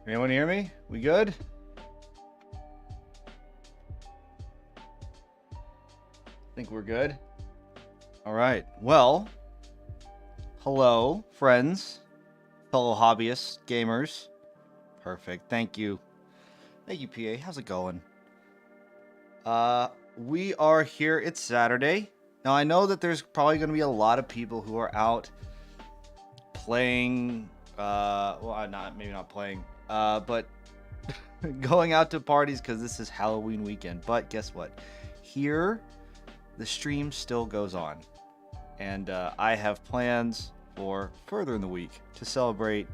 Anyone hear me? We good? Think we're good? All right. Well, hello, friends, fellow hobbyists, gamers. Perfect. Thank you. Thank you, PA. How's it going? We are here. It's Saturday. Now, I know that there's probably going to be a lot of people who are out playing, maybe not playing, but going out to parties because this is Halloween weekend. But guess what? Here, the stream still goes on. And I have plans for further in the week to celebrate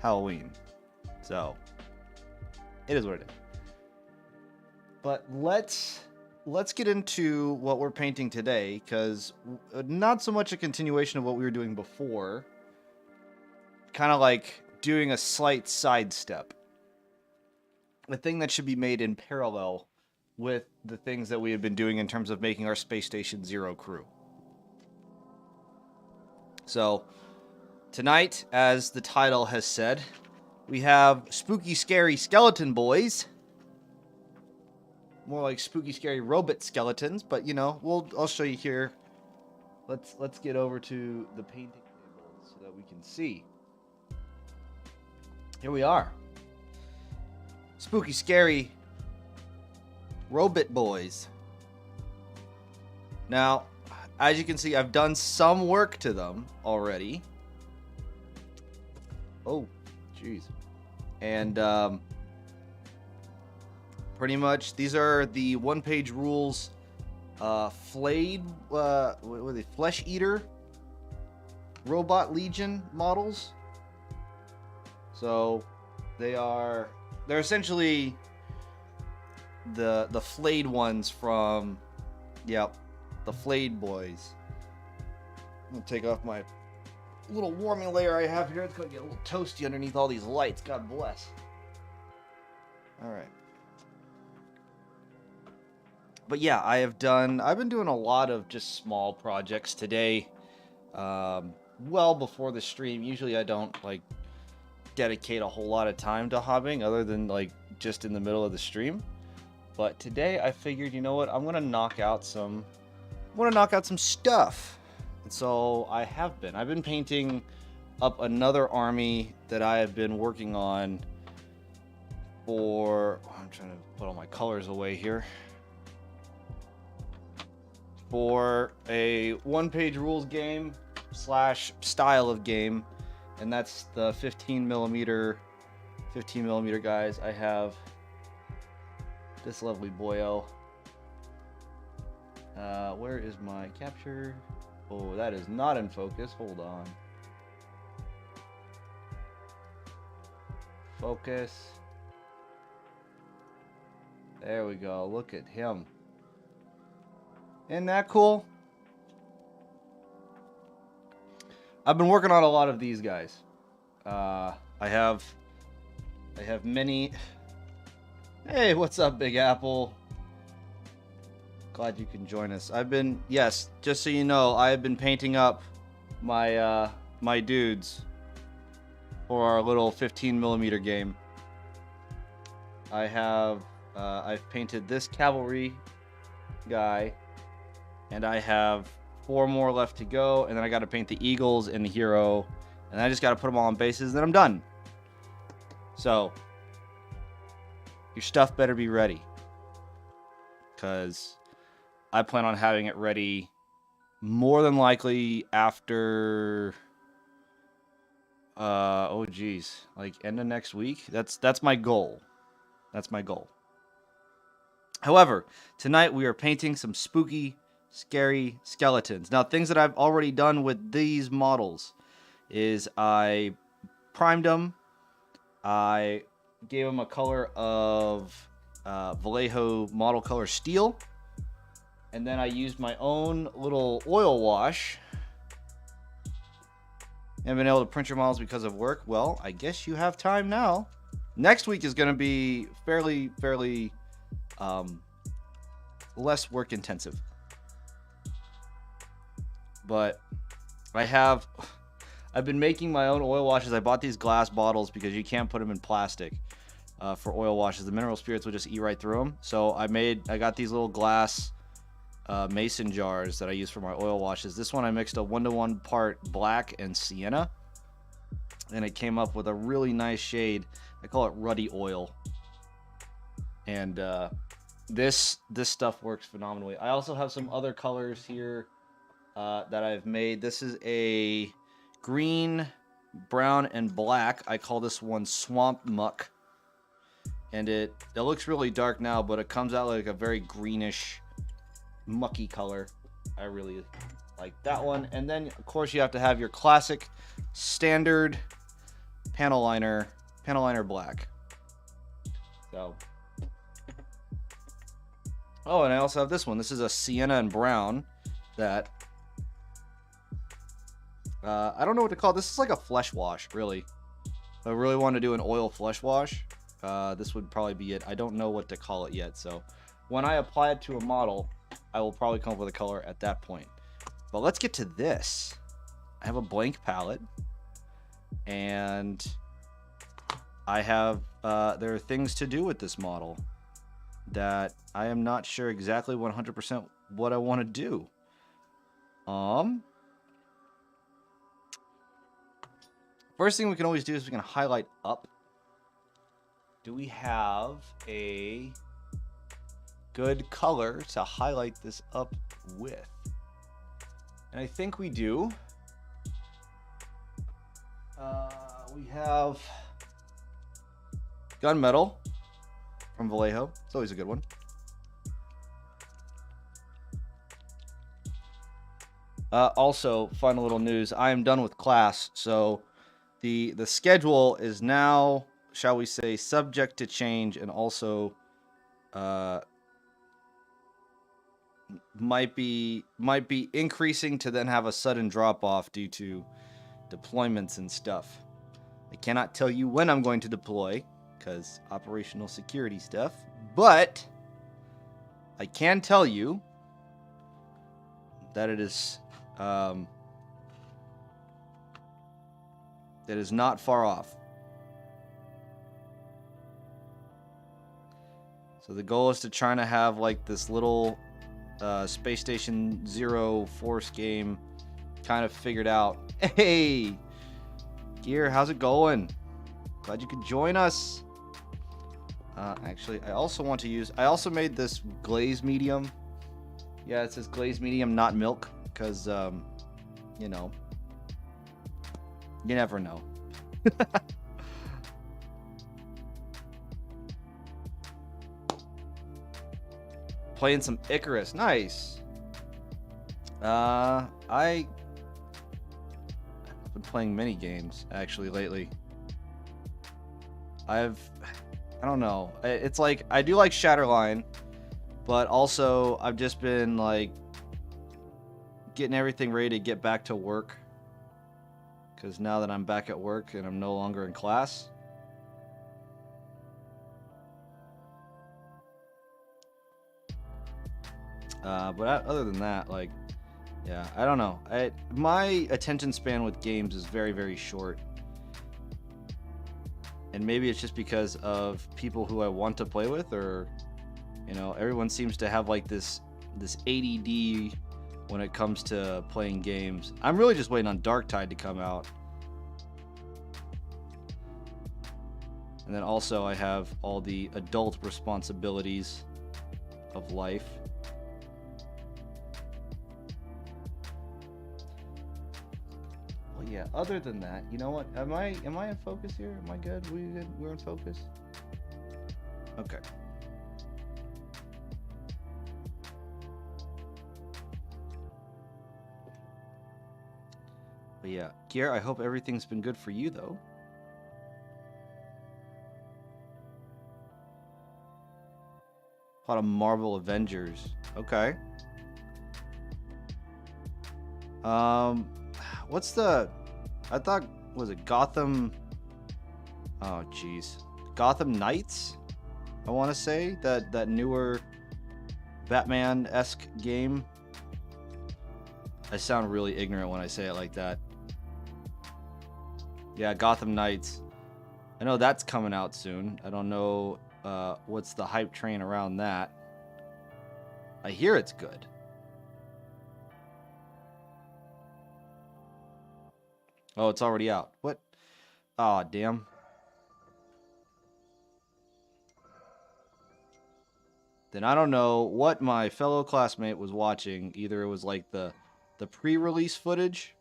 Halloween. So, it is what it is. But let's get into what we're painting today, because not so much a continuation of what we were doing before. Kind of like doing a slight sidestep. A thing that should be made in parallel with the things that we have been doing in terms of making our Space Station Zero crew. So, tonight, as the title has said, we have spooky, scary skeleton boys. More like spooky, scary robot skeletons, but you know, I'll show you here. Let's get over to the painting table so that we can see. Here we are. Spooky, scary robot boys. Now, as you can see, I've done some work to them already. Oh, jeez. And pretty much these are the one-page rules. Flayed, what are they? Flesh Eater Robot Legion models. So they're essentially the flayed ones from, yep, the flayed boys. I'm gonna take off my little warming layer I have here. It's gonna get a little toasty underneath all these lights. God bless. All right. But yeah, I've been doing a lot of just small projects today. Well before the stream. Usually I don't like dedicate a whole lot of time to hobbying other than like just in the middle of the stream. But today I figured, you know what, I'm gonna knock out some stuff. And so I've been painting up another army that I have been working on for, I'm trying to put all my colors away here, for a one-page rules game / style of game. And that's the 15 millimeter guys. I have this lovely boyo. Where is my capture? Oh, that is not in focus. Hold on. Focus. There we go. Look at him. Isn't that cool? I've been working on a lot of these guys. I have many. Hey, what's up, Big Apple? Glad you can join us. Yes, just so you know, I have been painting up my my dudes for our little 15 millimeter game. I've painted this cavalry guy, and I have 4 more left to go, and then I got to paint the eagles and the hero, and I just got to put them all on bases, and then I'm done. So, your stuff better be ready, because I plan on having it ready more than likely after, like end of next week. That's my goal. That's my goal. However, tonight we are painting some spooky, scary skeletons. Now, things that I've already done with these models is I primed them. I gave them a color of Vallejo model color steel. And then I used my own little oil wash. Haven't been able to print your models because of work. Well, I guess you have time now. Next week is going to be fairly less work intensive. But I I've been making my own oil washes. I bought these glass bottles because you can't put them in plastic for oil washes. The mineral spirits will just eat right through them. So I got these little glass mason jars that I use for my oil washes. This one I mixed a 1-to-1 part black and sienna, and it came up with a really nice shade. I call it ruddy oil. And this stuff works phenomenally. I also have some other colors here that I've made. This is a green, brown, and black. I call this one Swamp Muck. And it looks really dark now, but it comes out like a very greenish, mucky color. I really like that one. And then, of course, you have to have your classic, standard panel liner black. So... Oh, and I also have this one. This is a sienna and brown that... I don't know what to call it. This is like a flesh wash, really. If I really want to do an oil flesh wash, this would probably be it. I don't know what to call it yet, so when I apply it to a model, I will probably come up with a color at that point. But let's get to this. I have a blank palette, and I have there are things to do with this model that I am not sure exactly 100% what I want to do. First thing we can always do is we can highlight up. Do we have a good color to highlight this up with? And I think we do. We have Gunmetal from Vallejo. It's always a good one. Also, fun little news. I am done with class, so the schedule is now, shall we say, subject to change, and also might be increasing to then have a sudden drop off due to deployments and stuff. I cannot tell you when I'm going to deploy because operational security stuff, but I can tell you that it is not far off. So the goal is to try to have like this little Space Station Zero Force game kind of figured out. Hey, Gear, how's it going? Glad you could join us. Actually, I also made this glaze medium. Yeah, it says glaze medium, not milk, because, you know, you never know. Playing some Icarus, nice. I've been playing mini games actually lately. I don't know. It's like I do like Shatterline, but also I've just been like getting everything ready to get back to work. Because now that I'm back at work and I'm no longer in class. But other than that, like, yeah, I don't know. My attention span with games is very, very short. And maybe it's just because of people who I want to play with, or, you know, everyone seems to have like this ADD when it comes to playing games. I'm really just waiting on Darktide to come out. And then also I have all the adult responsibilities of life. Well, yeah, other than that, you know what? Am I in focus here? Am I good? We good? We're in focus? Okay. But yeah, Kier, I hope everything's been good for you, though. A lot of Marvel Avengers. Okay. What's the... I thought... Was it Gotham... Oh, jeez. Gotham Knights? I want to say? That newer Batman-esque game. I sound really ignorant when I say it like that. Yeah, Gotham Knights. I know that's coming out soon. I don't know what's the hype train around that. I hear it's good. Oh, it's already out. What? Aw, damn. Then I don't know what my fellow classmate was watching. Either it was like the pre-release footage,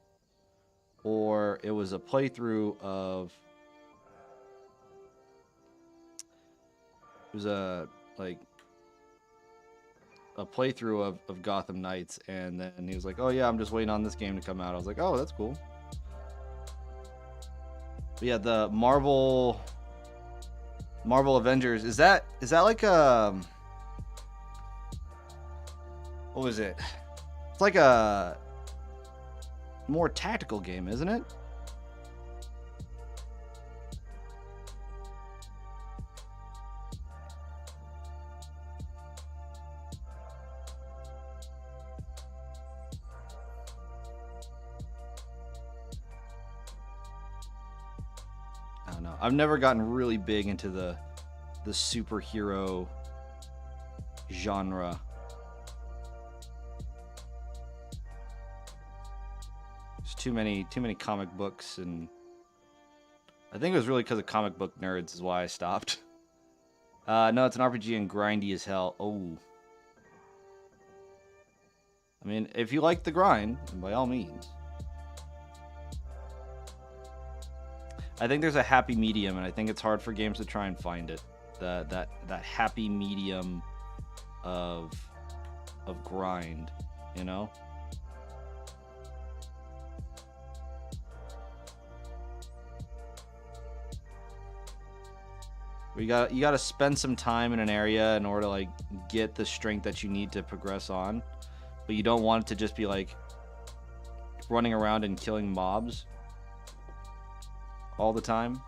or it was a playthrough of. It was a playthrough of Gotham Knights, and then he was like, "Oh yeah, I'm just waiting on this game to come out." I was like, "Oh, that's cool." But yeah, the Marvel Avengers, is that like a what was it? It's like a more tactical game, isn't it? I don't know. I've never gotten really big into the superhero genre. There's too many comic books, and I think it was really because of comic book nerds is why I stopped. No, it's an RPG and grindy as hell. Oh. I mean, if you like the grind, then by all means. I think there's a happy medium, and I think it's hard for games to try and find it. That happy medium of grind, you know? You got to spend some time in an area in order to like get the strength that you need to progress on, but you don't want it to just be like running around and killing mobs all the time,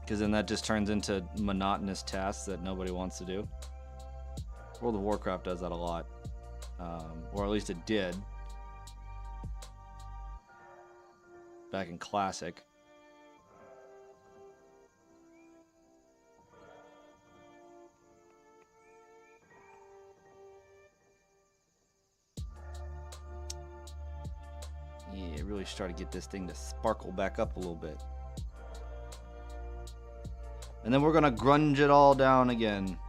because then that just turns into monotonous tasks that nobody wants to do. World of Warcraft does that a lot, or at least it did back in Classic. Yeah, really try to get this thing to sparkle back up a little bit. And then we're gonna grunge it all down again.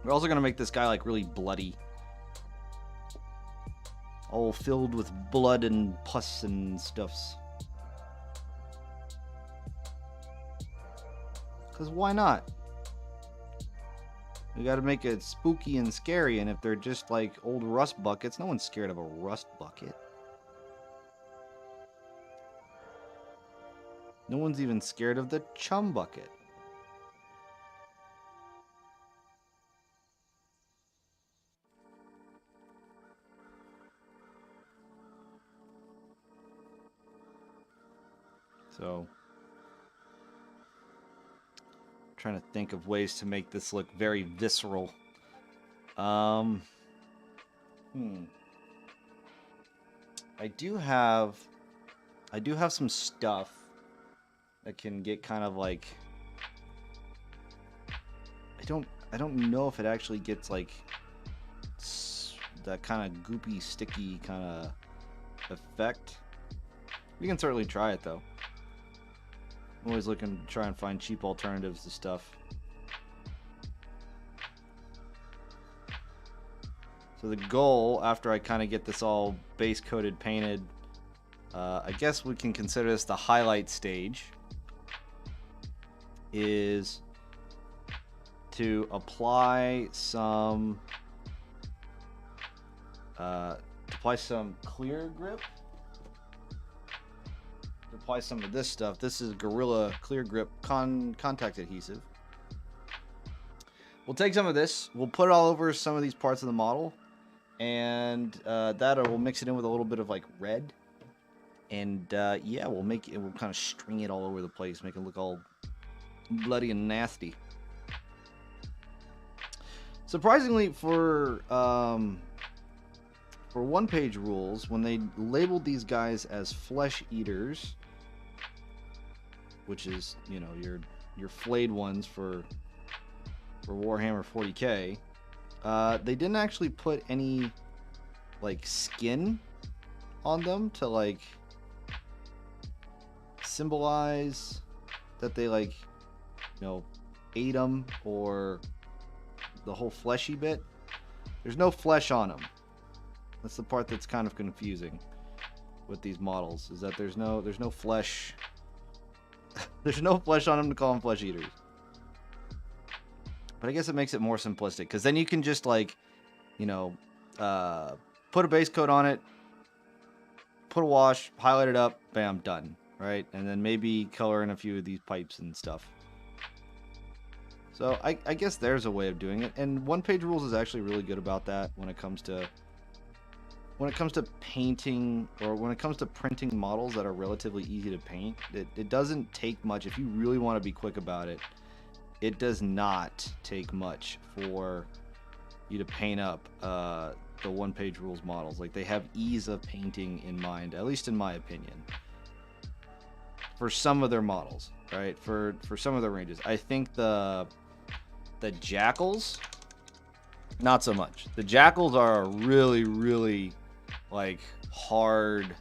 We're also gonna make this guy like really bloody. All filled with blood and pus and stuffs. Cause why not? We gotta make it spooky and scary, and if they're just like old rust buckets, no one's scared of a rust bucket. No one's even scared of the chum bucket. So, trying to think of ways to make this look very visceral. I do have some stuff that can get kind of like I don't know if it actually gets like that kind of goopy, sticky kind of effect. We can certainly try it though. I'm always looking to try and find cheap alternatives to stuff. So the goal, after I kind of get this all base coated, painted, I guess we can consider this the highlight stage, is to apply some clear grip. Apply some of this stuff. This is Gorilla Clear Grip contact adhesive. We'll take some of this. We'll put it all over some of these parts of the model, and we'll mix it in with a little bit of like red, and yeah, we'll kind of string it all over the place, make it look all bloody and nasty. Surprisingly, for one-page rules, when they labeled these guys as flesh eaters, which is, you know, your flayed ones for Warhammer 40K, they didn't actually put any like skin on them to like symbolize that they like, you know, ate them or the whole fleshy bit. There's no flesh on them. That's the part that's kind of confusing with these models, is that there's no flesh. There's no flesh on them to call them flesh eaters. But I guess it makes it more simplistic, because then you can just like, you know, put a base coat on it, put a wash, highlight it up, bam, done, right? And then maybe color in a few of these pipes and stuff. So I guess there's a way of doing it, and one-page rules is actually really good about that when it comes to painting, or when it comes to printing models that are relatively easy to paint. It doesn't take much if you really want to be quick about it. It does not take much for you to paint up the one-page rules models. Like, they have ease of painting in mind, at least in my opinion, for some of their models, right? For some of their ranges. I think the jackals, not so much. The jackals are a really, really like hard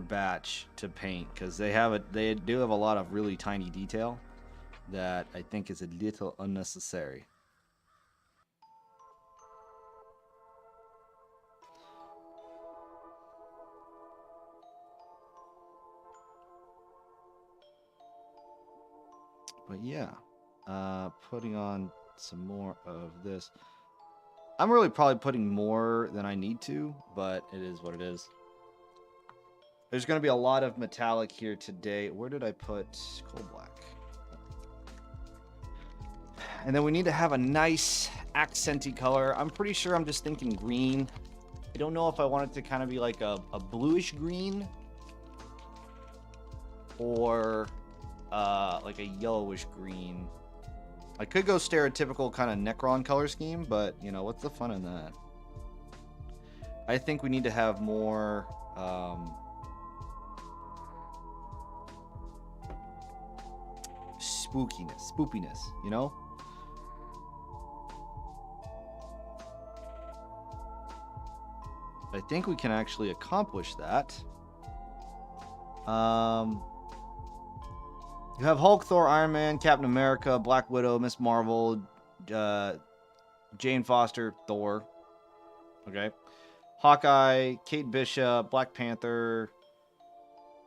batch to paint, because they do have a lot of really tiny detail that I think is a little unnecessary. But yeah, putting on some more of this. I'm really probably putting more than I need to, but it is what it is. There's going to be a lot of metallic here today. Where did I put coal black? And then we need to have a nice accenty color. I'm pretty sure I'm just thinking green. I don't know if I want it to kind of be like a bluish green, or like a yellowish green. I could go stereotypical kind of Necron color scheme, but, you know, what's the fun in that? I think we need to have more spoopiness, you know? I think we can actually accomplish that. You have Hulk, Thor, Iron Man, Captain America, Black Widow, Miss Marvel, Jane Foster, Thor. Okay. Hawkeye, Kate Bishop, Black Panther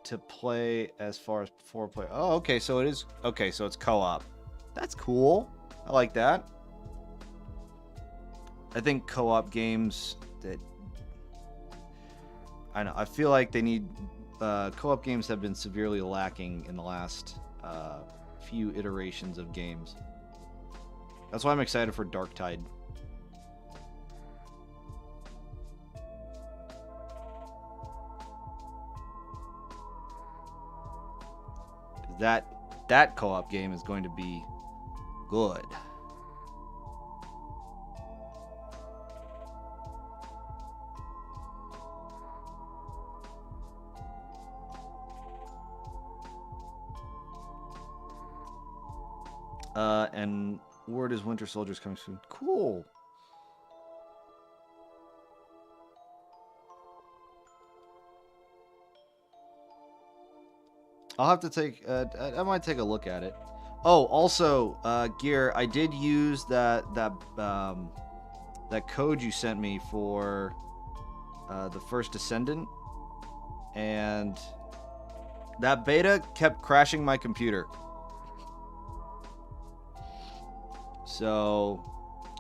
to play as far as 4-player. Oh, okay. So it is. Okay. So it's co-op. That's cool. I like that. I think co-op games that. I know. I feel like they need. Co-op games have been severely lacking in the last few iterations of games. That's why I'm excited for Darktide. That co-op game is going to be good. And word is Winter Soldier's coming soon. Cool. I'll have to take. I might take a look at it. Oh, also, Gear. I did use that code you sent me for the first Descendant, and that beta kept crashing my computer. So,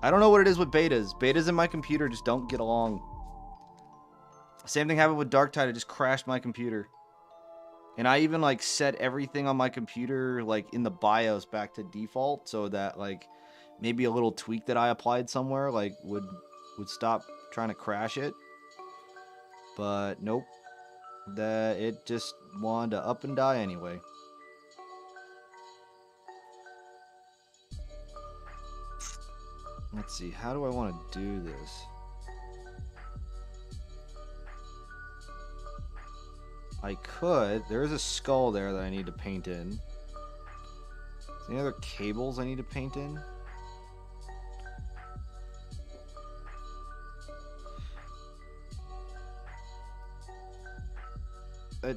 I don't know what it is with betas. Betas in my computer just don't get along. Same thing happened with Darktide. It just crashed my computer. And I even like set everything on my computer like in the BIOS back to default, so that like maybe a little tweak that I applied somewhere like would stop trying to crash it. But nope. It just wanted to up and die anyway. Let's see. How do I want to do this? I could. There is a skull there that I need to paint in. Is there any other cables I need to paint in?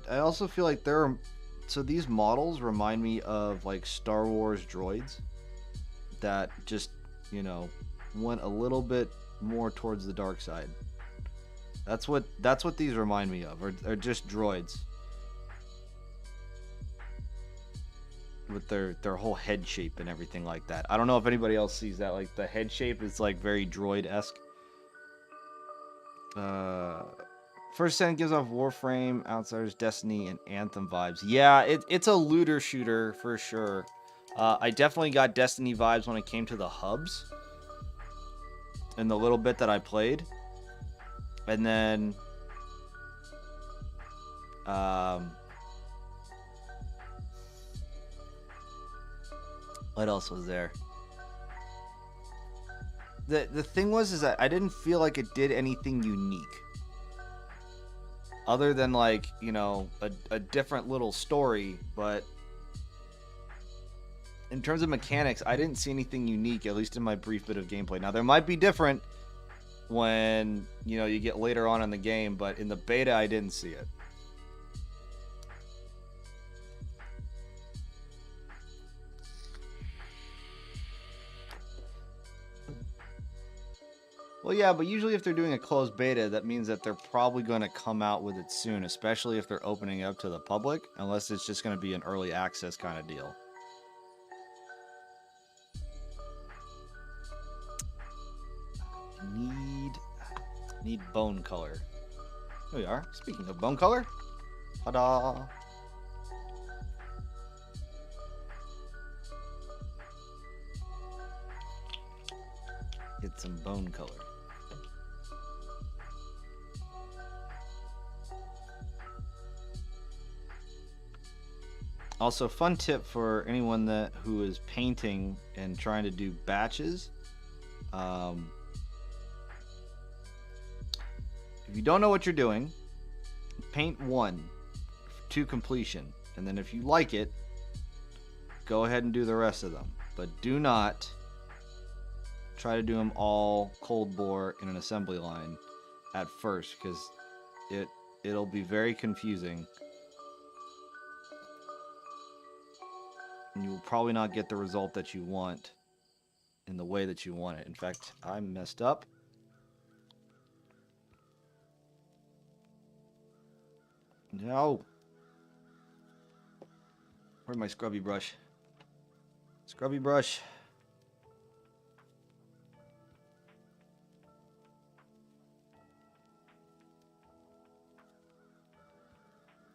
I also feel like there are... So these models remind me of like Star Wars droids that just, you know, went a little bit more towards the dark side. That's what these remind me of, are just droids with their whole head shape and everything like that. I don't know if anybody else sees that. Like the head shape is like very droid-esque. First Ascent gives off Warframe, Outsiders, Destiny, and Anthem vibes. Yeah, it's a looter shooter for sure. I definitely got Destiny vibes when it came to the hubs. In the little bit that I played. And then... what else was there? The thing was is that I didn't feel like it did anything unique. Other than like, you know, a different little story, but in terms of mechanics, I didn't see anything unique, at least in my brief bit of gameplay. Now, there might be different when, you know, you get later on in the game, but in the beta, I didn't see it. Well, yeah, but usually if they're doing a closed beta, that means that they're probably going to come out with it soon, especially if they're opening it up to the public, unless it's just going to be an early access kind of deal. Need bone color. Here we are. Speaking of bone color, ta-da! Get some bone color. Also, fun tip for anyone who is painting and trying to do batches. If you don't know what you're doing, paint one to completion, and then if you like it, go ahead and do the rest of them. But do not try to do them all cold bore in an assembly line at first, because it'll be very confusing. And you will probably not get the result that you want in the way that you want it. In fact, I messed up. No. Where's my scrubby brush? Scrubby brush.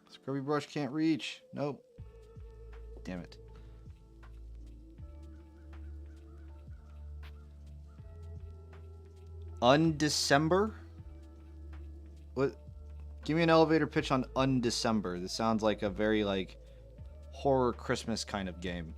Scrubby brush can't reach. Nope. Damn it. Undecember? What? Give me an elevator pitch on Undecember. This sounds like a very, like, horror Christmas kind of game.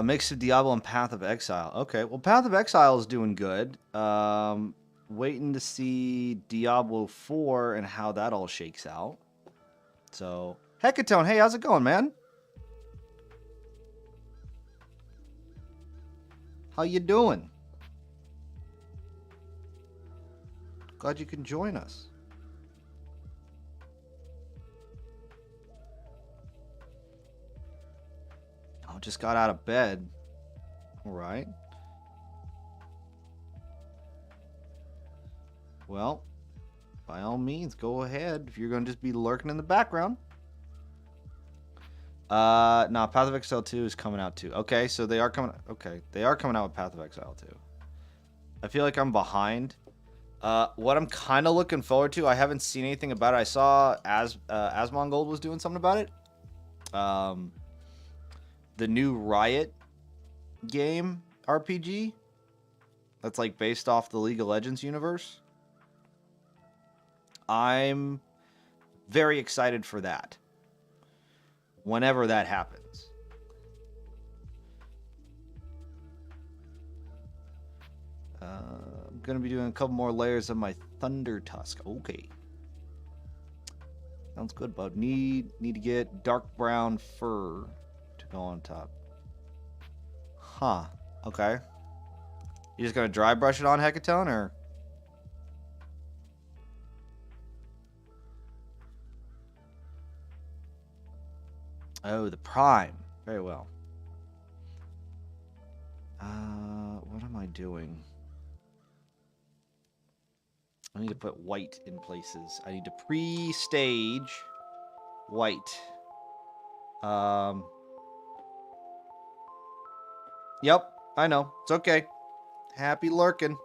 Mix of Diablo and Path of Exile. Okay, well, Path of Exile is doing good. Waiting to see Diablo 4 and how that all shakes out. So, Hecatone, hey, how's it going, man? How you doing? Glad you can join us. Oh, just got out of bed. All right. Well, by all means, go ahead if you're going to just be lurking in the background. No, Path of Exile 2 is coming out too. Okay, so they are coming. Okay, they are coming out with Path of Exile 2. I feel like I'm behind. What I'm kind of looking forward to, I haven't seen anything about it. I saw Asmongold was doing something about it. The new Riot game RPG that's like based off the League of Legends universe. I'm very excited for that. Whenever that happens. I'm going to be doing a couple more layers of my Thunder Tusk. Okay. Sounds good, bud. Need to get dark brown fur to go on top. Huh. Okay. You just going to dry brush it on, Hecatone, or? Oh, the Prime. Very well. What am I doing? I need to put white in places. I need to pre-stage white. Yep, I know. It's okay. Happy lurking.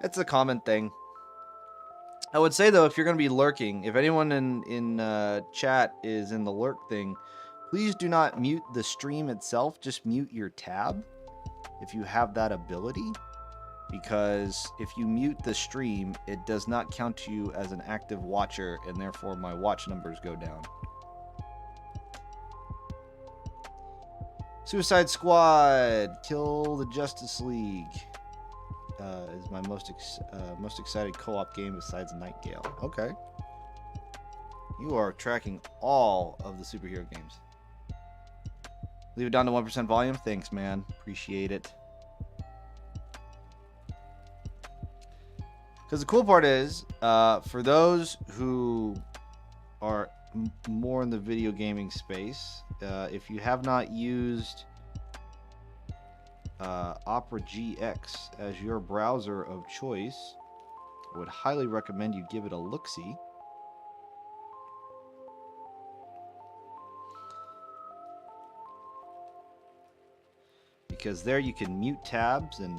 It's a common thing. I would say, though, if you're going to be lurking, if anyone in chat is in the lurk thing, please do not mute the stream itself. Just mute your tab if you have that ability. Because if you mute the stream, it does not count to you as an active watcher, and therefore my watch numbers go down. Suicide Squad, Kill the Justice League is my most excited co-op game besides Nightgale. Okay. You are tracking all of the superhero games. Leave it down to 1% volume. Thanks, man. Appreciate it. Because the cool part is, for those who are more in the video gaming space, if you have not used Opera GX as your browser of choice, I would highly recommend you give it a look-see. Because there you can mute tabs, and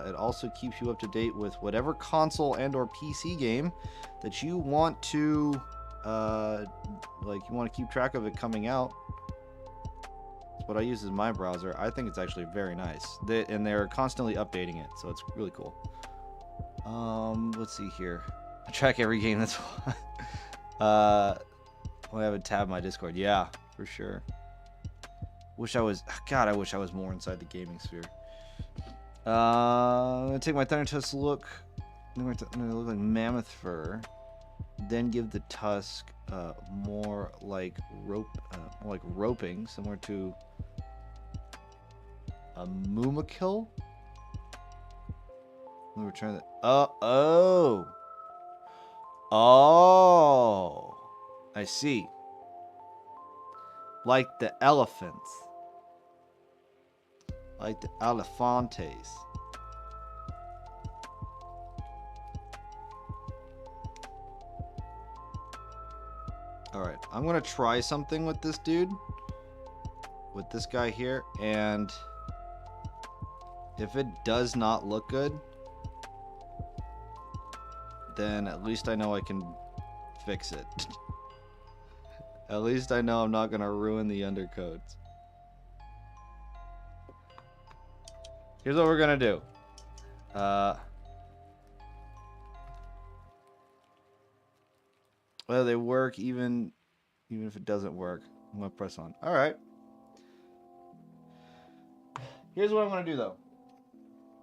it also keeps you up to date with whatever console and or PC game that you want to keep track of it coming out. That's what I use as my browser. I think it's actually very nice. And they're constantly updating it, so it's really cool. Let's see here. I track every game that's I have a tab in my Discord. Yeah, for sure. Wish I was more inside the gaming sphere. I'm gonna take my Thunder Tusk look. I'm gonna look like mammoth fur. Then give the tusk more like roping, similar to a Mumakil. We're trying to. Oh. I see. Like the elephants. Like the elefantes. Alright, I'm gonna try something with this dude. With this guy here. And if it does not look good, then at least I know I can fix it. At least I know I'm not gonna ruin the undercoats. Here's what we're gonna do. Well, they work even if it doesn't work. I'm gonna press on. All right. Here's what I'm gonna do though.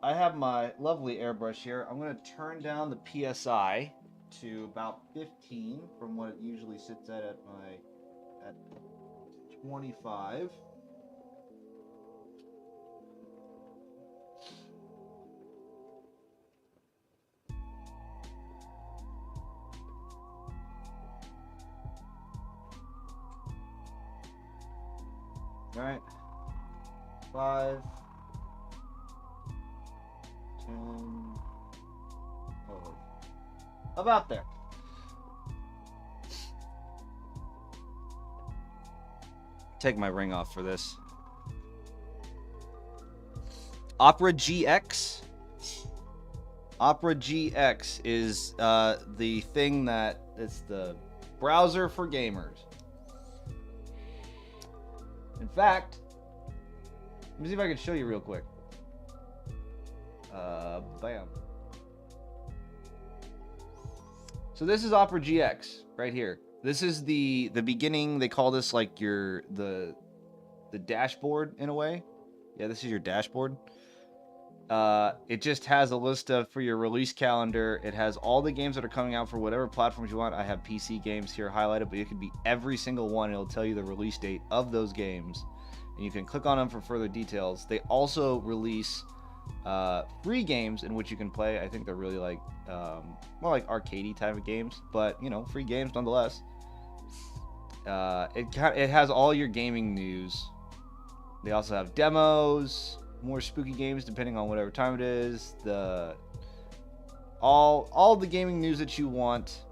I have my lovely airbrush here. I'm gonna turn down the PSI to about 15 from what it usually sits at 25. All right. 5, 10, oh, about there. Take my ring off for this. Opera GX Opera GX is the thing that it's the browser for gamers. In fact, let me see if I can show you real quick. Bam. So this is Opera GX right here. This is the beginning. They call this like the dashboard in a way. Yeah, this is your dashboard. It just has a list for your release calendar. It has all the games that are coming out for whatever platforms you want. I have PC games here highlighted, but it could be every single one. It'll tell you the release date of those games, and you can click on them for further details. They also release free games in which you can play. I think they're really like more like arcadey type of games, but you know, free games nonetheless. It has all your gaming news. They also have demos, more spooky games depending on whatever time it is. All the gaming news that you want.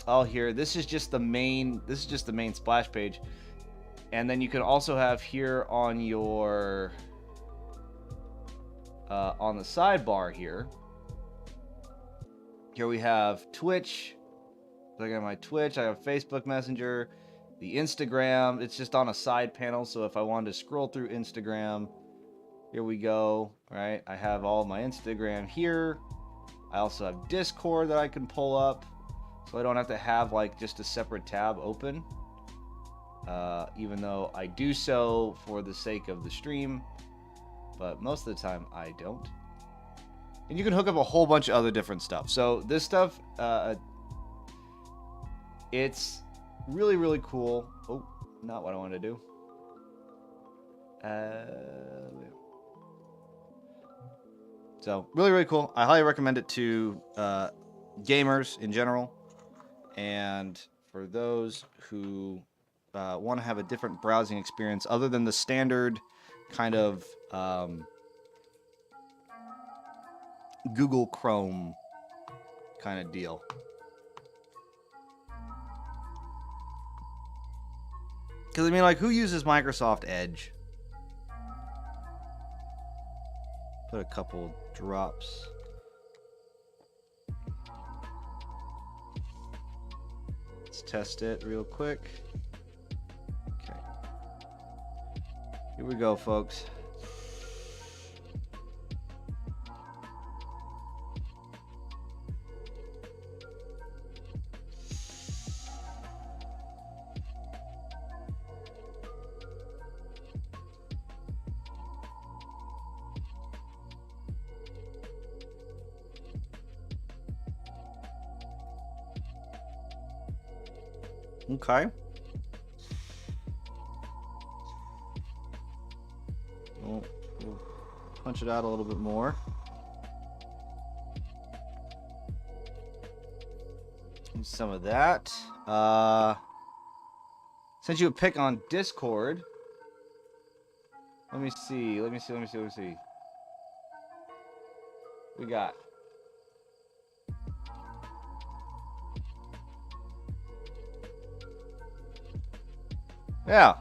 Oh, here, this is just the main splash page. And then you can also have here on your on the sidebar here. Here we have Twitch. Look at my Twitch. I have Facebook Messenger, the Instagram. It's just on a side panel. So if I wanted to scroll through Instagram, here we go. All right, I have all my Instagram here. I also have Discord that I can pull up, so I don't have to have like just a separate tab open. Even though I do so for the sake of the stream, but most of the time I don't. And you can hook up a whole bunch of other different stuff. So this stuff, it's really, really cool. Oh, not what I wanted to do. So really, really cool. I highly recommend it to gamers in general, and for those who want to have a different browsing experience other than the standard kind of Google Chrome kind of deal. Because, I mean, like, who uses Microsoft Edge? Put a couple drops. Let's test it real quick. Okay. Here we go, folks. Okay. We'll punch it out a little bit more. Use some of that. Sent you a pic on Discord. Let me see. We got. Yeah.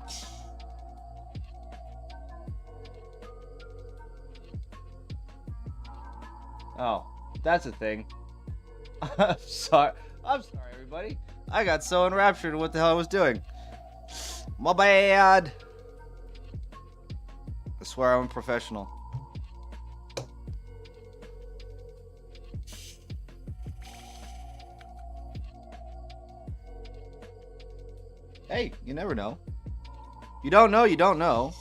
Oh, that's a thing. I'm sorry, everybody. I got so enraptured in what the hell I was doing. My bad. I swear I'm a professional. Hey, you never know. You don't know, you don't know.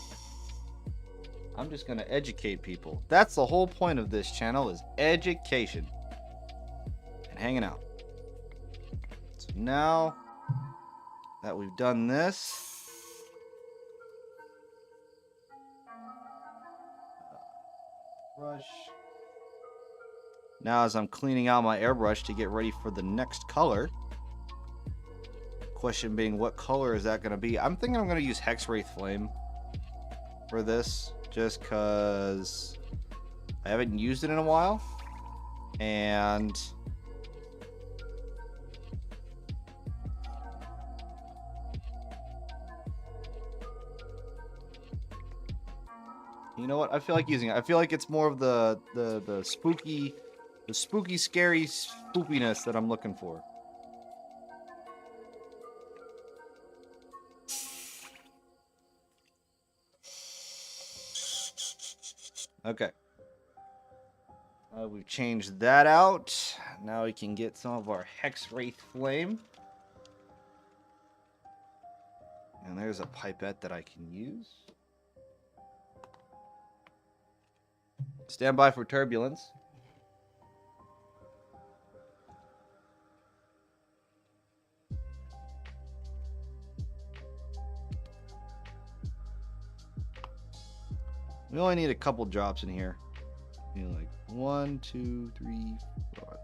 I'm just gonna educate people. That's the whole point of this channel, is education and hanging out. So now that we've done this, brush. Now as I'm cleaning out my airbrush to get ready for the next color, question being, what color is that going to be? I'm thinking I'm going to use Hex Wraith Flame for this, just because I haven't used it in a while, and You know what? I feel like using it. I feel like it's more of the spooky, scary spoopiness that I'm looking for. Okay. We've changed that out. Now we can get some of our Hex Wraith Flame. And there's a pipette that I can use. Stand by for turbulence. We only need a couple drops in here. You know, like 1, 2, 3, 4.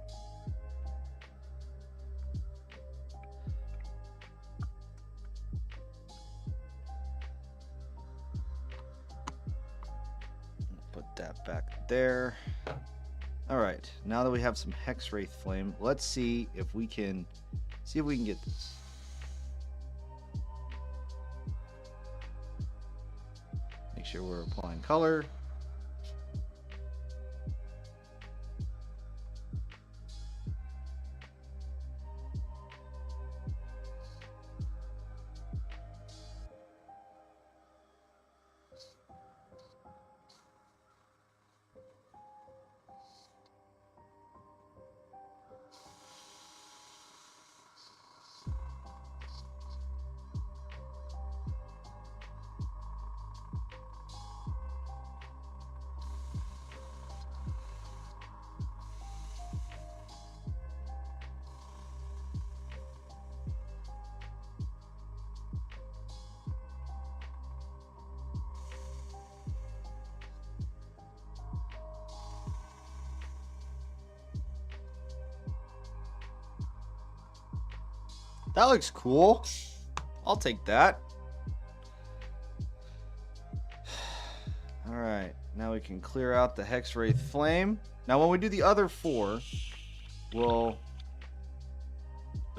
Put that back there. All right, now that we have some Hex Wraith Flame, let's see if we can get this. Make sure we're applying color. That looks cool. I'll take that. All right, now we can clear out the Hex Wraith Flame. Now, when we do the other 4, we'll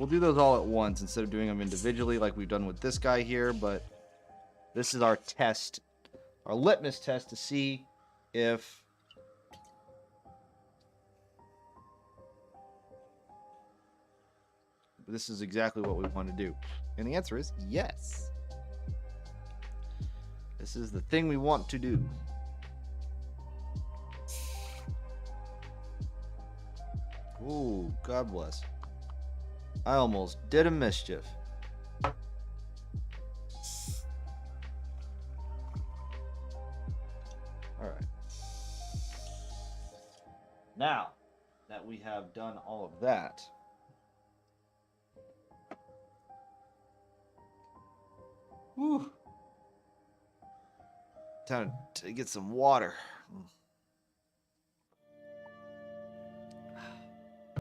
do those all at once instead of doing them individually like we've done with this guy here. But this is our test, our litmus test to see if this is exactly what we want to do. And the answer is yes. This is the thing we want to do. Ooh, God bless. I almost did a mischief. All right. Now that we have done all of that, whew, time to get some water. I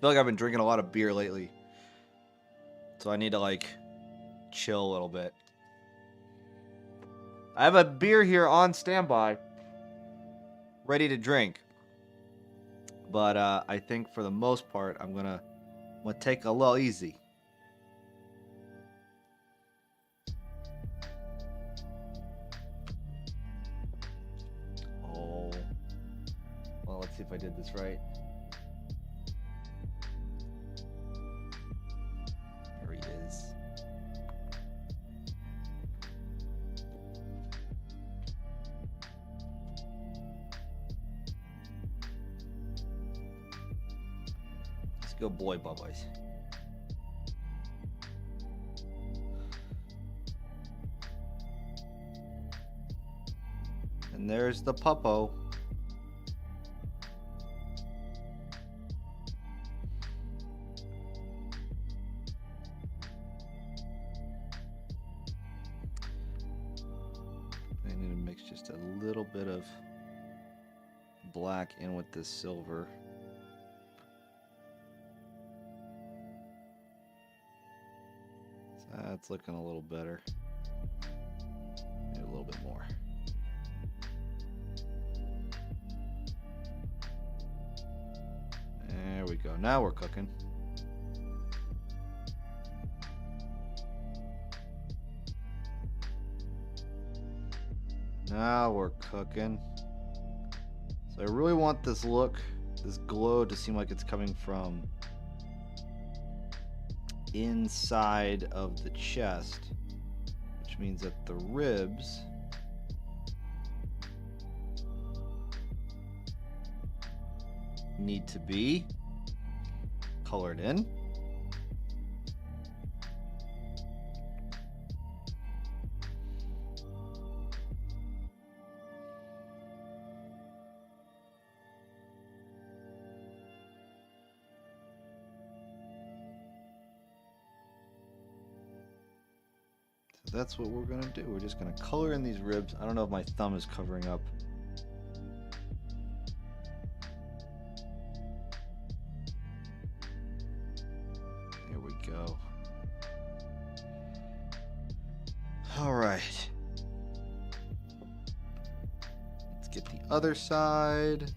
feel like I've been drinking a lot of beer lately, so I need to like chill a little bit. I have a beer here on standby, ready to drink, but I think for the most part I'm gonna take a little easy. Oh, well, let's see if I did this right. Go boy bubbles. And there's the puppo. I need to mix just a little bit of black in with this silver. That's looking a little better. Maybe a little bit more. There we go. Now we're cooking. Now we're cooking. So I really want this look, this glow, to seem like it's coming from inside of the chest, which means that the ribs need to be colored in. So that's what we're gonna do. We're just gonna color in these ribs. I don't know if my thumb is covering up. There we go. All right. Let's get the other side.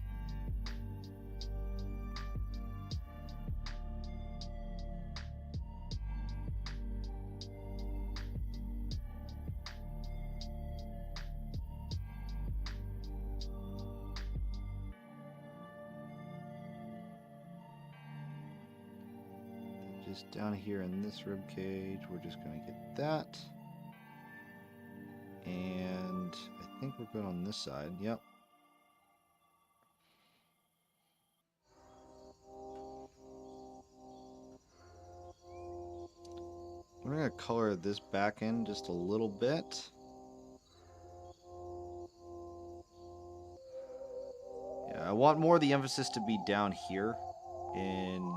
Just down here in this rib cage, we're just going to get that. And I think we're good on this side. Yep. We're going to color this back end just a little bit. Yeah, I want more of the emphasis to be down here in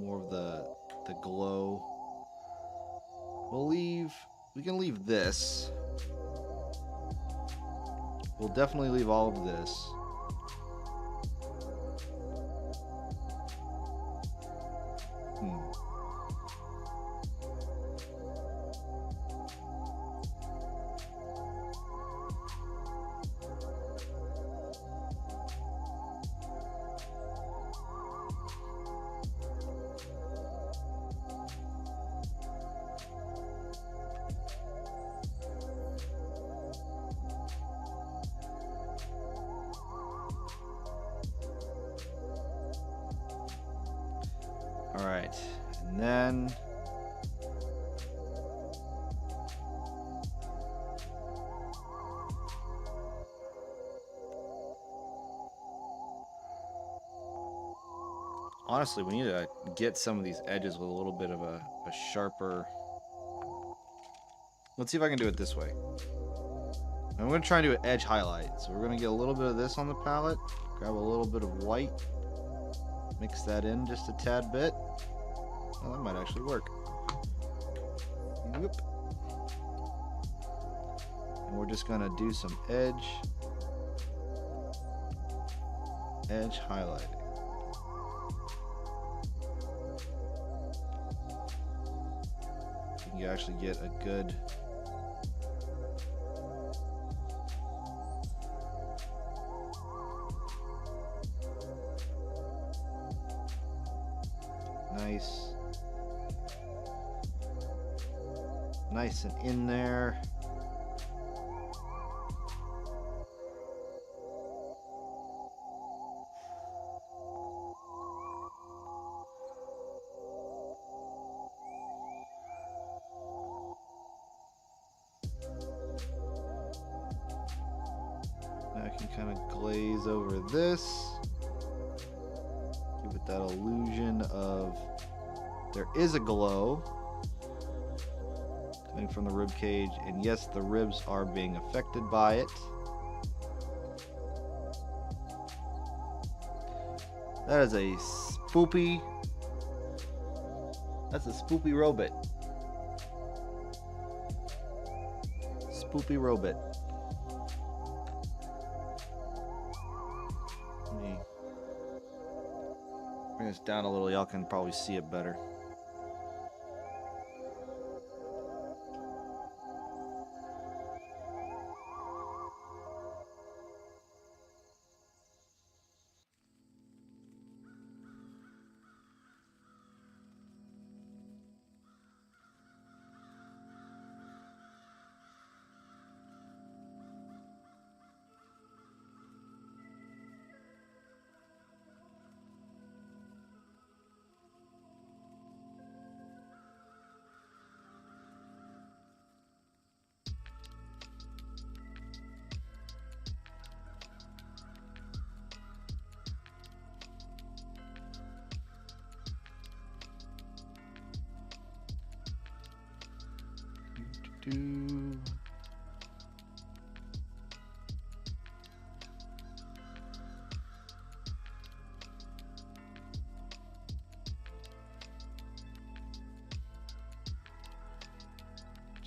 more of the glow. We can leave this. We'll definitely leave all of this. All right, and then honestly, we need to get some of these edges with a little bit of a sharper. Let's see if I can do it this way. I'm going to try and do an edge highlight. So we're going to get a little bit of this on the palette, grab a little bit of white, mix that in just a tad bit. Well, that might actually work. Whoop. And we're just going to do some edge highlighting. You can actually get a good nice and in there. Now I can kind of glaze over this. Give it that illusion of there is a glow coming from the rib cage, and yes, the ribs are being affected by it. That is a spoopy. That's a spoopy robot. Spoopy robot. Let me bring this down a little. Y'all can probably see it better. do.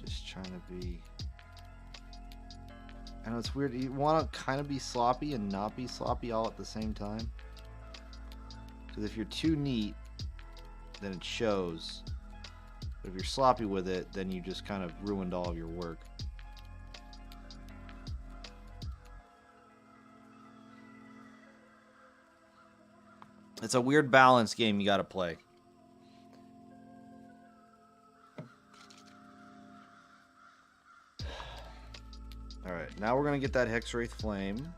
Just trying to be. I know it's weird. You want to kind of be sloppy and not be sloppy all at the same time. Because if you're too neat, then it shows. But if you're sloppy with it, then you just kind of ruined all of your work. It's a weird balance game you got to play. All right, now we're going to get that Hexwraith Flame.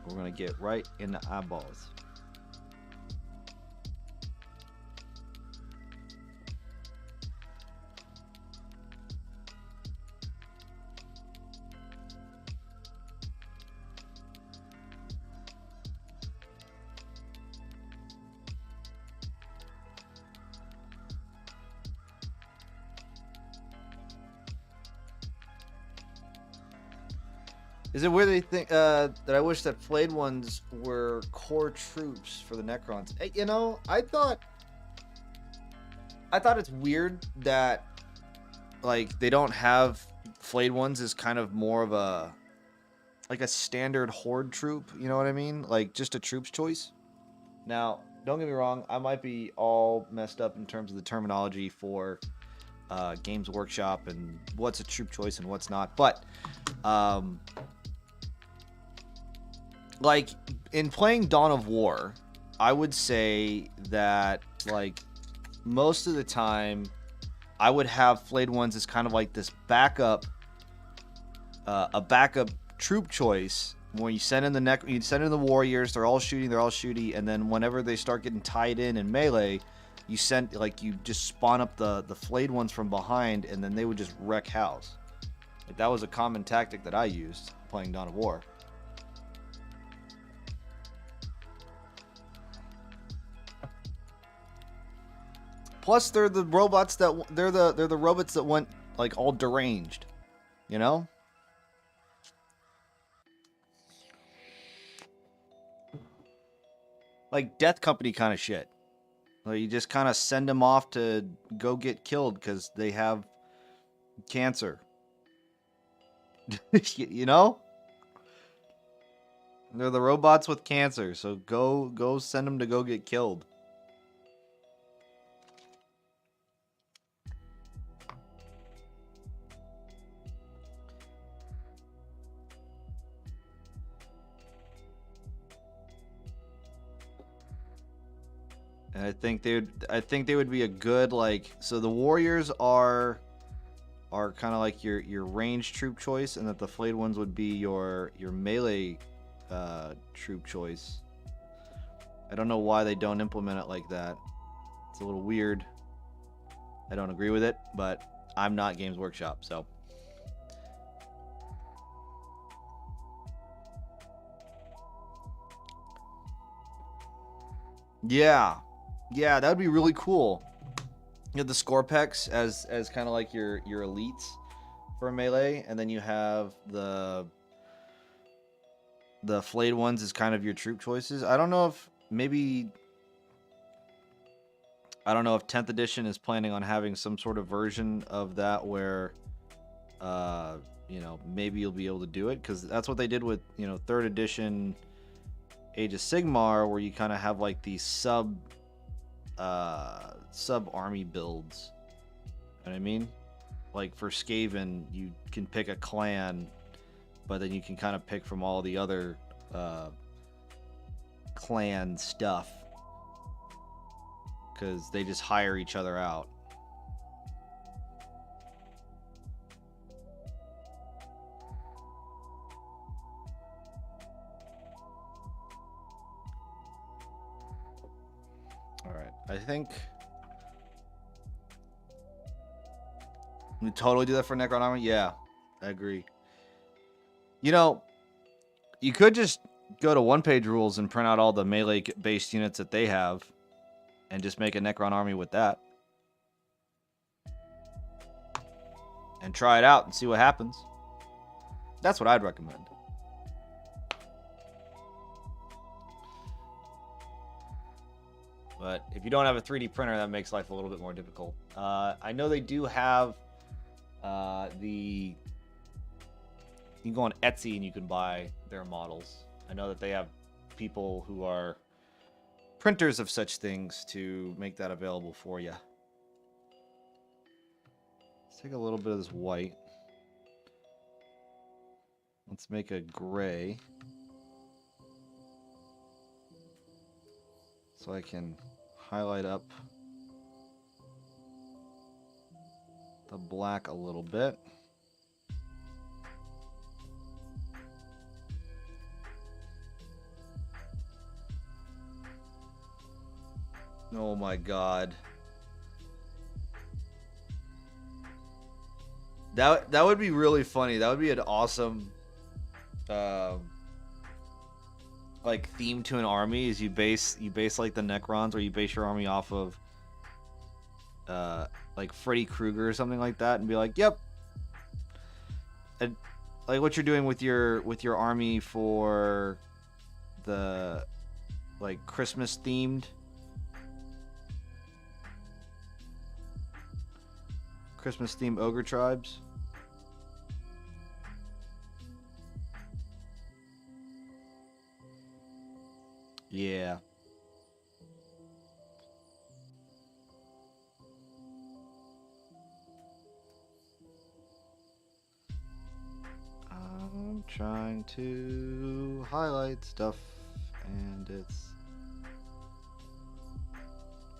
We're going to get right in the eyeballs. Is it weird that you think that I wish that flayed ones were core troops for the Necrons? You know, I thought it's weird that like they don't have flayed ones as kind of more of a like a standard horde troop. You know what I mean? Like just a troops choice. Now, don't get me wrong, I might be all messed up in terms of the terminology for Games Workshop and what's a troop choice and what's not, but like in playing Dawn of War, I would say that like most of the time I would have flayed ones as kind of like this backup a backup troop choice where you send in the warriors, they're all shooty, and then whenever they start getting tied in melee, you just spawn up the flayed ones from behind, and then they would just wreck house. Like that was a common tactic that I used playing Dawn of War. Plus, they're the robots they're the robots that went like all deranged, you know. Like Death Company kind of shit. Like you just kind of send them off to go get killed because they have cancer. You know? They're the robots with cancer, so go send them to go get killed. And I think they would be a good like, so the warriors are kind of like your range troop choice, and that the flayed ones would be your melee troop choice. I don't know why they don't implement it like that. It's a little weird. I don't agree with it, but I'm not Games Workshop, so. Yeah, that would be really cool. You have the Scorpex as kind of like your elites for melee, and then you have the flayed ones as kind of your troop choices. I don't know if 10th edition is planning on having some sort of version of that where maybe you'll be able to do it, because that's what they did with 3rd edition Age of Sigmar, where you kind of have like these sub army builds. You know what I mean? Like for Skaven, you can pick a clan, but then you can kind of pick from all the other clan stuff, because they just hire each other out. All right, I think we totally do that for Necron Army. Yeah, I agree. You could just go to one-page rules and print out all the melee-based units that they have, and just make a Necron Army with that. and try it out and see what happens. That's what I'd recommend. But if you don't have a 3D printer, that makes life a little bit more difficult. I know they do have you can go on Etsy and you can buy their models. I know that they have people who are printers of such things to make that available for you. Let's take a little bit of this white. Let's make a gray. So I can highlight up the black a little bit. Oh my god. That would be really funny. That would be an awesome like theme to an army. Is you base like the Necrons, or you base your army off of like Freddy Krueger or something like that, and be like, yep. And like what you're doing with your army for the like Christmas themed ogre tribes. Yeah. I'm trying to highlight stuff and it's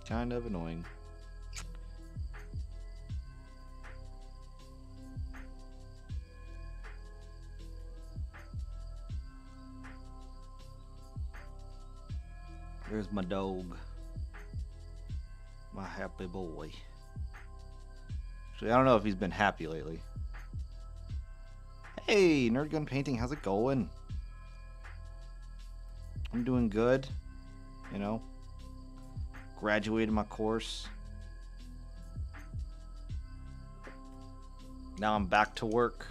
kind of annoying. There's my dog. My happy boy. Actually, I don't know if he's been happy lately. Hey, Nerd Gun Painting, how's it going? I'm doing good. You know, graduated my course. Now I'm back to work.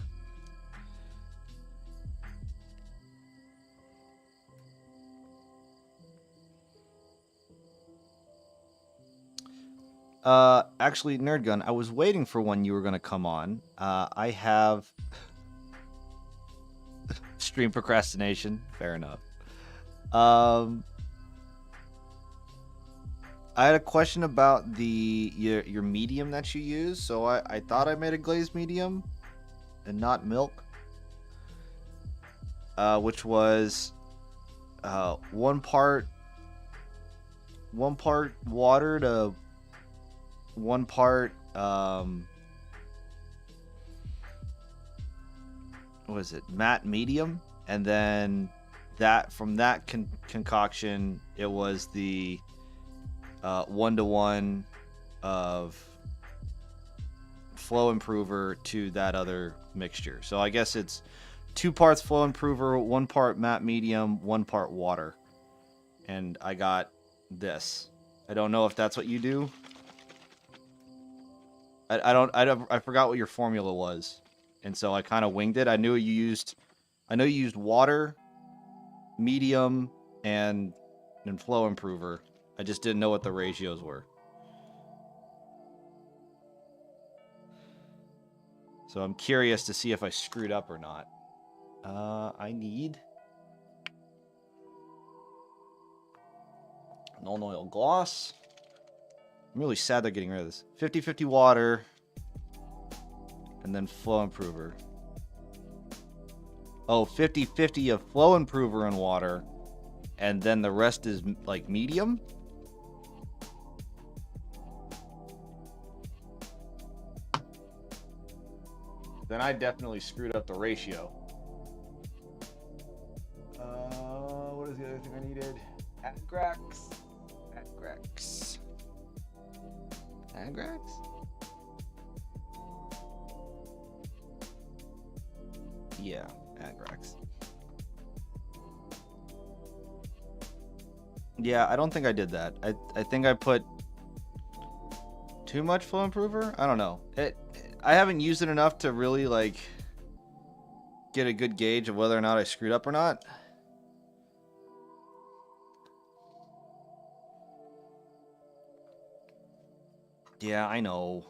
Actually, Nerd Gun, I was waiting for when you were gonna come on. I have stream procrastination. Fair enough. I had a question about your medium that you use. So I thought I made a glazed medium and not milk, which was 1 part water to 1 part what is it, matte medium, and then that from that concoction it was the 1-to-1 of flow improver to that other mixture. So I guess it's 2 parts flow improver, 1 part matte medium, 1 part water, and I got this. I don't know if that's what you do. I forgot what your formula was, and so I kind of winged it. I know you used water, medium, and flow improver. I just didn't know what the ratios were. So I'm curious to see if I screwed up or not. I need non-oil gloss. I'm really sad they're getting rid of this. 50-50 water, and then flow improver. Oh, 50-50 of flow improver and water, and then the rest is like medium? Then I definitely screwed up the ratio. What is the other thing I needed? Agrax. Yeah, Agrax. Yeah, I don't think I did that. I think I put too much flow improver. I don't know. I haven't used it enough to really like get a good gauge of whether or not I screwed up or not. Yeah, I know.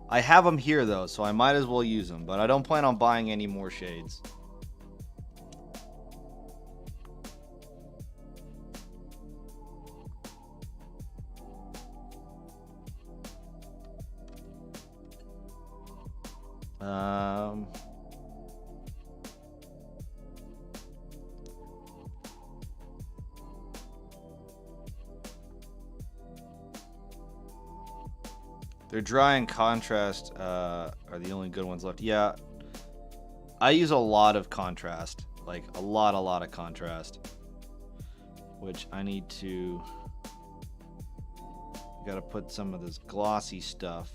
I have them here though, so I might as well use them, but I don't plan on buying any more shades. Um, They're dry and contrast are the only good ones left. Yeah, I use a lot of contrast, like a lot of contrast, which I need to. Got to put some of this glossy stuff.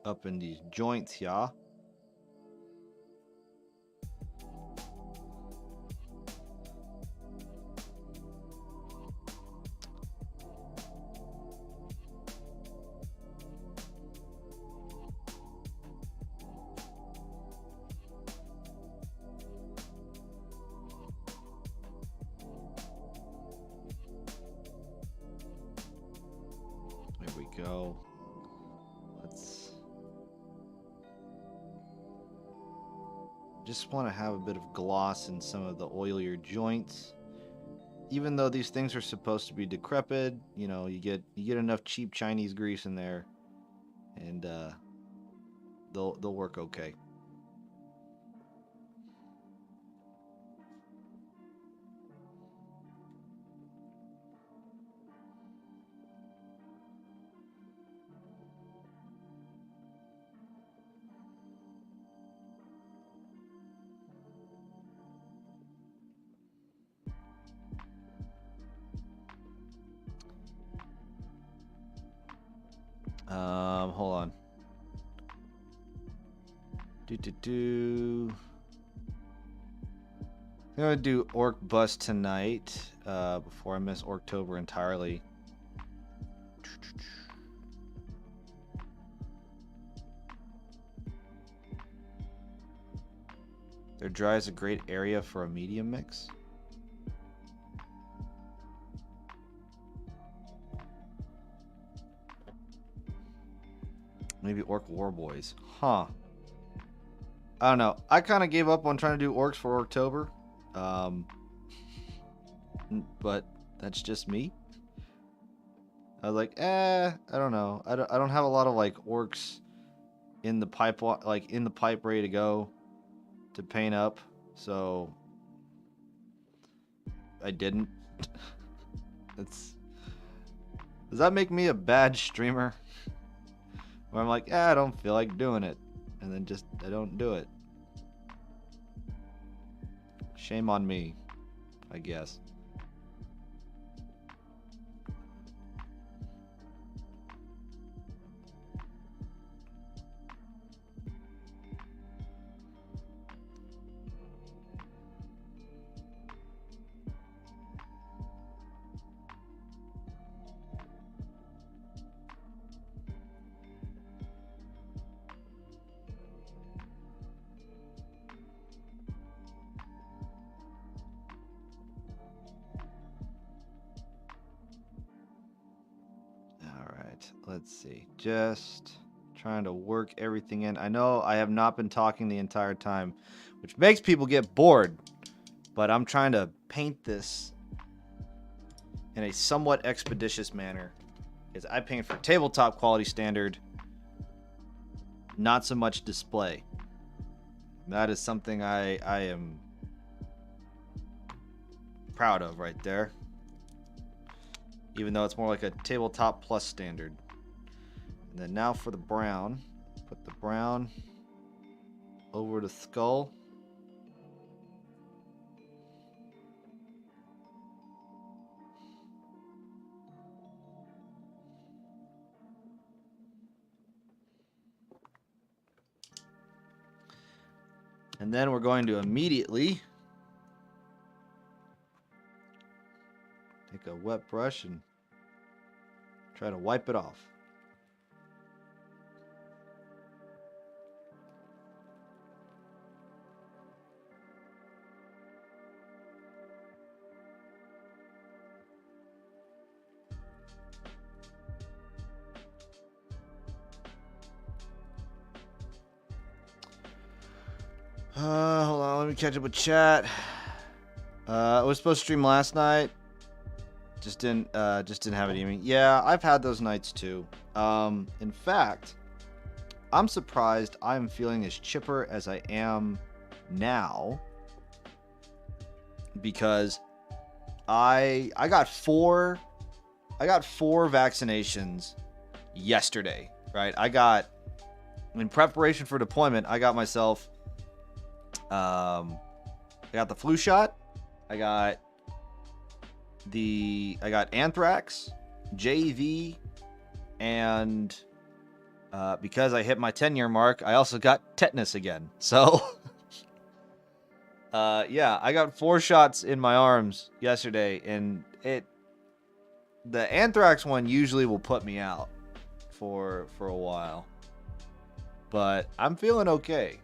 Up in these joints here. There we go. Let's just want to have a bit of gloss in some of the oilier joints. Even though these things are supposed to be decrepit, you know, you get enough cheap Chinese grease in there, and they'll work okay. Hold on. I'm gonna do Orc Bust tonight, before I miss Orktober entirely. Their dry is a great area for a medium mix. Maybe Orc Warboys. Huh. I don't know. I kind of gave up on trying to do orcs for October. But that's just me. I was like, I don't know. I don't have a lot of like orcs in the pipe, like in the pipe ready to go to paint up. So I didn't. Does that make me a bad streamer? Where I'm like, I don't feel like doing it, and then just I don't do it. Shame on me, I guess. Let's see. Just trying to work everything in. I know I have not been talking the entire time, which makes people get bored, but I'm trying to paint this in a somewhat expeditious manner, because I paint for tabletop quality standard, not so much display. That is something I am proud of right there, even though it's more like a tabletop plus standard. And then now for the brown, put the brown over the skull. And then we're going to immediately take a wet brush and try to wipe it off. Hold on, let me catch up with chat. I was supposed to stream last night. Just didn't have it evening. Yeah, I've had those nights too. In fact, I'm surprised I'm feeling as chipper as I am now because I got four vaccinations yesterday, right? In preparation for deployment, I got myself I got the flu shot. I got anthrax, JV, and because I hit my 10-year mark, I also got tetanus again. So, yeah, I got 4 shots in my arms yesterday, and the anthrax one usually will put me out for a while, but I'm feeling okay.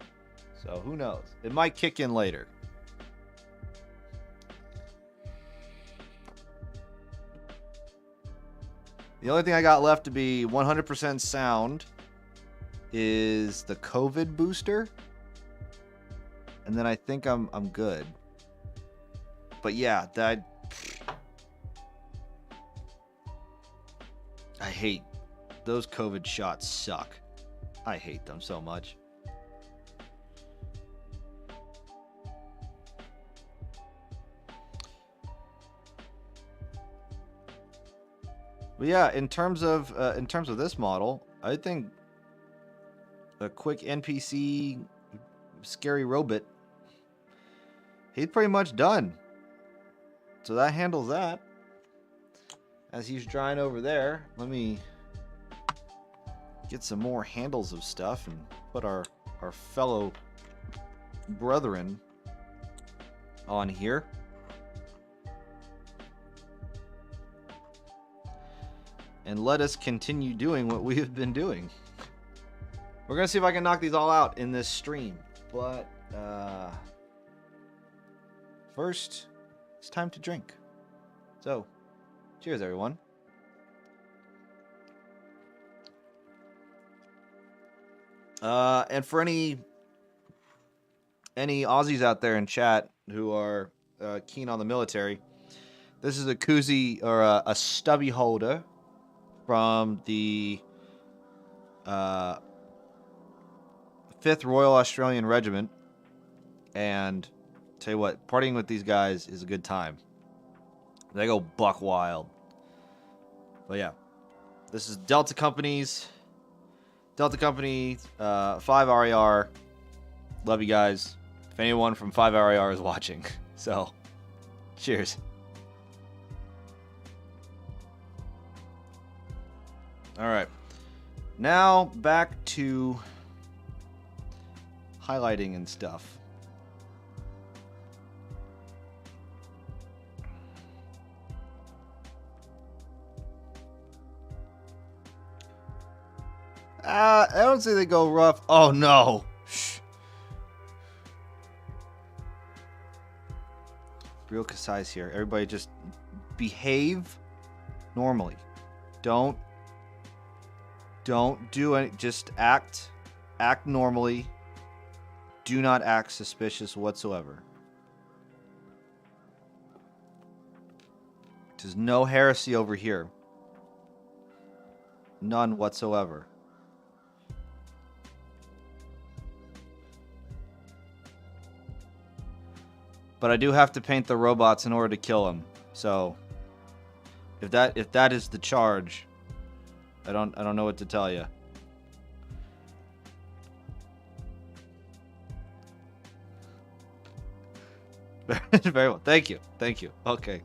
So who knows? It might kick in later. The only thing I got left to be 100% sound is the COVID booster. And then I think I'm good. But yeah, I hate those COVID shots suck. I hate them so much. But yeah, in terms of this model, I think a quick NPC scary robot, he's pretty much done. So that handles that. As he's drying over there, let me get some more handles of stuff and put our fellow brethren on here. And let us continue doing what we have been doing. We're going to see if I can knock these all out in this stream. But first, it's time to drink. So, cheers, everyone. And for any Aussies out there in chat who are keen on the military, this is a koozie or a stubby holder from the 5th Royal Australian Regiment. And tell you what, partying with these guys is a good time. They go buck wild. But yeah, this is Delta Company, 5 RAR. Love you guys. If anyone from 5 RAR is watching. So, cheers. All right. Now back to highlighting and stuff. I don't say they go rough. Oh no. Shh. Real concise here. Everybody just behave normally. Don't do any, just act normally. Do not act suspicious whatsoever. There's no heresy over here. None whatsoever. But I do have to paint the robots in order to kill them. So if that is the charge, I don't know what to tell you. Very well. Thank you. Okay.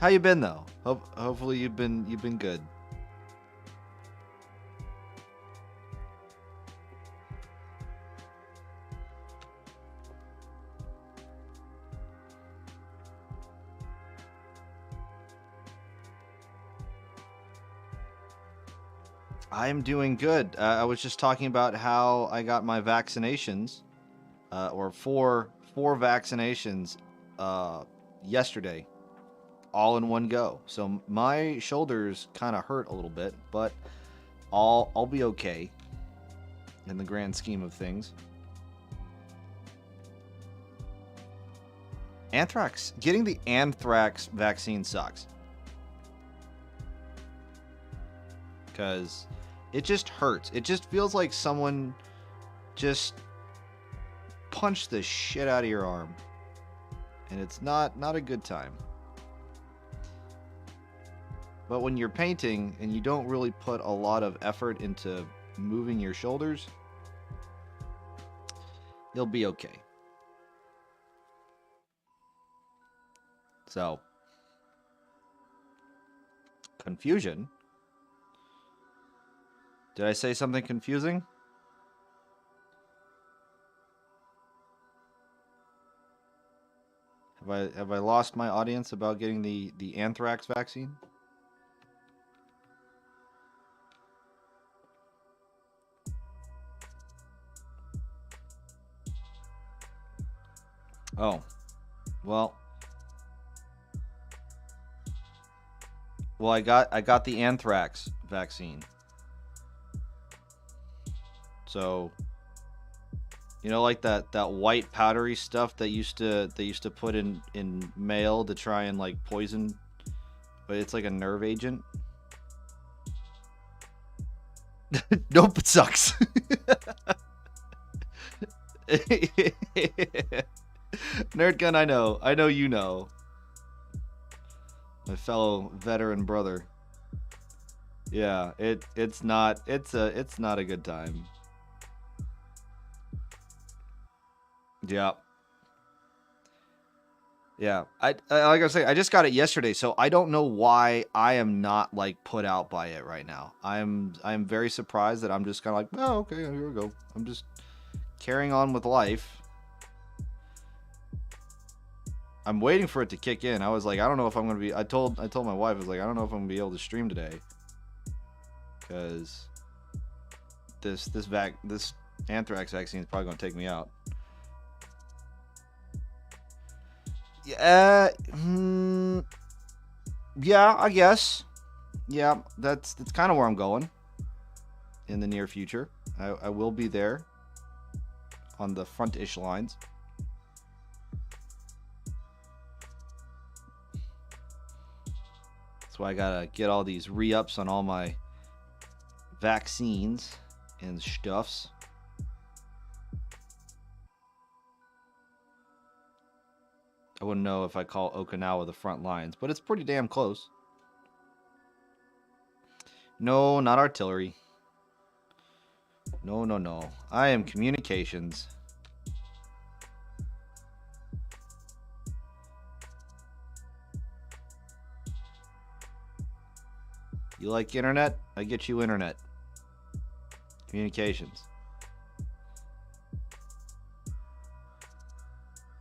How you been though? Hopefully you've been good. I am doing good. I was just talking about how I got my vaccinations, or four vaccinations, uh, yesterday, all in one go. So my shoulders kind of hurt a little bit, but I'll be okay in the grand scheme of things. Anthrax, getting the anthrax vaccine sucks because it just hurts. It just feels like someone just punched the shit out of your arm, and it's not a good time. But when you're painting and you don't really put a lot of effort into moving your shoulders, you'll be okay. So, confusion. Did I say something confusing? Have I lost my audience about getting the anthrax vaccine? Oh, well, I got the anthrax vaccine. So, you know, like that white powdery stuff that used to put in mail to try and like poison, but it's like a nerve agent. Nope, it sucks. Nerd gun, I know you know. My fellow veteran brother. Yeah, it's not a good time. Yeah. Yeah. I like I was saying, I just got it yesterday, so I don't know why I am not like put out by it right now. I'm very surprised that I'm just kind of like, oh, okay, here we go. I'm just carrying on with life. I'm waiting for it to kick in. I was like, I don't know if I'm gonna be. I told my wife, I was like, I don't know if I'm gonna be able to stream today, because this anthrax vaccine is probably gonna take me out. Yeah, yeah, I guess. Yeah, that's kind of where I'm going in the near future. I will be there on the front-ish lines. That's why I gotta get all these re-ups on all my vaccines and stuffs. I wouldn't know if I call Okinawa the front lines, but it's pretty damn close. No, not artillery. No. I am communications. You like internet? I get you internet. Communications.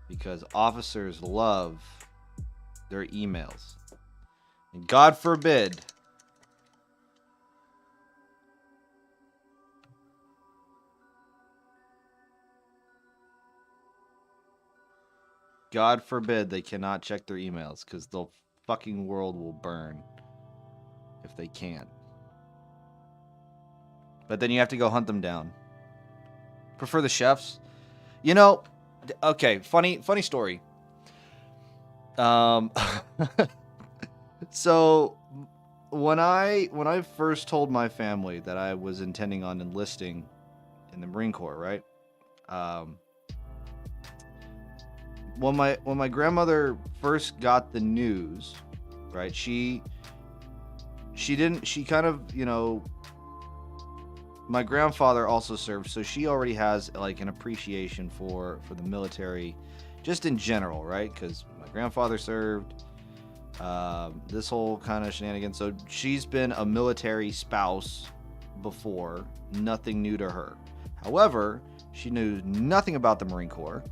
Because officers love their emails. And God forbid they cannot check their emails, because the fucking world will burn if they can't. But then you have to go hunt them down. Prefer the chefs? You know, okay, funny story. So when I first told my family that I was intending on enlisting in the Marine Corps, right? When my grandmother first got the news, right? She kind of, you know, my grandfather also served, so she already has like an appreciation for the military, just in general, right? Because my grandfather served, this whole kind of shenanigans. So she's been a military spouse before, nothing new to her. However, she knew nothing about the Marine Corps.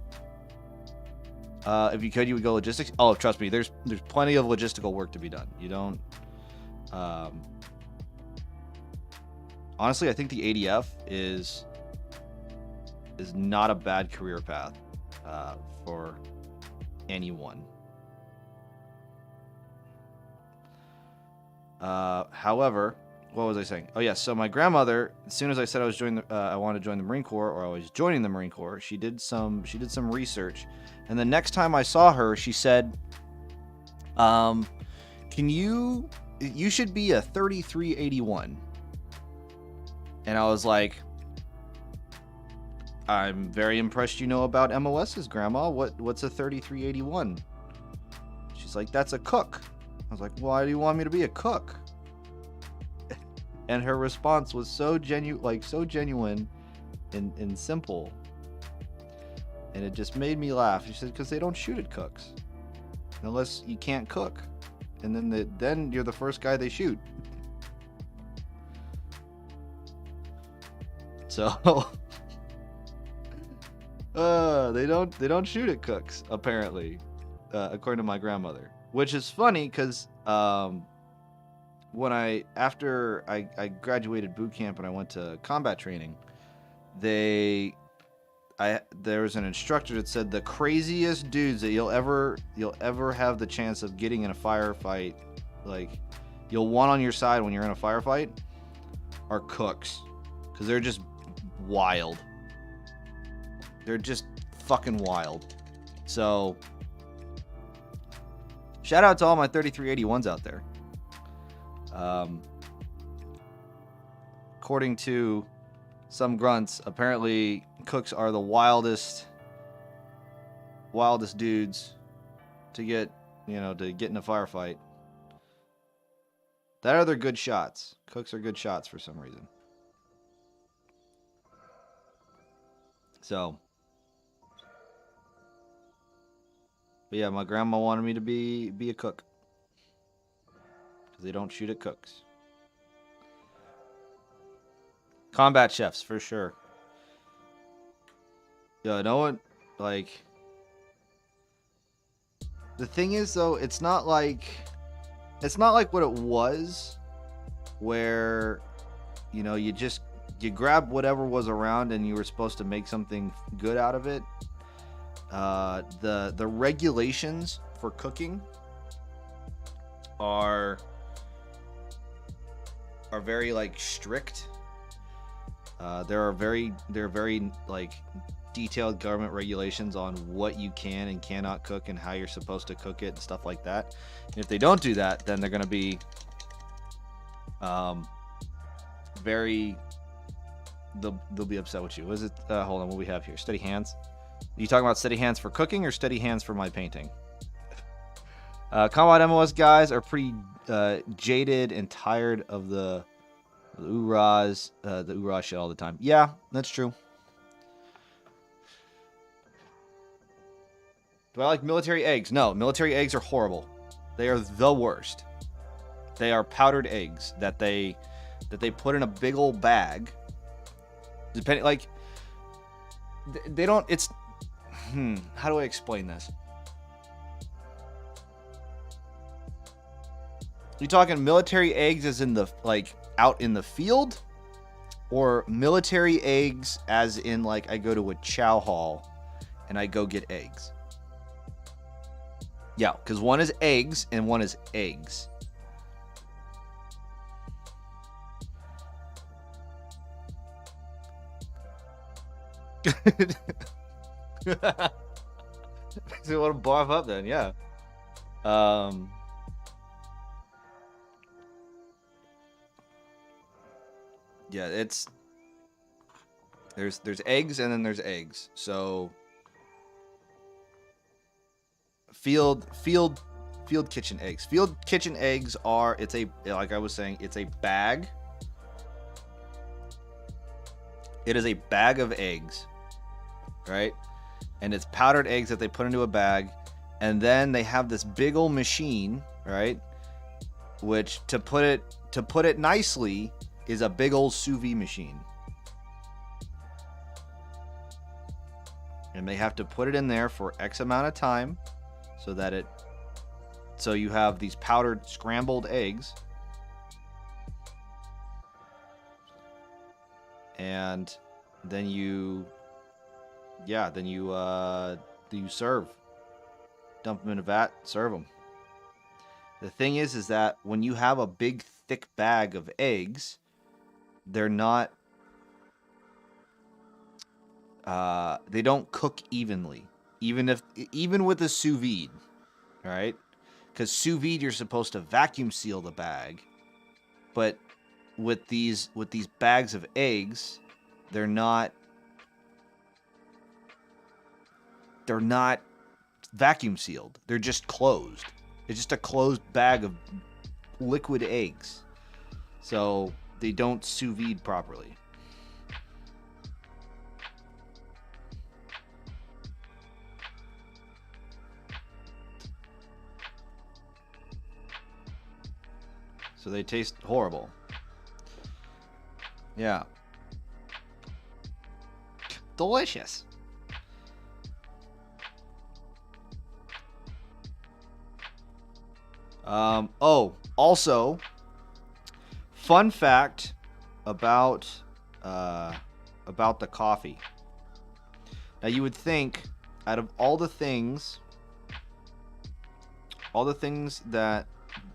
If you could, you would go logistics. Oh, trust me, there's plenty of logistical work to be done. You don't. Honestly, I think the ADF is not a bad career path for anyone. However, what was I saying? Oh yeah, so my grandmother, as soon as I said I was I wanted to join the Marine Corps, or I was joining the Marine Corps, she did some research, and the next time I saw her, she said, you should be a 3381. And I was like, I'm very impressed you know about MOSs, Grandma. What's a 3381? She's like, that's a cook. I was like, why do you want me to be a cook? And her response was so genuine and simple. And it just made me laugh. She said, because they don't shoot at cooks. Unless you can't cook. And then you're the first guy they shoot. So they don't shoot at cooks, apparently, according to my grandmother. Which is funny because after I graduated boot camp and I went to combat training, there was an instructor that said the craziest dudes that you'll ever have the chance of getting in a firefight, like you'll want on your side when you're in a firefight, are cooks, because they're just wild. They're just fucking wild. So shout out to all my 3381s out there. According to some grunts, apparently cooks are the wildest dudes to get in a firefight. That are their good shots. Cooks are good shots for some reason. So, but yeah, my grandma wanted me to be a cook. Because they don't shoot at cooks. Combat chefs, for sure. Yeah, no one, like, the thing is, though, it's not like what it was, where, you grab whatever was around and you were supposed to make something good out of it. The regulations for cooking are very like strict. There are very like detailed government regulations on what you can and cannot cook and how you're supposed to cook it and stuff like that. And if they don't do that, then they're going to be they'll be upset with you. What is it? Hold on, what we have here? Steady hands. Are you talking about steady hands for cooking or steady hands for my painting? Combat MOS guys are pretty jaded and tired of the oorahs, the oorah shit all the time. Yeah, that's true. Do I like military eggs? No, military eggs are horrible. They are the worst. They are powdered eggs that they put in a big old bag. Depending, like, they don't. It's how do I explain this? You talking military eggs as in the out in the field, or military eggs as in like I go to a chow hall and I go get eggs? Yeah, because one is eggs and one is eggs. So you want to barf up then? Yeah. Yeah, it's there's eggs and then there's eggs. So field kitchen eggs. Field kitchen eggs are, it's a, like I was saying, it's a bag. It is a bag of eggs, right? And it's powdered eggs that they put into a bag, and then they have this big old machine, right? Which to put it nicely is a big old sous vide machine. And they have to put it in there for X amount of time so you have these powdered scrambled eggs. and then you serve. Dump them in a vat, serve them. The thing is that when you have a big thick bag of eggs, they're not they don't cook evenly, even with a sous vide, right? Because sous vide, you're supposed to vacuum seal the bag, but with these bags of eggs, they're not vacuum sealed. They're just closed. It's just a closed bag of liquid eggs, so they don't sous vide properly. So they taste horrible. Yeah. Delicious. Also, fun fact about the coffee. Now you would think, out of all the things that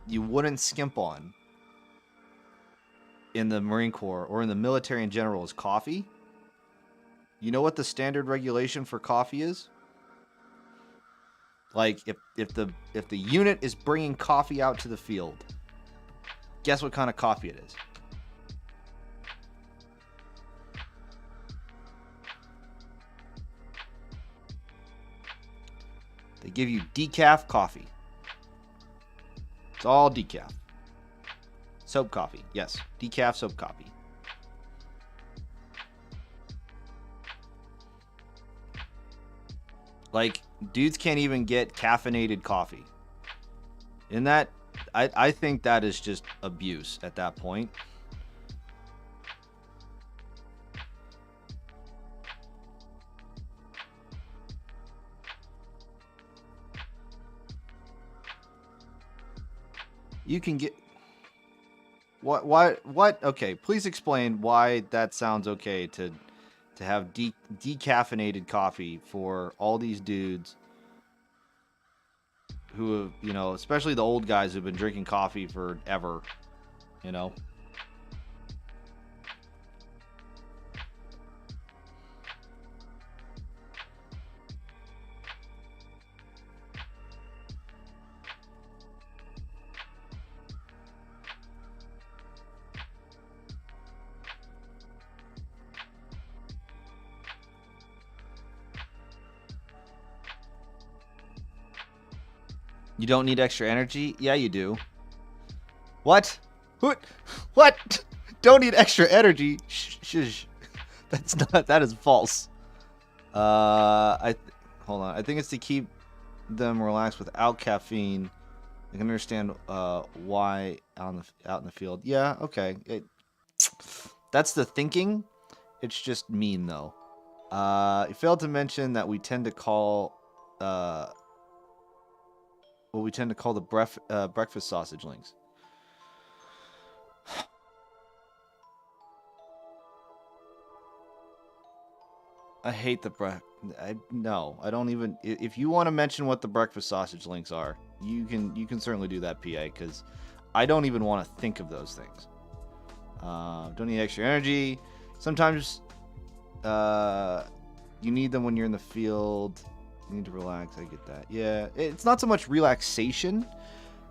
you wouldn't skimp on in the Marine Corps or in the military in general is coffee. You know what the standard regulation for coffee is? Like, if the unit is bringing coffee out to the field, guess what kind of coffee it is? They give you decaf coffee. It's all decaf. Soap coffee. Yes, decaf soap coffee. Like, dudes can't even get caffeinated coffee. In that, I think that is just abuse at that point. You can get... What? Okay, please explain why that sounds okay to have decaffeinated coffee for all these dudes who have, you know, especially the old guys who've been drinking coffee forever, you know? You don't need extra energy? Yeah, you do. What? What? Don't need extra energy? Shh. That is false. Hold on. I think it's to keep them relaxed without caffeine. I can understand why out in the field. Yeah, okay. That's the thinking. It's just mean though. You failed to mention that we tend to call what we tend to call the breakfast sausage links. I hate the no, I don't even. If you want to mention what the breakfast sausage links are, you can certainly do that, PA, because I don't even want to think of those things. Don't need extra energy. Sometimes you need them when you're in the field. You need to relax. I get that. Yeah, it's not so much relaxation.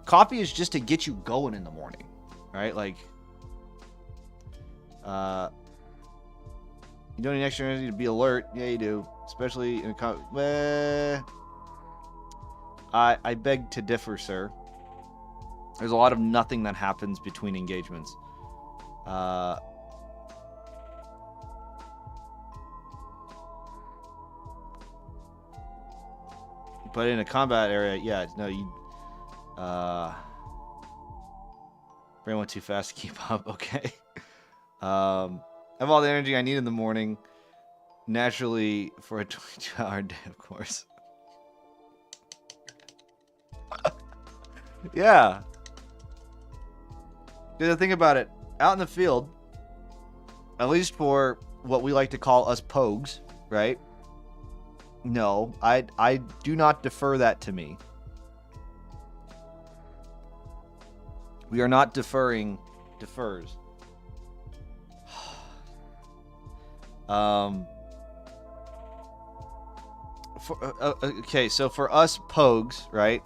Coffee is just to get you going in the morning, right? Like, you don't need extra energy to be alert. Yeah, you do. Especially in a I beg to differ, sir. There's a lot of nothing that happens between engagements. But in a combat area, yeah, no, you... brain went too fast to keep up. Okay. I have all the energy I need in the morning. Naturally, for a 22-hour day, of course. Yeah. The thing about it, out in the field, at least for what we like to call us pogues, right? No, I do not defer that to me. We are not defers. Okay, so for us pogues, right,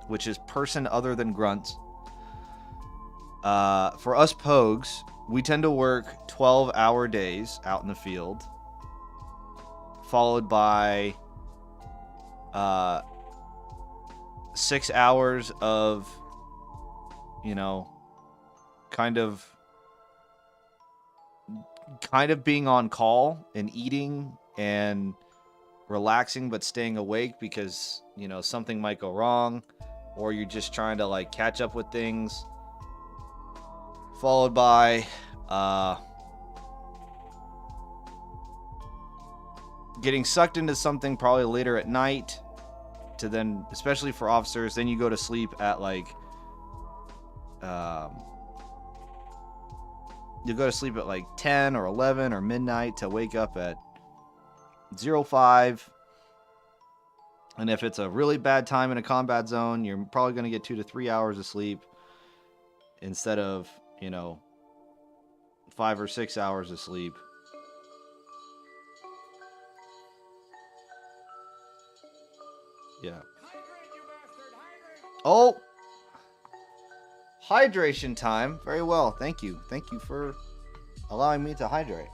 which is person other than grunts. For us pogues, we tend to work 12-hour days out in the field, followed by 6 hours of, kind of being on call and eating and relaxing but staying awake because, something might go wrong, or you're just trying to like catch up with things. Followed by getting sucked into something probably later at night to then, especially for officers, then you go to sleep at like you go to sleep at like 10 or 11 or midnight to wake up at 05. And if it's a really bad time in a combat zone, you're probably going to get 2 to 3 hours of sleep instead of, 5 or 6 hours of sleep. Yeah. Oh! Hydration time. Very well. Thank you. Thank you for allowing me to hydrate.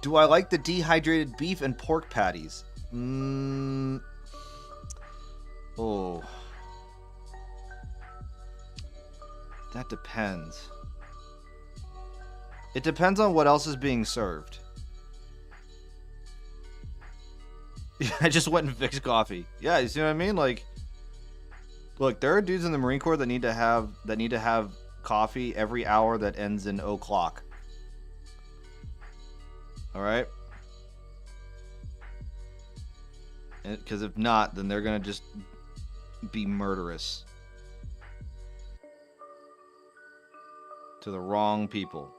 Do I like the dehydrated beef and pork patties? Oh. That depends. It depends on what else is being served. I just went and fixed coffee. Yeah, you see what I mean? Like, look, there are dudes in the Marine Corps that need to have coffee every hour that ends in o'clock. All right? Because if not, then they're going to just be murderous to the wrong people.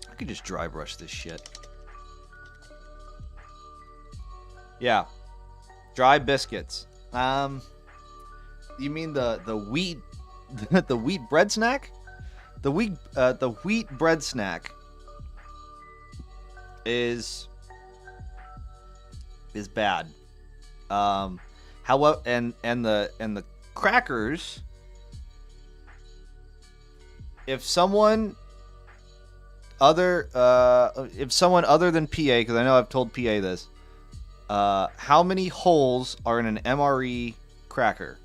I could just dry brush this shit. Yeah. Dry biscuits. You mean the wheat the wheat bread snack? The wheat bread snack is bad. However, and the crackers, if someone other than PA, because I know I've told PA this, how many holes are in an MRE cracker?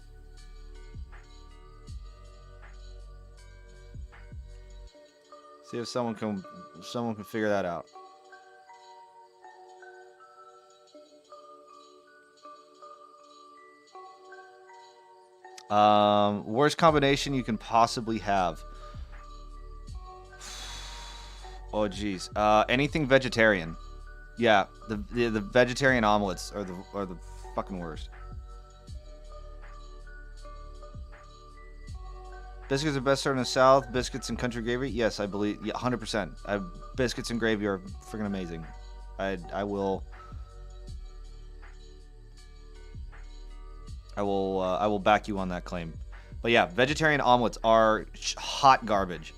See if someone can figure that out. Worst combination you can possibly have. Oh geez. Anything vegetarian. Yeah, the vegetarian omelets are the fucking worst. Biscuits are best served in the South. Biscuits and country gravy. Yes, I believe. Yeah, 100%. Biscuits and gravy are freaking amazing. I will back you on that claim. But yeah, vegetarian omelets are hot garbage.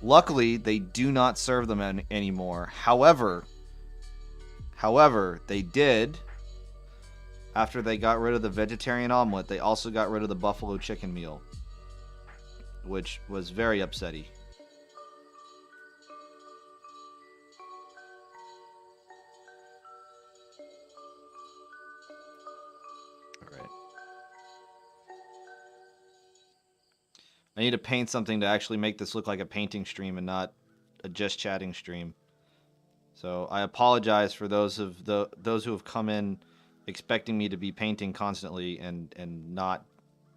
Luckily, they do not serve them anymore. However, they did. After they got rid of the vegetarian omelet, they also got rid of the buffalo chicken meal, which was very upsetting. All right. I need to paint something to actually make this look like a painting stream and not a just chatting stream. So I apologize for those who have come in expecting me to be painting constantly and not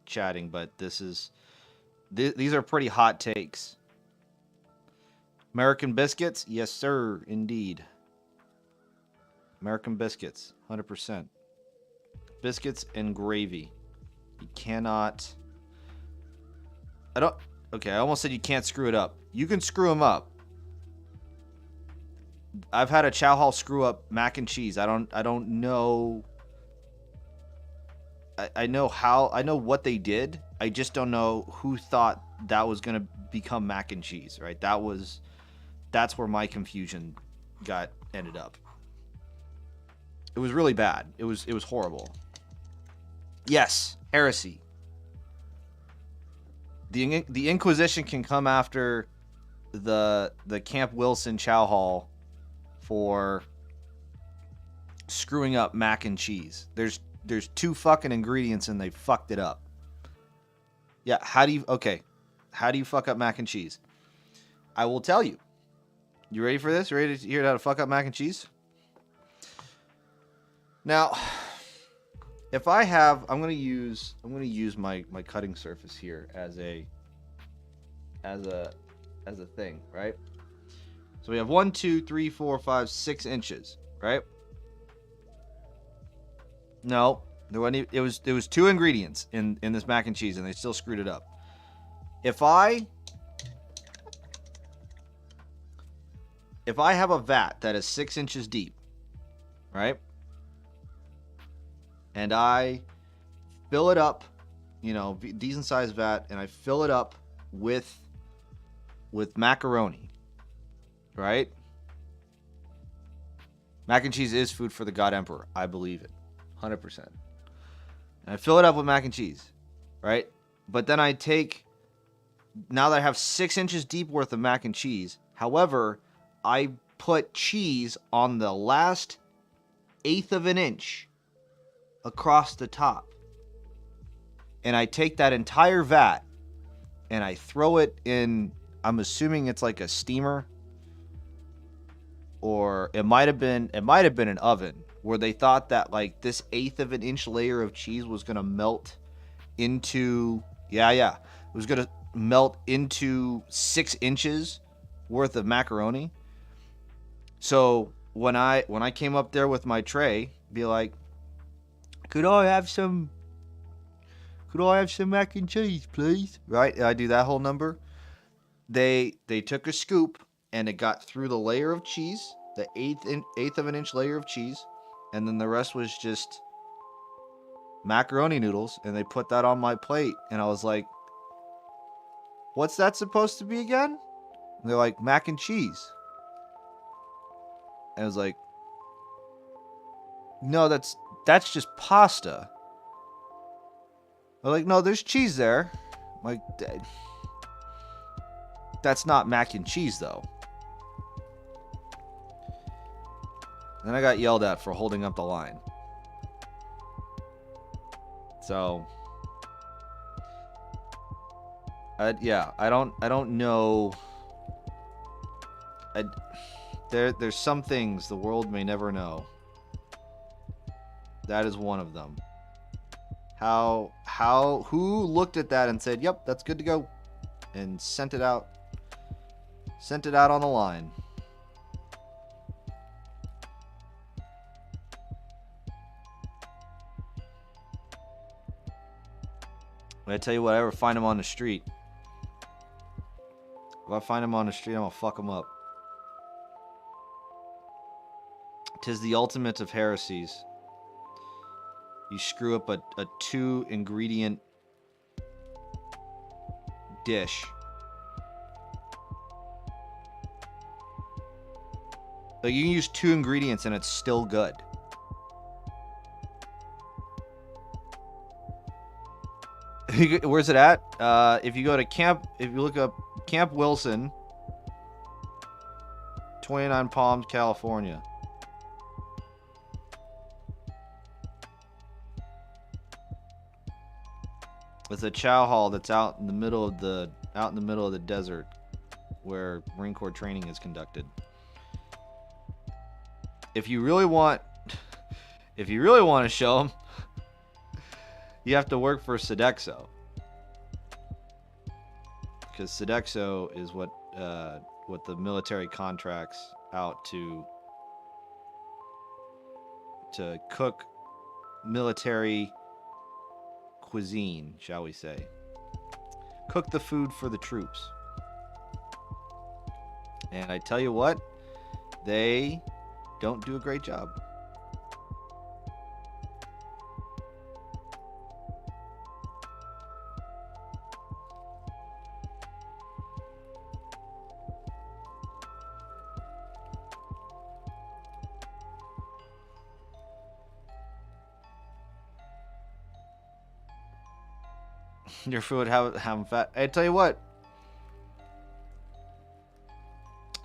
chatting, but these are pretty hot takes. American biscuits? Yes, sir. Indeed. American biscuits. 100%. Biscuits and gravy. You cannot... I don't... Okay, I almost said you can't screw it up. You can screw them up. I've had a chow hall screw up mac and cheese. I don't know... I know how... I know what they did. I just don't know who thought that was going to become mac and cheese, right? That's where my confusion ended up. It was really bad. It was horrible. Yes, heresy. The Inquisition can come after the Camp Wilson Chow Hall for screwing up mac and cheese. There's 2 fucking ingredients and they fucked it up. Yeah, how do you fuck up mac and cheese? I will tell you. You ready for this? You ready to hear how to fuck up mac and cheese? Now, if I'm gonna use my cutting surface here as a thing, right? So we have 1, 2, 3, 4, 5, 6 inches, right? No, there wasn't. It was 2 ingredients in this mac and cheese, and they still screwed it up. If I have a vat that is 6 inches deep, right? And I fill it up, decent sized vat, and I fill it up with macaroni, right? Mac and cheese is food for the God Emperor. I believe it, 100%. And I fill it up with mac and cheese, right? But then now that I have 6 inches deep worth of mac and cheese, however, I put cheese on the last 1/8 of an inch across the top. And I take that entire vat and I throw it in, I'm assuming it's like a steamer, or it might have been an oven, where they thought that like this 1/8 of an inch layer of cheese was going to melt into, it was going to melt into 6 inches worth of macaroni. So when I came up there with my tray, be like, could I have some mac and cheese, please? Right? I do that whole number. They took a scoop and it got through the layer of cheese, the 1/8 of an inch layer of cheese, and then the rest was just macaroni noodles, and they put that on my plate, and I was like, what's that supposed to be again? And they're like, mac and cheese. And I was like, no, that's just pasta. They're like, no, there's cheese there. I'm like, that's not mac and cheese, though. And I got yelled at for holding up the line. So, I don't know. There's some things the world may never know. That is one of them. Who looked at that and said, yep, that's good to go, and sent it out on the line. I tell you what, I ever find him on the street. If I find him on the street, I'm gonna fuck him up. 'Tis the ultimate of heresies. You screw up a 2-ingredient dish. Like, you can use 2 ingredients and it's still good. Where's it at? If you look up Camp Wilson, 29 Palms, California. It's a chow hall that's out in the middle of the desert, where Marine Corps training is conducted. If you really want to show them, you have to work for Sodexo, because Sodexo is what what the military contracts out to cook military cuisine, shall we say. Cook the food for the troops. And I tell you what, they don't do a great job. Your food have fat. I tell you what,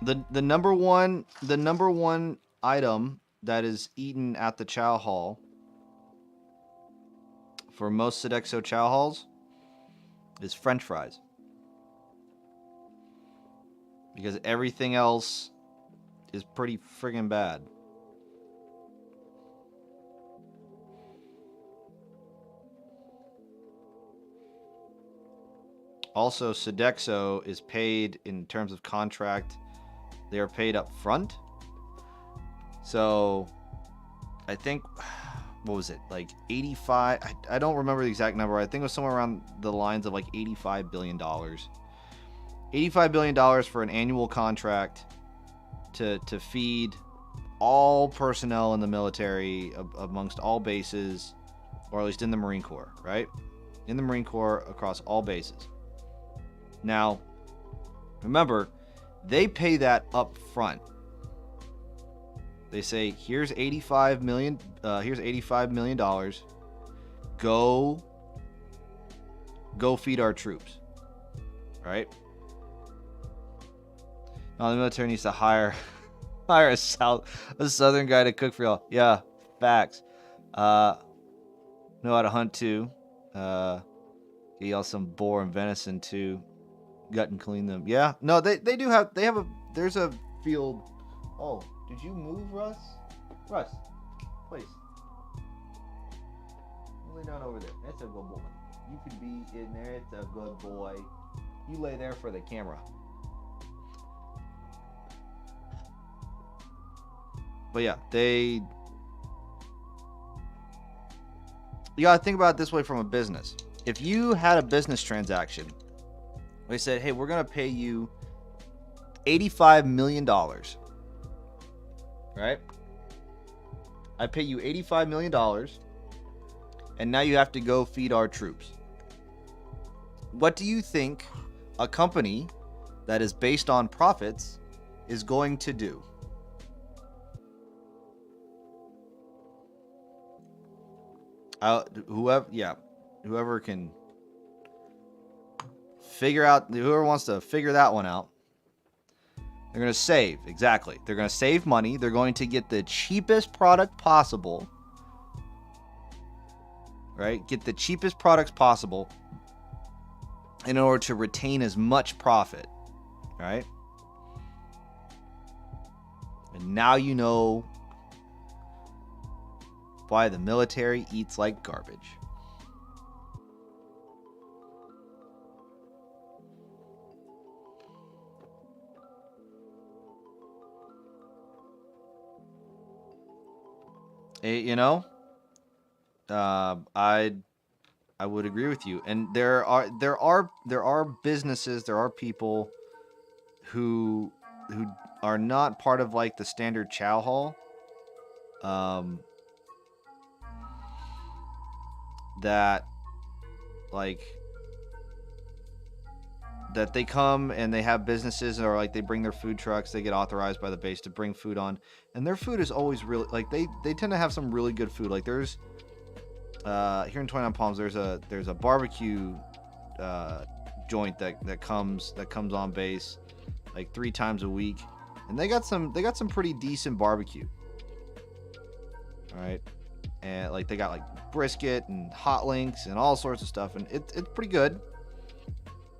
the number one item that is eaten at the chow hall for most Sodexo chow halls is French fries, because everything else is pretty friggin' bad. Also, Sodexo is paid in terms of contract. They are paid up front. So, I think, what was it? Like 85, I don't remember the exact number. I think it was somewhere around the lines of like $85 billion. $85 billion for an annual contract to feed all personnel in the military amongst all bases, or at least in the Marine Corps, right? In the Marine Corps across all bases. Now, remember, they pay that up front. They say, here's $85 million. Go feed our troops, right? Now the military needs to hire a southern guy to cook for y'all. Yeah, facts. Know how to hunt too. Get y'all some boar and venison too. Gut and clean them. Yeah. No, they have there's a field. Oh, did you move, Russ? Russ, please. Lay down over there. That's a good boy. You could be in there. It's a good boy. You lay there for the camera. But yeah, you gotta think about it this way from a business. If you had a business transaction, they said, hey, we're going to pay you $85 million. Right? I pay you $85 million. And now you have to go feed our troops. What do you think a company that is based on profits is going to do? Whoever can whoever wants to figure that one out, they're going to save. Exactly. They're going to save money. They're going to get the cheapest product possible. Right? Get the cheapest products possible in order to retain as much profit. Right? And now you know why the military eats like garbage. You know, I would agree with you. And there are businesses, there are people who are not part of like the standard chow hall. That they come and they have businesses, or like they bring their food trucks, they get authorized by the base to bring food on, and their food is always really like they tend to have some really good food. Like there's here in 29 Palms there's a barbecue joint that comes on base like 3 times a week, and they got some pretty decent barbecue. All right. And like they got like brisket and hot links and all sorts of stuff, and it's pretty good.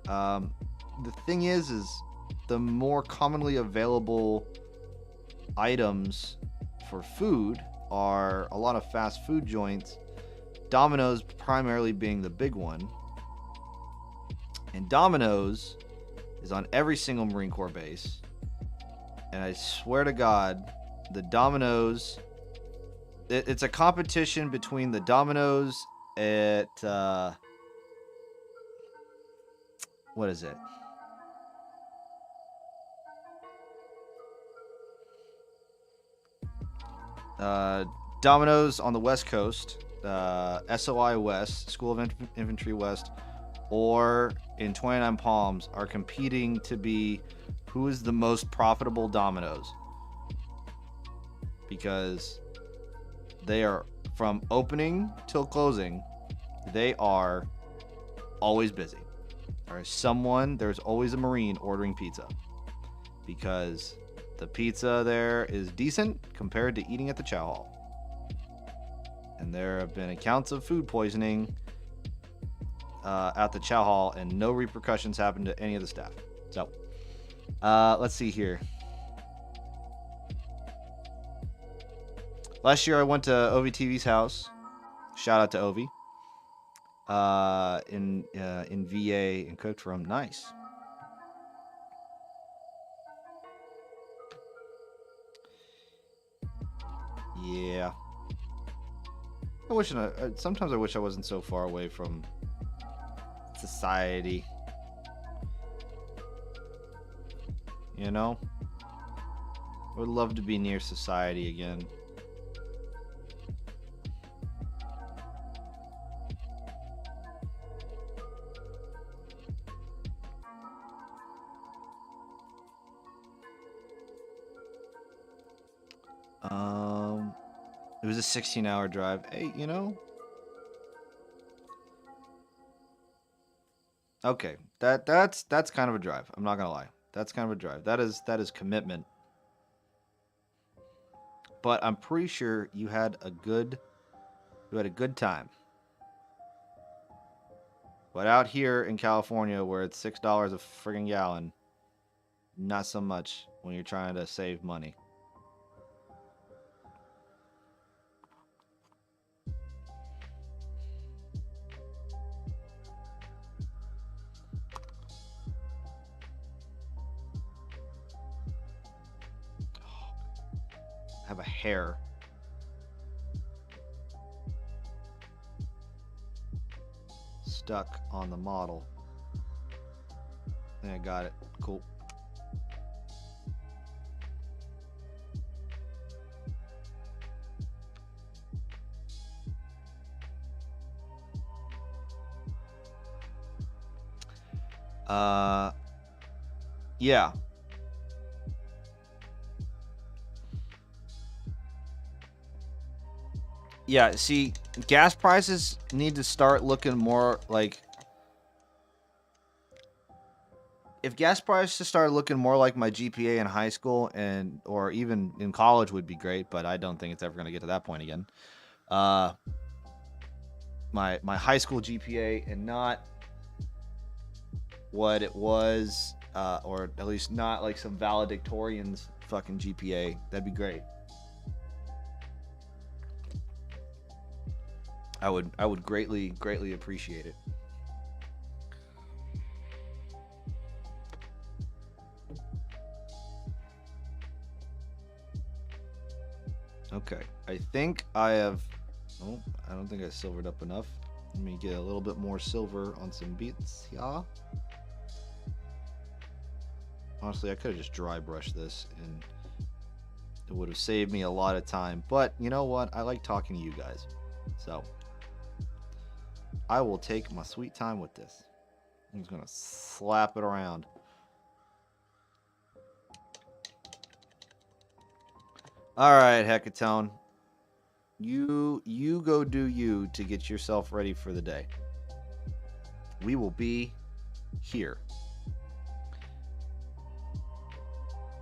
The thing is the more commonly available items for food are a lot of fast food joints, Domino's primarily being the big one. And Domino's is on every single Marine Corps base. And I swear to God, the Domino's. It's a competition between the Domino's at what is it? Domino's on the West Coast, SOI West, School of Infantry West, or in 29 Palms are competing to be who is the most profitable Domino's. Because they are, from opening till closing, they are always busy. There's always a Marine ordering pizza. Because the pizza there is decent compared to eating at the chow hall. And there have been accounts of food poisoning at the chow hall, and no repercussions happened to any of the staff. So, let's see here. Last year I went to Ovi TV's house. Shout out to Ovi. In VA and cooked for him. Nice. Yeah. Sometimes I wish I wasn't so far away from society. You know? I would love to be near society again. It was a 16-hour drive. Hey, you know? Okay, that's kind of a drive. I'm not gonna lie. That's kind of a drive. That is commitment. But I'm pretty sure you had a good time. But out here in California, where it's $6 a friggin' gallon, not so much when you're trying to save money. I have a hair. Stuck on the model. Yeah, I got it. Cool. Yeah. Yeah, see, gas prices need to start looking more like, if gas prices started looking more like my GPA in high school and or even in college would be great, but I don't think it's ever going to get to that point again. My high school GPA and not what it was, or at least not like some valedictorian's fucking GPA. That'd be great. I would greatly appreciate it. Okay, I think I have. Oh, I don't think I silvered up enough. Let me get a little bit more silver on some beets. Yeah. Honestly, I could have just dry brushed this and it would have saved me a lot of time. But you know what? I like talking to you guys. So I will take my sweet time with this. I'm just going to slap it around. All right, Hecatone. You go do you to get yourself ready for the day. We will be here.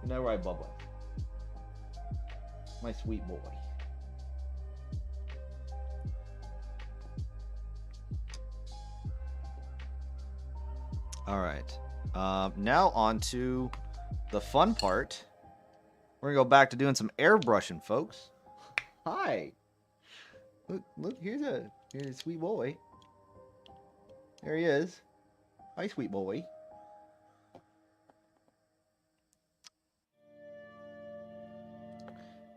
No, right, Bubba. My sweet boy. All right. Now on to the fun part. We're gonna go back to doing some airbrushing, folks. Hi. Look. Here's a sweet boy. There he is. Hi, sweet boy.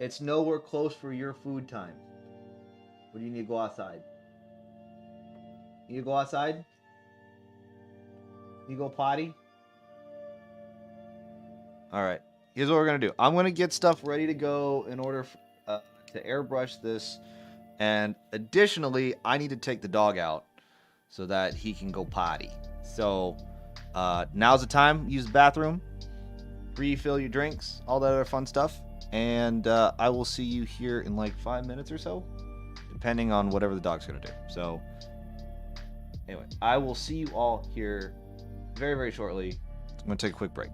It's nowhere close for your food time. Or do you need to go outside? You go outside? You go potty? All right. Here's what we're going to do. I'm going to get stuff ready to go in order to airbrush this. And additionally, I need to take the dog out so that he can go potty. So now's the time. Use the bathroom. Refill your drinks. All that other fun stuff. And I will see you here in like 5 minutes or so. Depending on whatever the dog's going to do. So anyway, I will see you all here very, very shortly. I'm going to take a quick break.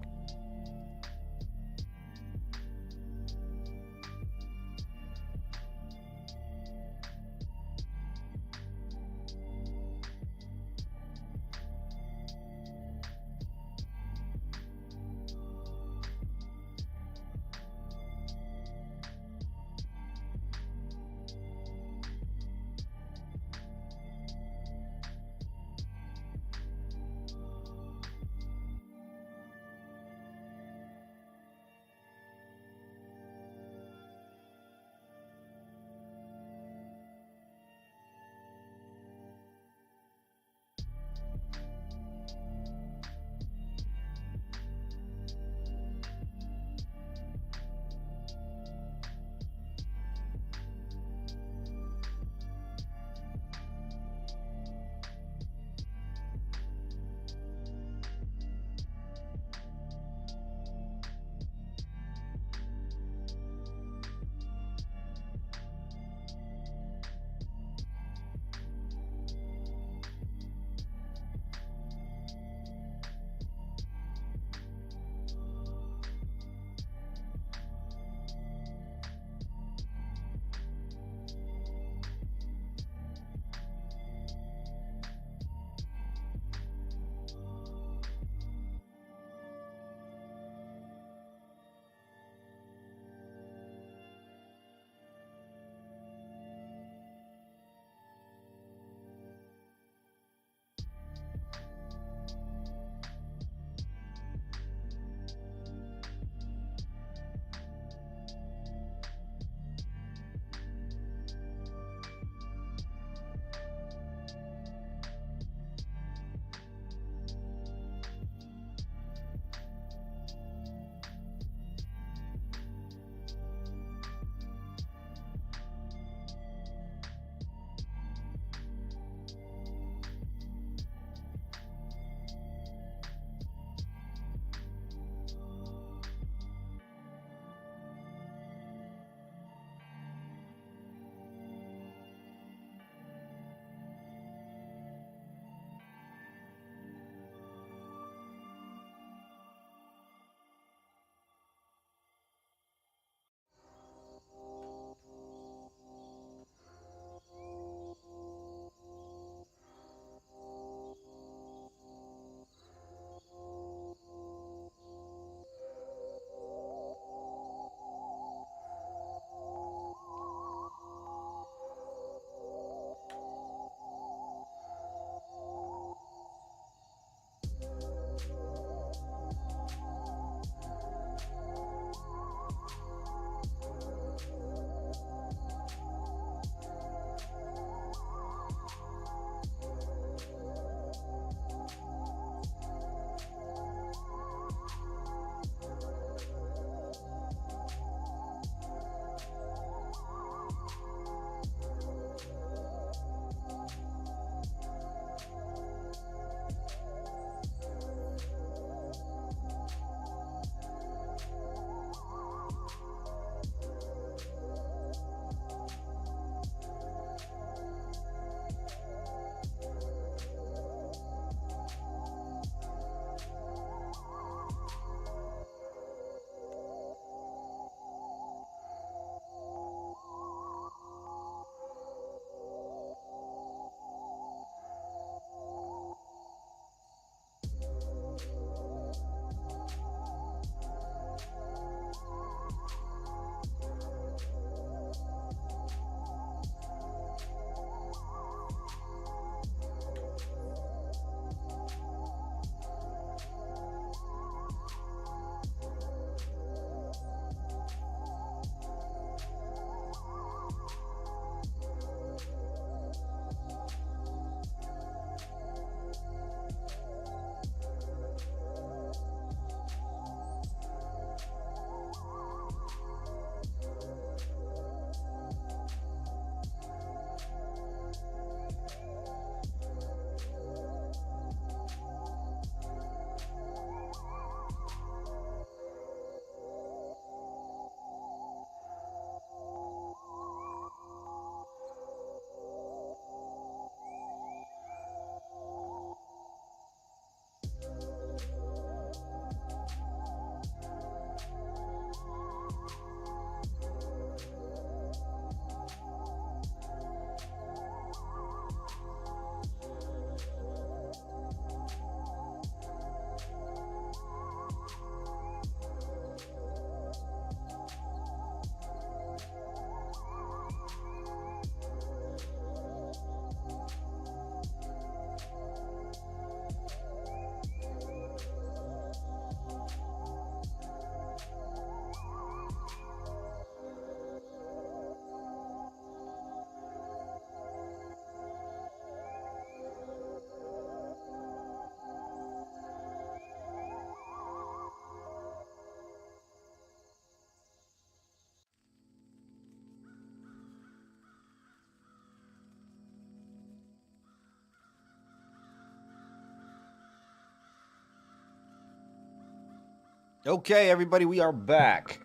Okay, everybody, we are back.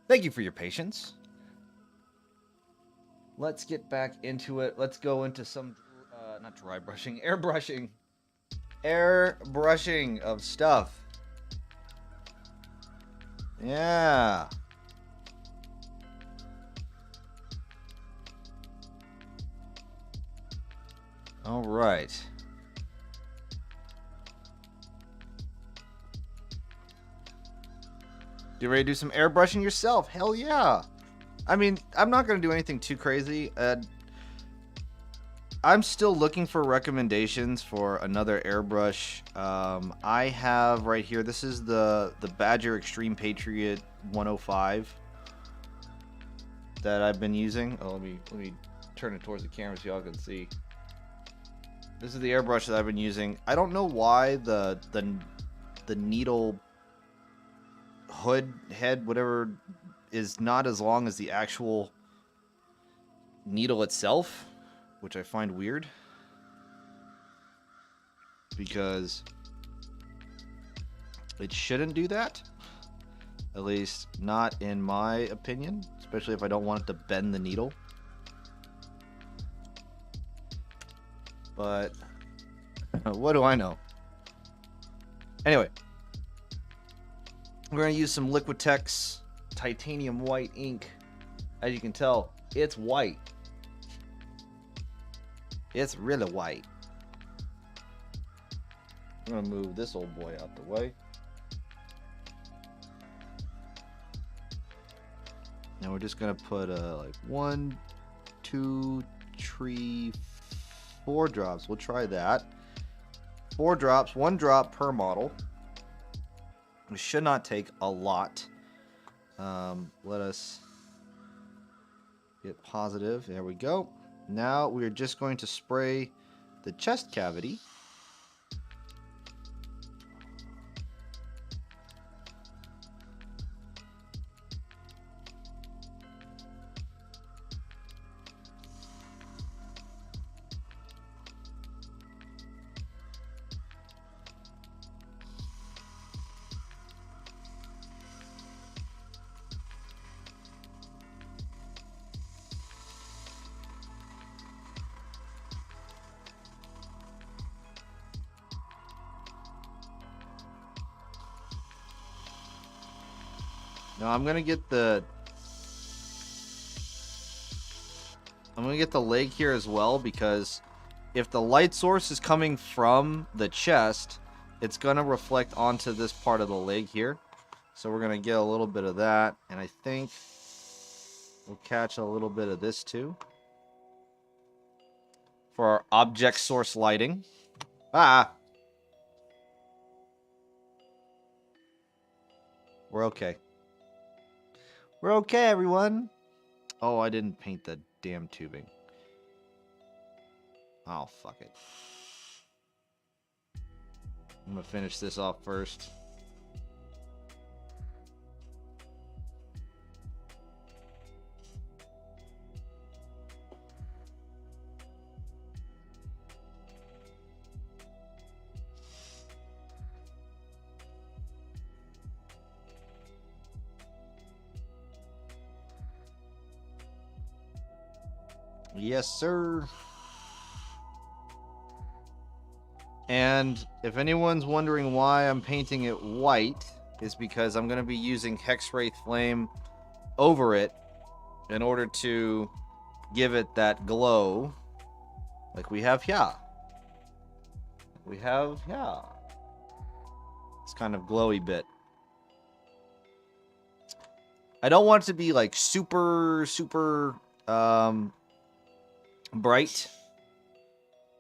Thank you for your patience. Let's get back into it. Let's go into some, not dry brushing, air brushing. Air brushing of stuff. Yeah. All right. You ready to do some airbrushing yourself? Hell yeah. I mean, I'm not going to do anything too crazy. I'm still looking for recommendations for another airbrush. I have right here, this is the Badger Extreme Patriot 105 that I've been using. Oh, let me turn it towards the camera so y'all can see. This is the airbrush that I've been using. I don't know why the needle hood head, whatever, is not as long as the actual needle itself, which I find weird, because it shouldn't do that, at least not in my opinion, especially if I don't want it to bend the needle. But what do I know? Anyway, we're going to use some Liquitex titanium white ink. As you can tell, it's white. It's really white. I'm going to move this old boy out the way. And we're just going to put like 1, 2, 3, 4 drops. We'll try that. 4 drops, 1 drop per model. It should not take a lot. Let us get positive. There we go. Now we're just going to spray the chest cavity. Now I'm gonna get the leg here as well, because if the light source is coming from the chest, it's gonna reflect onto this part of the leg here. So we're gonna get a little bit of that, and I think we'll catch a little bit of this too for our object source lighting. We're okay. We're okay, everyone. Oh, I didn't paint the damn tubing. Oh, fuck it. I'm gonna finish this off first. Yes, sir. And if anyone's wondering why I'm painting it white, is because I'm going to be using Hexwraith Flame over it in order to give it that glow like we have here. It's kind of glowy bit. I don't want it to be like super bright.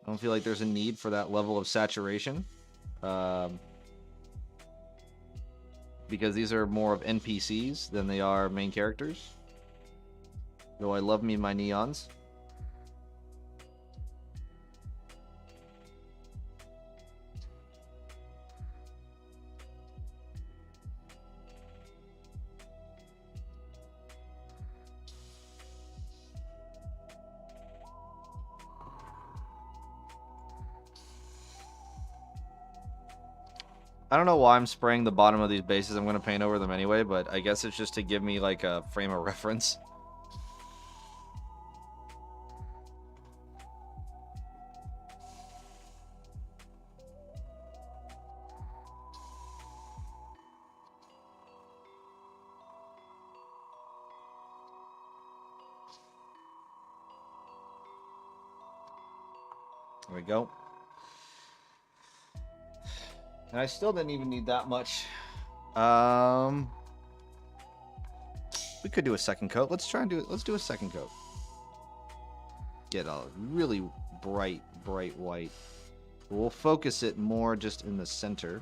I don't feel like there's a need for that level of saturation. Because these are more of NPCs than they are main characters. Though I love me my neons. I don't know why I'm spraying the bottom of these bases. I'm going to paint over them anyway, but I guess it's just to give me like a frame of reference. There we go. And I still didn't even need that much. We could do a second coat. Let's try and do it. Let's do a second coat. Get a really bright white. We'll focus it more just in the center.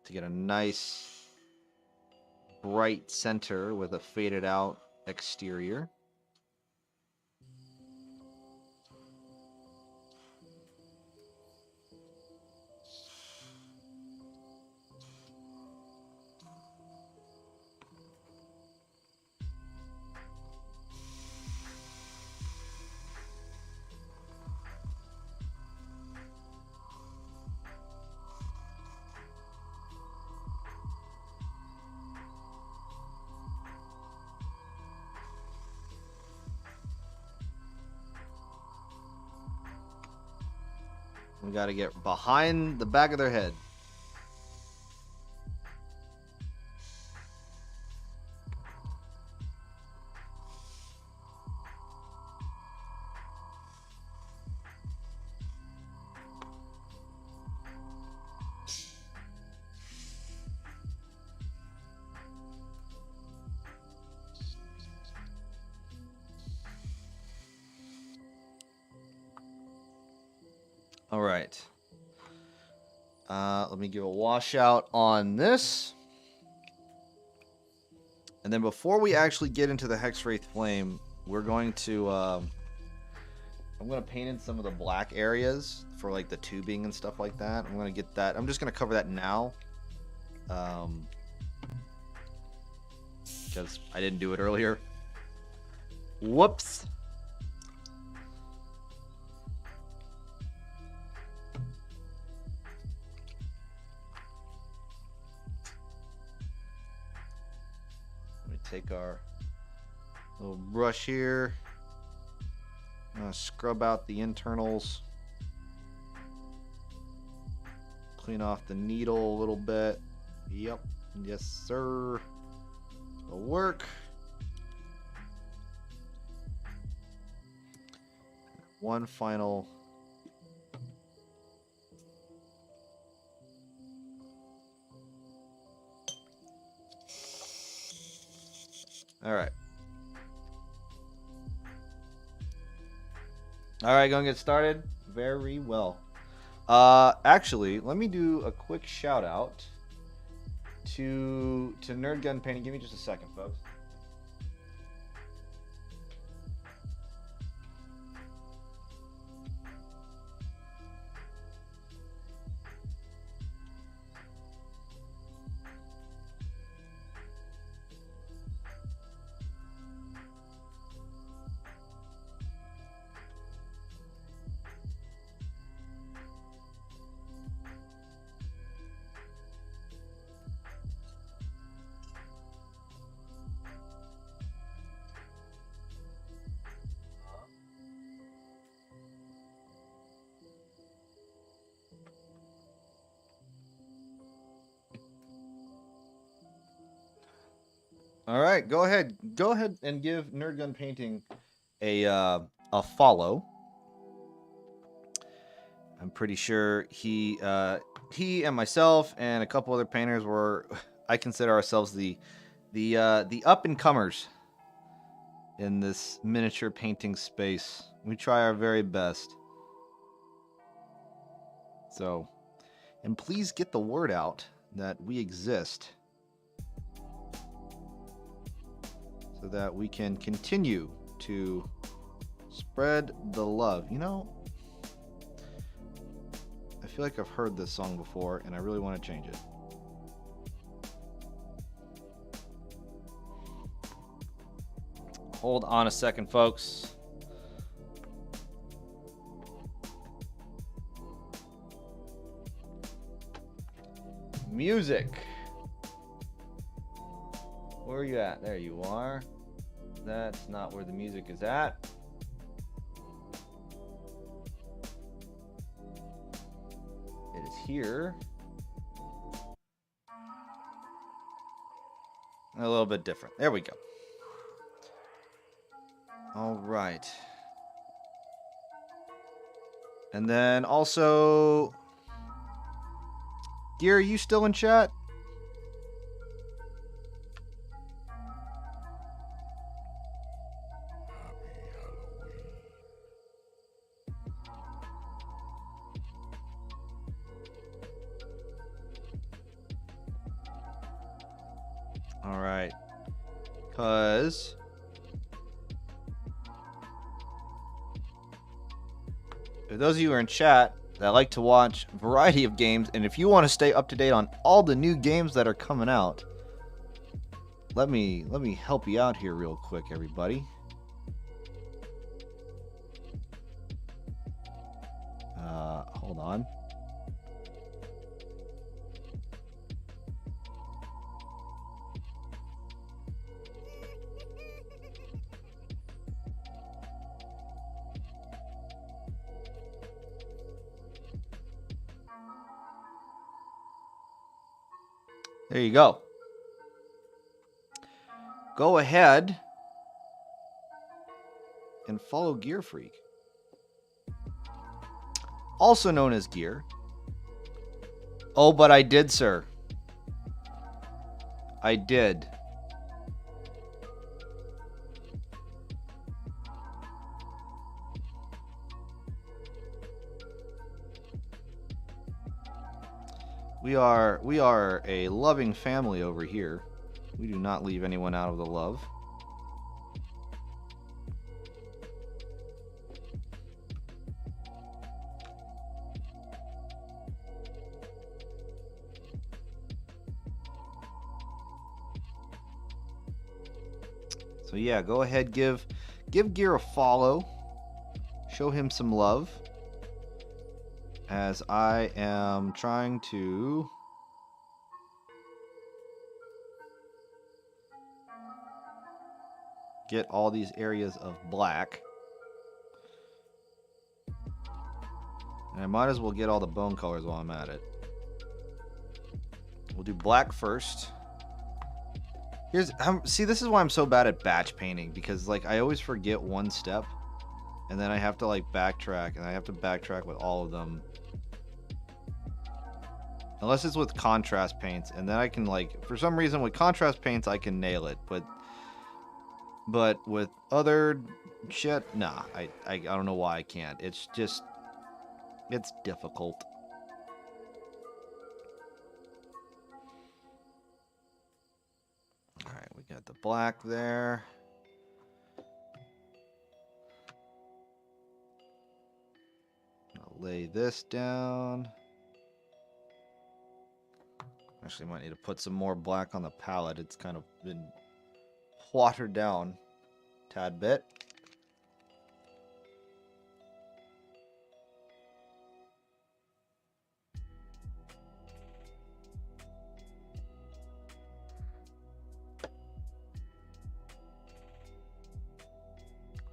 To get a nice bright center with a faded out exterior. We got to get behind the back of their head. All right. Let me give a washout on this. And then before we actually get into the Hexwraith Flame, we're going to... I'm going to paint in some of the black areas for like the tubing and stuff like that. I'm going to get that. I'm just going to cover that now. Because I didn't do it earlier. Whoops. Take our little brush here, scrub out the internals, clean off the needle a little bit. Yep, yes sir, it'll work. One final All right. All right, gonna get started. Very well. Actually, let me do a quick shout out to Nerd Gun Painting. Give me just a second, folks. All right, go ahead and give Nerd Gun Painting a follow. I'm pretty sure he and myself and a couple other painters I consider ourselves the up and comers in this miniature painting space. We try our very best. So, and please get the word out that we exist, so that we can continue to spread the love. You know, I feel like I've heard this song before, and I really want to change it. Hold on a second, folks. Music. Where are you at? There you are. That's not where the music is at. It is here. A little bit different. There we go. All right. And then also, Gear, are you still in chat? All right. Because for those of you who are in chat that like to watch a variety of games, and if you want to stay up to date on all the new games that are coming out, let me help you out here real quick, everybody. Hold on. There you go. Go ahead and follow Gear Freak, also known as Gear. Oh, but I did, sir. I did. We are a loving family over here. We do not leave anyone out of the love. So yeah, go ahead, give Gear a follow. Show him some love. As I am trying to get all these areas of black. And I might as well get all the bone colors while I'm at it. We'll do black first. See, this is why I'm so bad at batch painting, because like I always forget one step and then I have to like backtrack, and I have to backtrack with all of them. Unless it's with contrast paints, and then I can like, for some reason with contrast paints I can nail it, but with other shit, nah, I don't know why I can't. It's just, it's difficult. All right, we got the black there. I'll lay this down. Actually, might need to put some more black on the palette. It's kind of been watered down a tad bit.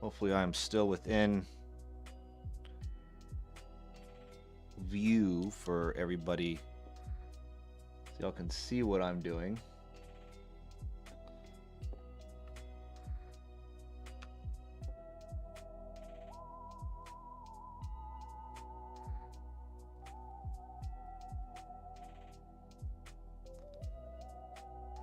Hopefully I'm still within view for everybody, so y'all can see what I'm doing.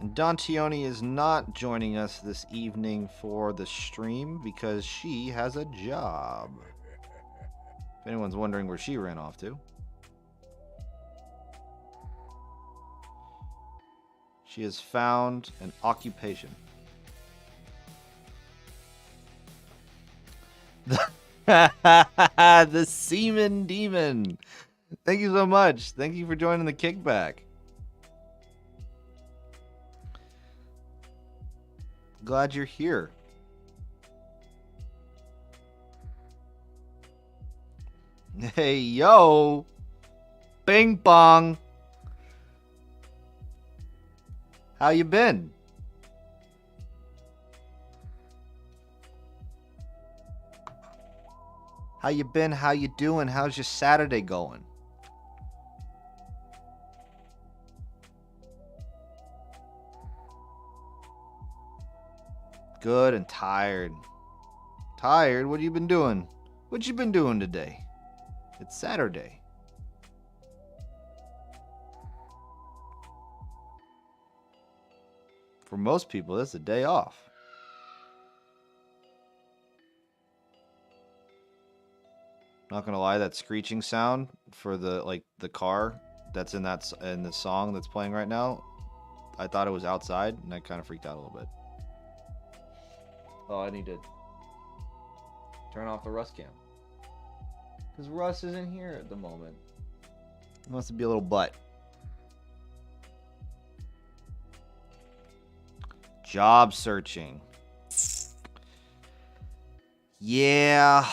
And Dontioni is not joining us this evening for the stream because she has a job. If anyone's wondering where she ran off to. She has found an occupation. The Seaman Demon. Thank you so much. Thank you for joining the Kickback. Glad you're here. Hey, yo. Bing bong. How you been? How you been? How you doing? How's your Saturday going? Good and tired. Tired? What have you been doing? What you been doing today? It's Saturday. For most people, that's a day off. Not gonna lie, that screeching sound for the car that's in the song that's playing right now, I thought it was outside, and I kind of freaked out a little bit. Oh, I need to turn off the Russ cam. Because Russ isn't here at the moment. He wants to be a little butt. Job searching. Yeah.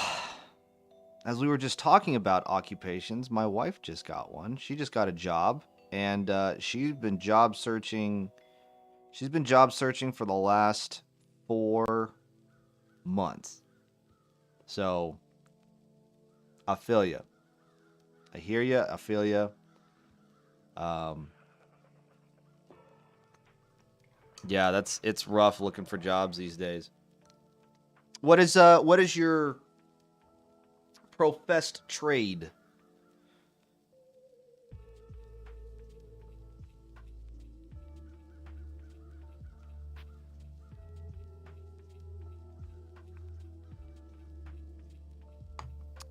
As we were just talking about occupations, my wife just got one. She just got a job, and she's been job searching. She's been job searching for the last 4 months. So, I feel you. I hear you. I feel you. Yeah, it's rough looking for jobs these days. What is your professed trade?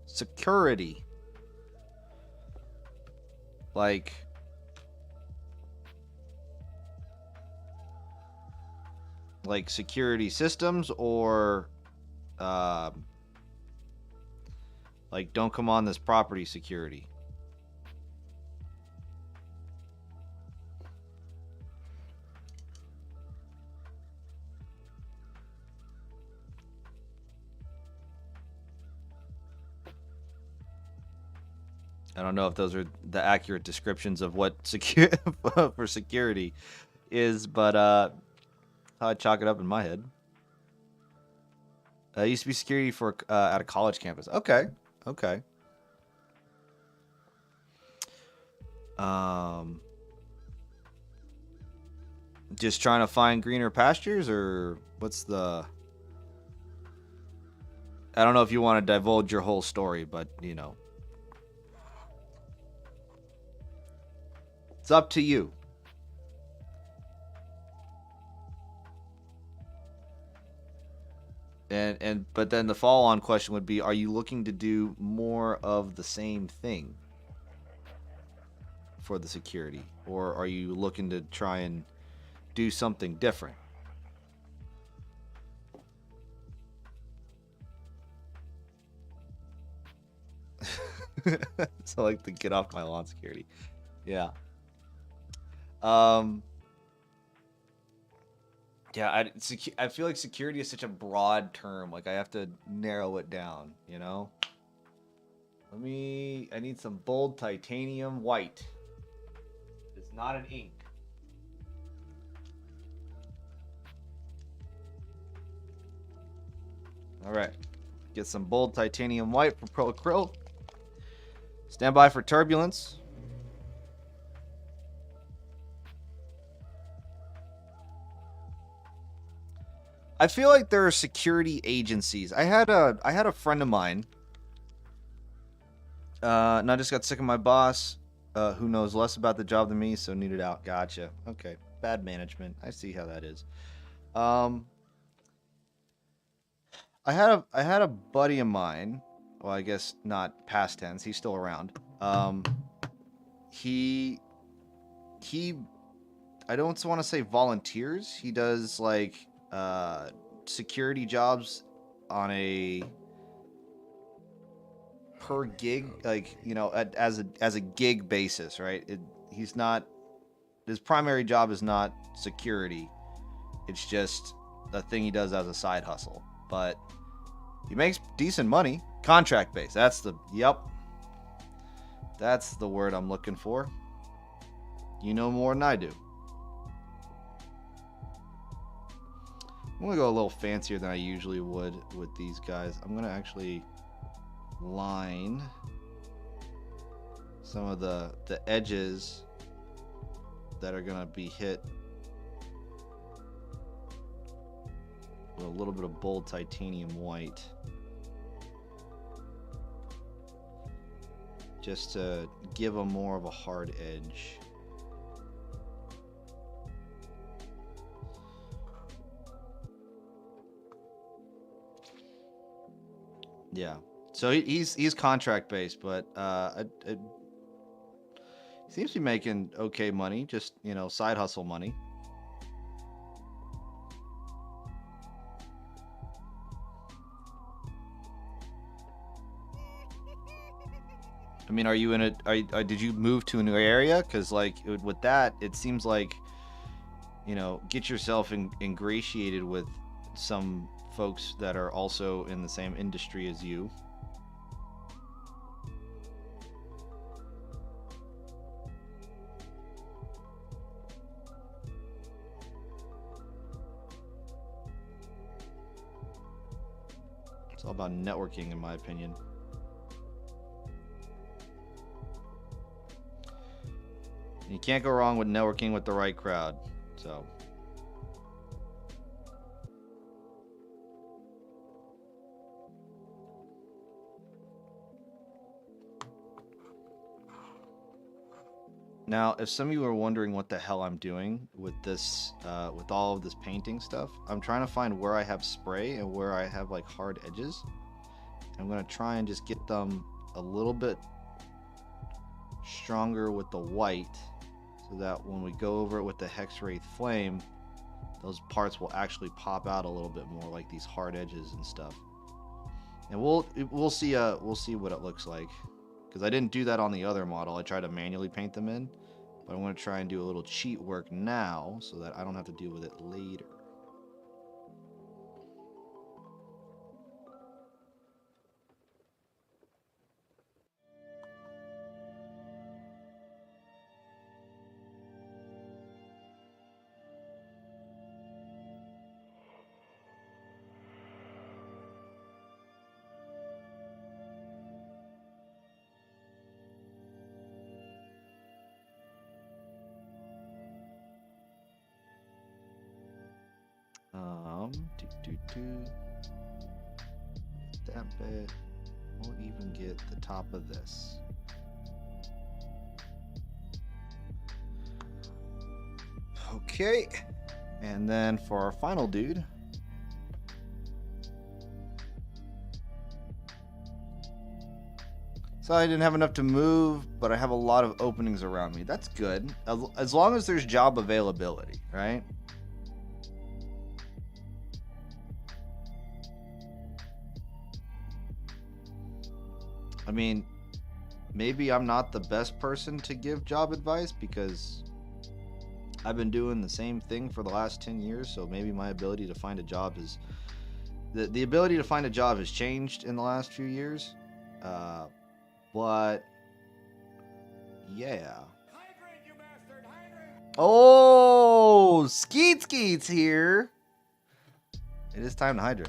Security. Like security systems, or like don't come on this property security. I don't know if those are the accurate descriptions of what for security is, but I chalk it up in my head. I used to be security for at a college campus. Okay. Just trying to find greener pastures, or what's the? I don't know if you want to divulge your whole story, but it's up to you. But then the follow-on question would be, are you looking to do more of the same thing for the security, or are you looking to try and do something different? So like the get off my lawn security. Yeah. Yeah, I feel like security is such a broad term. Like I have to narrow it down, I need some bold titanium white. It's not an ink. All right. Get some bold titanium white for Pro Acryl. Stand by for turbulence. I feel like there are security agencies. I had a friend of mine. And I just got sick of my boss, who knows less about the job than me, so needed out. Gotcha. Okay. Bad management. I see how that is. I had a buddy of mine. Well, I guess not past tense. He's still around. He I don't want to say volunteers. He does like security jobs on a per gig, like as a gig basis, right? He's not, his primary job is not security. It's just a thing he does as a side hustle, but he makes decent money. Contract based. That's the, yep. That's the word I'm looking for. You know more than I do. I'm going to go a little fancier than I usually would with these guys. I'm going to actually line some of the edges that are going to be hit with a little bit of bold titanium white. Just to give them more of a hard edge. Yeah. So he's contract based, but it seems to be making okay money, just, you know, side hustle money. I mean, are you in a? Did you move to a new area? Because like with that, it seems like, you know, get yourself ingratiated with some folks that are also in the same industry as you. It's all about networking, in my opinion. You can't go wrong with networking with the right crowd. So. Now, if some of you are wondering what the hell I'm doing with this, with all of this painting stuff, I'm trying to find where I have spray and where I have like hard edges. I'm gonna try and just get them a little bit stronger with the white, so that when we go over it with the Hex Wraith Flame, those parts will actually pop out a little bit more, like these hard edges and stuff. And we'll see what it looks like, because I didn't do that on the other model. I tried to manually paint them in, but I'm going to try and do a little cheat work now so that I don't have to deal with it later. That bit. We'll even get the top of this. Okay. And then for our final dude. So I didn't have enough to move, but I have a lot of openings around me. That's good. As long as there's job availability, right? I mean, maybe I'm not the best person to give job advice because I've been doing the same thing for the last 10 years, so maybe my ability to find a job is... The ability to find a job has changed in the last few years. But... yeah. Hydrate, you bastard! Hydrate! Oh! Skeet's here! It is time to hydrate.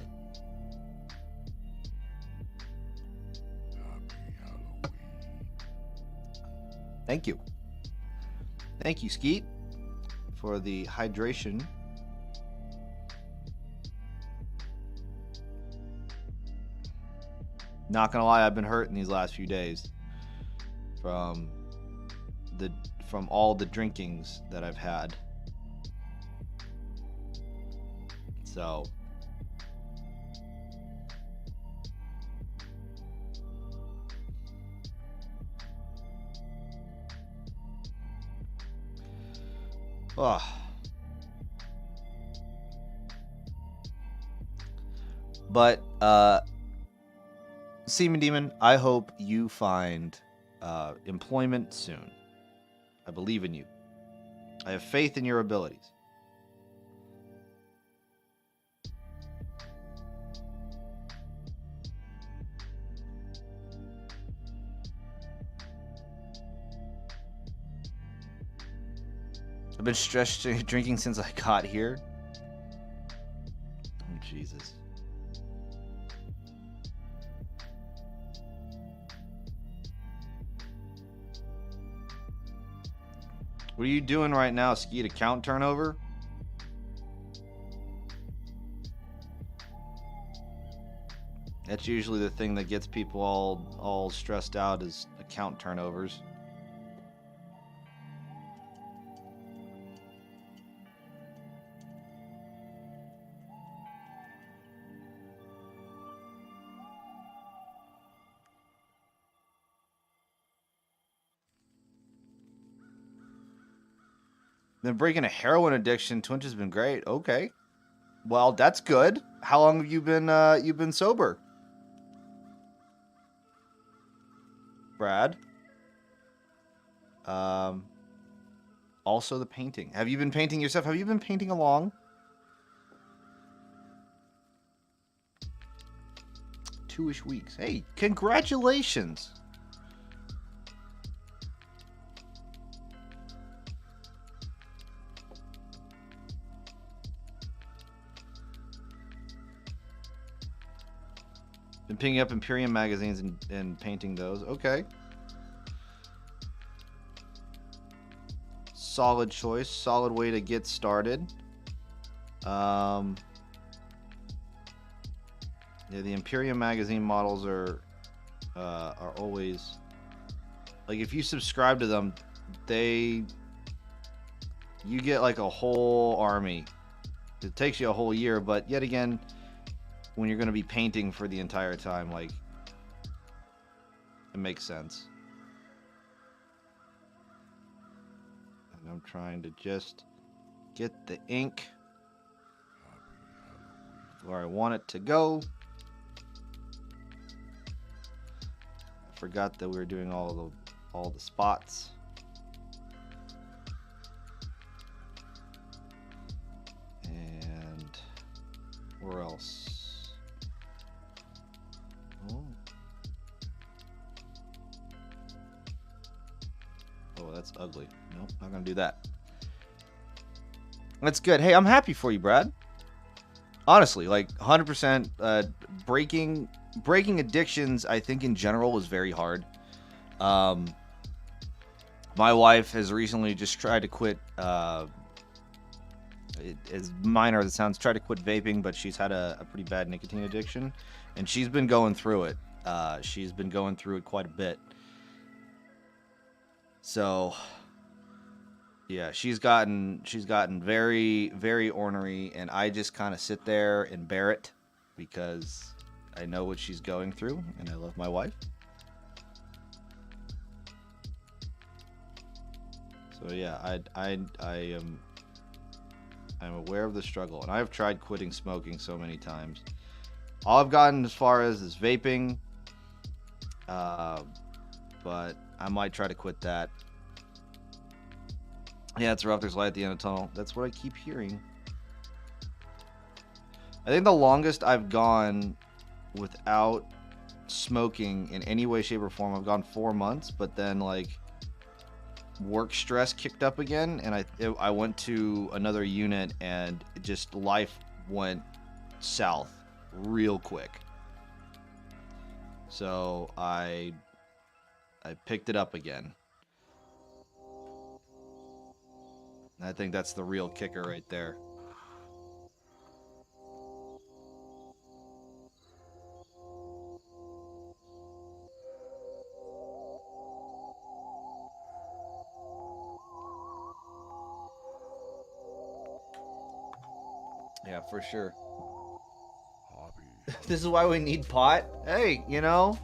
Thank you. Thank you, Skeet, for the hydration. Not gonna lie, I've been hurting these last few days from all the drinkings that I've had. So but Seaman Demon, I hope you find employment soon. I believe in you. I have faith in your abilities. I've been stress drinking since I got here. Oh, Jesus. What are you doing right now, Ski? To count turnover? That's usually the thing that gets people all stressed out is account turnovers. Then breaking a heroin addiction, Twinch has been great. Okay. Well, that's good. How long have you been sober? Brad? Also the painting. Have you been painting yourself? Have you been painting along? 2-ish weeks. Hey, congratulations. Been picking up Imperium magazines and painting those. Okay. Solid choice. Solid way to get started. Yeah, the Imperium magazine models are always like, if you subscribe to them, you get like a whole army. It takes you a whole year, but yet again, when you're going to be painting for the entire time, like, it makes sense. And I'm trying to just get the ink where I want it to go. I forgot that we were doing all the spots. And where else? Oh, that's ugly. Nope, not gonna do that. That's good. Hey, I'm happy for you, Brad. Honestly, like 100%. Breaking addictions, I think in general, is very hard. My wife has recently just tried to quit. As minor as it sounds, tried to quit vaping, but she's had a pretty bad nicotine addiction, and she's been going through it. She's been going through it quite a bit. So, yeah, she's gotten very, very ornery, and I just kind of sit there and bear it because I know what she's going through, and I love my wife. So yeah, I'm aware of the struggle, and I've tried quitting smoking so many times. All I've gotten as far as is vaping, but I might try to quit that. Yeah, it's rough. There's light at the end of the tunnel. That's what I keep hearing. I think the longest I've gone without smoking in any way, shape, or form, I've gone 4 months, but then like work stress kicked up again, and I went to another unit, and just life went south real quick. So I picked it up again. I think that's the real kicker right there. Yeah, for sure. This is why we need pot. Hey, you know.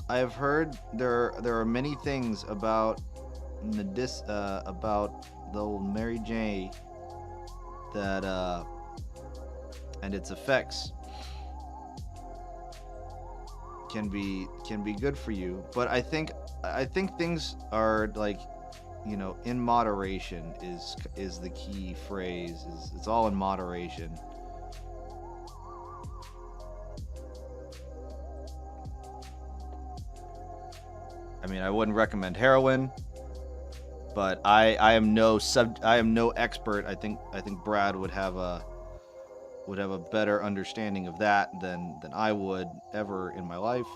I have heard there are many things about about the old Mary J that and its effects can be good for you, but I think things are like, you know, in moderation is the key phrase. It's all in moderation. I mean, I wouldn't recommend heroin, but I am no expert. I think Brad would have a better understanding of that than I would ever in my life.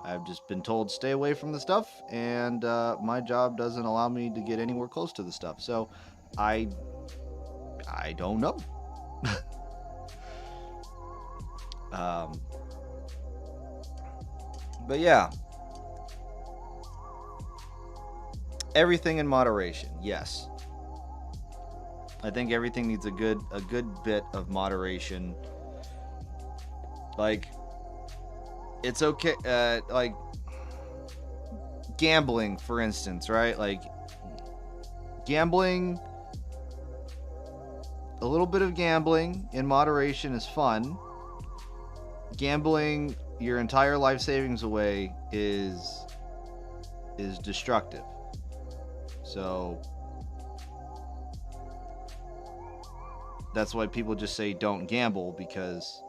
I've just been told stay away from the stuff, and my job doesn't allow me to get anywhere close to the stuff. So I don't know. um, but yeah, everything in moderation. Yes, I think everything needs a good bit of moderation. Like, it's okay. Like gambling, for instance, right? Like gambling. A little bit of gambling in moderation is fun. Gambling your entire life savings away is destructive. So that's why people just say don't gamble, because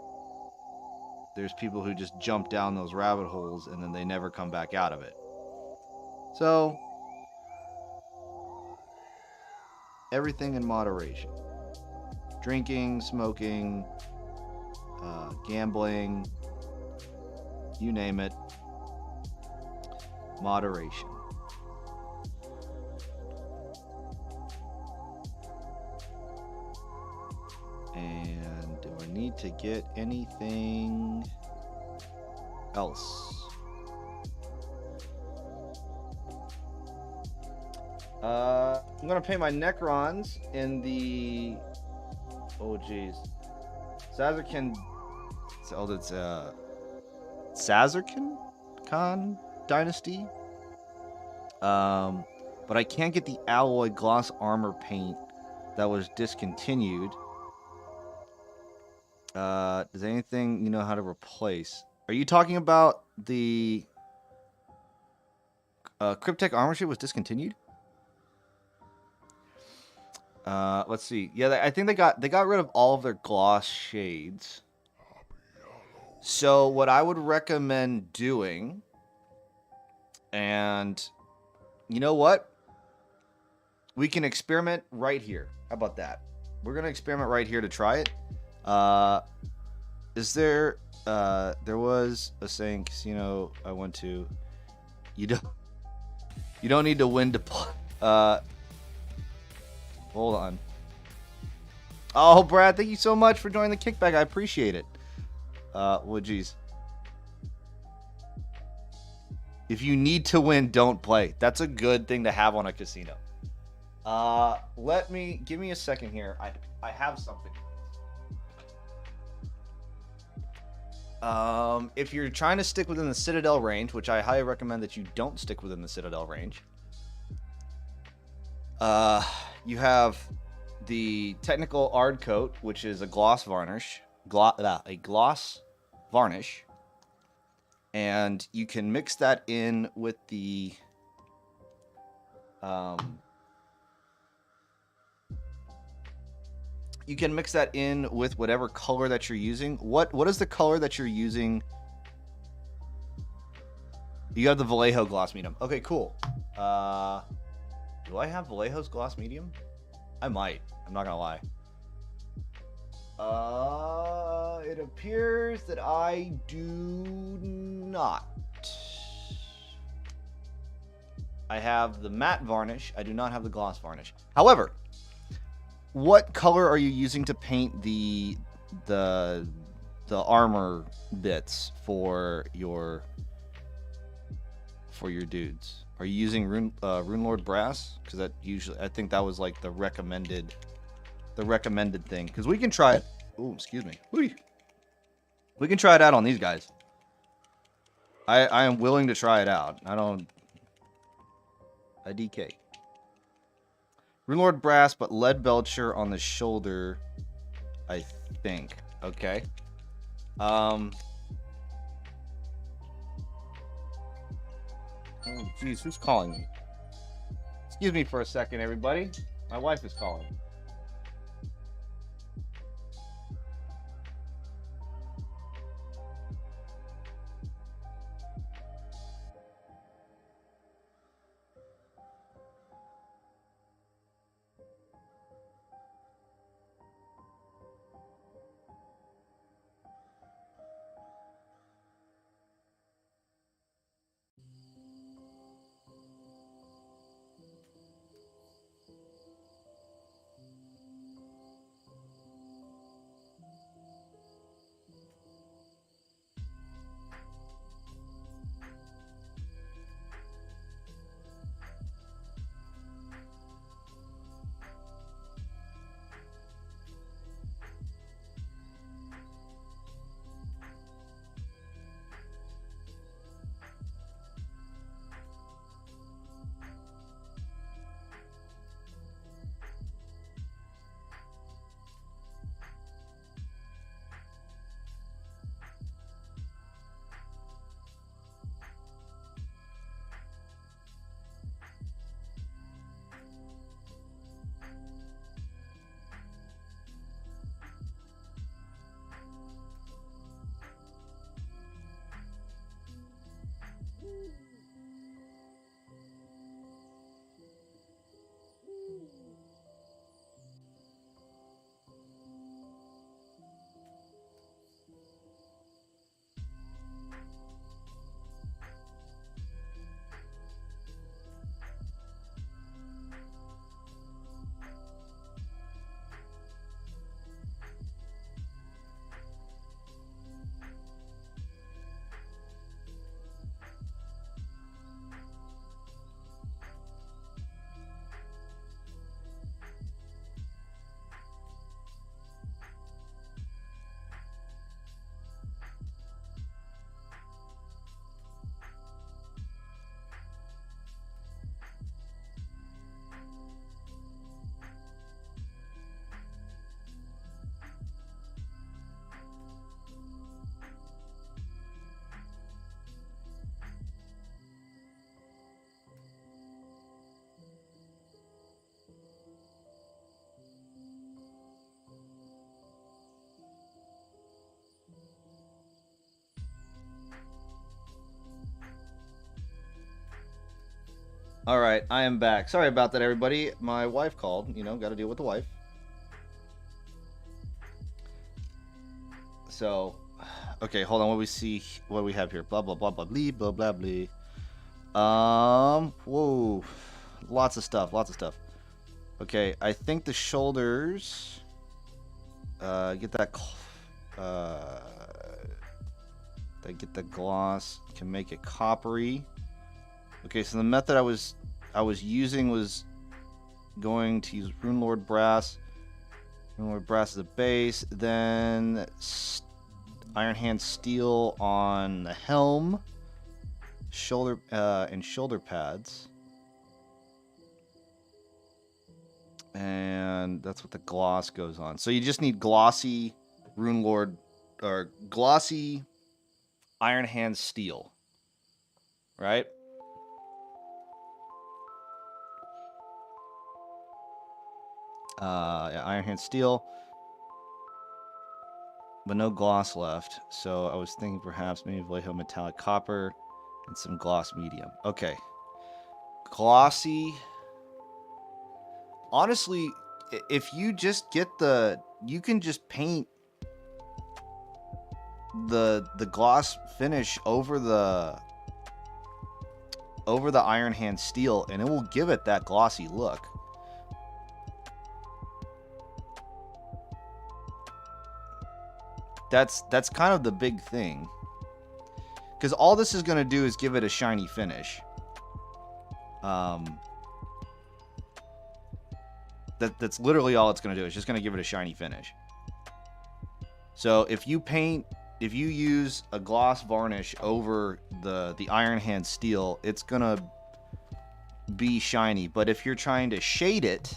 there's people who just jump down those rabbit holes and then they never come back out of it. So everything in moderation. Drinking, smoking, gambling, you name it. Moderation. And do I need to get anything else? I'm gonna pay my Necrons in the... Oh geez, Sazerkin. Oh, that's Sazerkin Khan Dynasty. But I can't get the alloy gloss armor paint that was discontinued. Does anything you know how to replace? Are you talking about the Cryptek armor sheet was discontinued? Let's see. Yeah, I think they got rid of all of their gloss shades. So what I would recommend doing, and you know what? We can experiment right here. How about that? We're gonna experiment right here to try it. Is there? There was a saying casino I went to. You don't need to win to play. Hold on. Oh, Brad, thank you so much for joining the kickback. I appreciate it. Well, geez. If you need to win, don't play. That's a good thing to have on a casino. Give me a second here. I have something. If you're trying to stick within the Citadel range, which I highly recommend that you don't stick within the Citadel range, you have the technical Ard coat, which is a gloss varnish, a gloss varnish, and you can mix that in with the you can mix that in with whatever color that you're using. What is the color that you're using? You have the Vallejo gloss medium. Okay, cool. Do I have Vallejo's gloss medium? I might. I'm not gonna lie. It appears that I do not. I have the matte varnish. I do not have the gloss varnish. However, what color are you using to paint the armor bits for your dudes? Are you using Rune Lord Brass? Because that usually, I think that was like the recommended thing. Because we can try it. Ooh, excuse me. We can try it out on these guys. I am willing to try it out. A DK. Rune Lord Brass, but lead belcher on the shoulder, I think. Okay. Oh, geez, who's calling me? Excuse me for a second, everybody. My wife is calling. All right, I am back. Sorry about that, everybody. My wife called. You know, got to deal with the wife. So, okay, hold on. What we have here? Blah blah blah blah blah blah blah blah. Whoa, lots of stuff. Lots of stuff. Okay, I think the shoulders. Get that. I get the gloss. Can make it coppery. Okay, so the method I was using was going to use Rune Lord Brass. Rune Lord Brass is a base. Then Iron Hand Steel on the helm, shoulder and shoulder pads, and that's what the gloss goes on. So you just need glossy Rune Lord or glossy Iron Hand Steel, right? Yeah, Iron Hand Steel, but no gloss left. So I was thinking perhaps maybe Vallejo Metallic Copper and some gloss medium. Okay. Glossy. Honestly, if you just get you can just paint the gloss finish over the Iron Hand Steel, and it will give it that glossy look. That's kind of the big thing, because all this is going to do is give it a shiny finish. That's literally all it's going to do. It's just going to give it a shiny finish. So if you use a gloss varnish over the Iron Hand Steel, it's going to be shiny. But if you're trying to shade it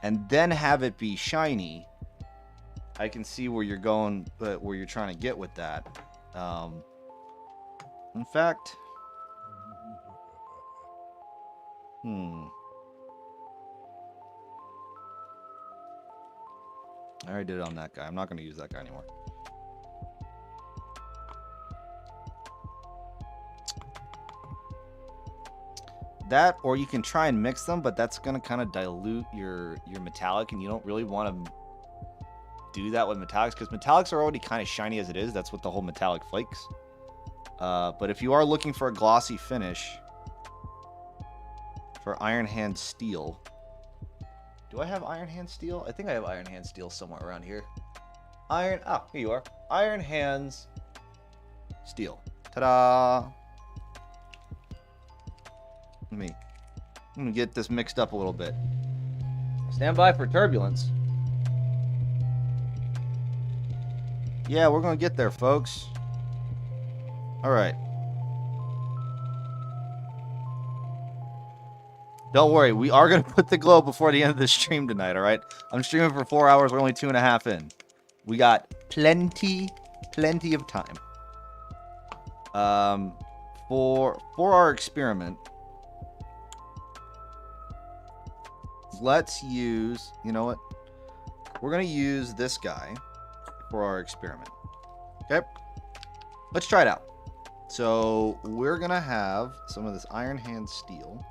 and then have it be shiny, I can see where you're going, but where you're trying to get with that. In fact, I already did it on that guy. I'm not going to use that guy anymore. That, or you can try and mix them, but that's going to kind of dilute your metallic, and you don't really want to do that with metallics, because metallics are already kind of shiny as it is. That's what the whole metallic flakes. But if you are looking for a glossy finish for Iron Hand Steel, do I have Iron Hand Steel? I think I have Iron Hand Steel somewhere around here. Here you are. Iron Hands Steel. Ta-da! Let me get this mixed up a little bit. Stand by for turbulence. Yeah, we're going to get there, folks. All right. Don't worry, we are going to put the glow before the end of the stream tonight, all right? I'm streaming for 4 hours. We're only 2.5 in. We got plenty of time. For our experiment, let's use, you know what? We're going to use this guy for our experiment. Okay? Let's try it out. So we're going to have some of this Iron Hand Steel.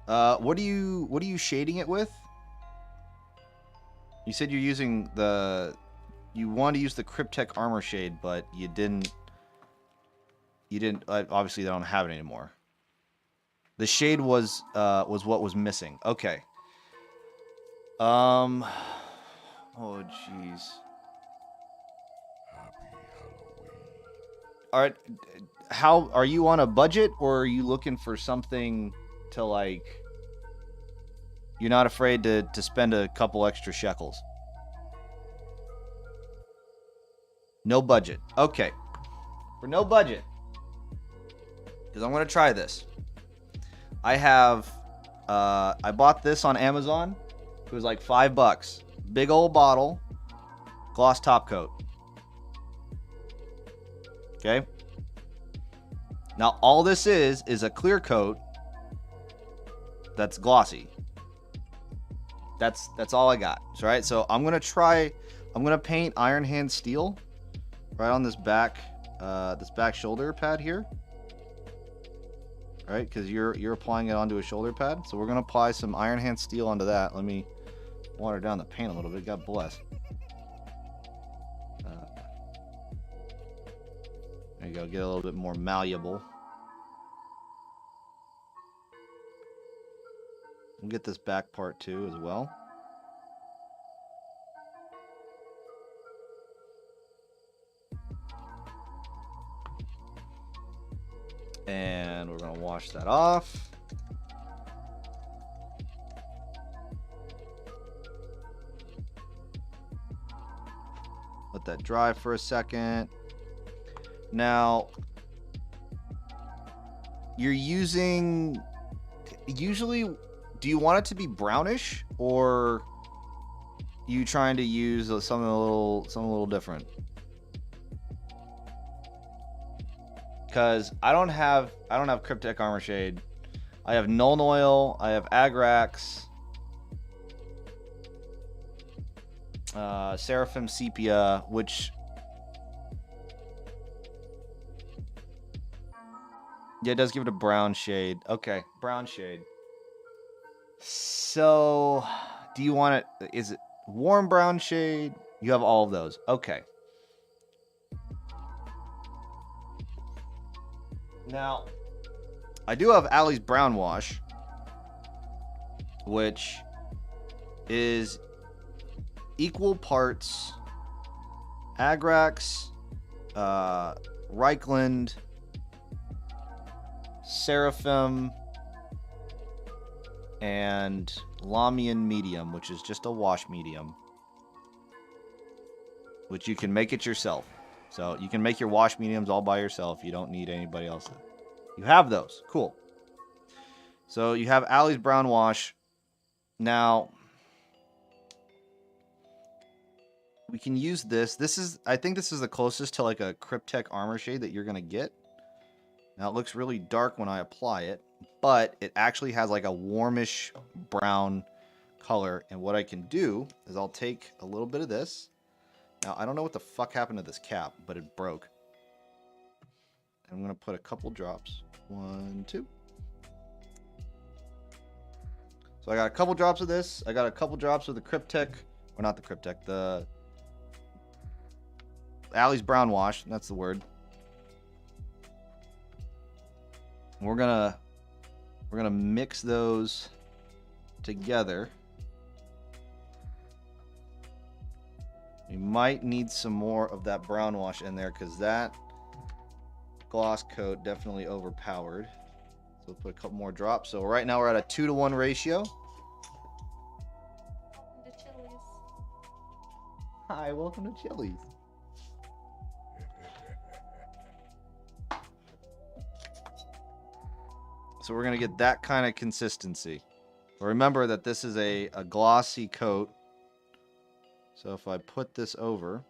What are you shading it with? You said you're using you want to use the Cryptek Armor Shade, but you didn't, obviously they don't have it anymore. The shade was what was missing. Okay. Oh jeez. All right. How are you on a budget, or are you looking for something to, like, you're not afraid to spend a couple extra shekels? No budget. Okay. For no budget, because I'm going to try this. I have, I bought this on Amazon. It was like $5. Big old bottle. Gloss top coat. Okay. Now, all this is a clear coat that's glossy. That's all I got. Right? So I'm going to paint Iron Hand Steel right on this back shoulder pad here. right? Because you're applying it onto a shoulder pad. So we're gonna apply some Iron Hand Steel onto that. Let me water down the paint a little bit. God bless. There you go. Get a little bit more malleable. We'll get this back part too as well. And we're gonna wash that off. Let that dry for a second. Now, you're using, usually, do you want it to be brownish, or you trying to use something a little different? Because I don't have Cryptek Armor Shade. I have Nuln Oil. I have Agrax. Seraphim Sepia, which... Yeah, it does give it a brown shade. Okay, brown shade. So, do you want it... Is it warm brown shade? You have all of those. Okay. Now, I do have Allie's Brown Wash, which is equal parts Agrax, Reichland, Seraphim, and Lamian Medium, which is just a wash medium, which you can make it yourself. So you can make your wash mediums all by yourself. You don't need anybody else. You have those. Cool. So you have Allie's Brown Wash. Now, we can use this. I think this is the closest to like a Cryptek Armor Shade that you're going to get. Now, it looks really dark when I apply it, but it actually has like a warmish brown color. And what I can do is I'll take a little bit of this. Now, I don't know what the fuck happened to this cap, but it broke. I'm going to put a couple drops. 1, 2. So I got a couple drops of this. I got a couple drops of the Cryptek, or not the Cryptek, the Allie's Brown Wash. That's the word. We're gonna mix those together. We might need some more of that brown wash in there because that gloss coat definitely overpowered. So we'll put a couple more drops. So right now we're at a 2-to-1 ratio. The Chili's. Hi, welcome to Chili's. So we're gonna get that kind of consistency. But remember that this is a glossy coat. So if I put this over,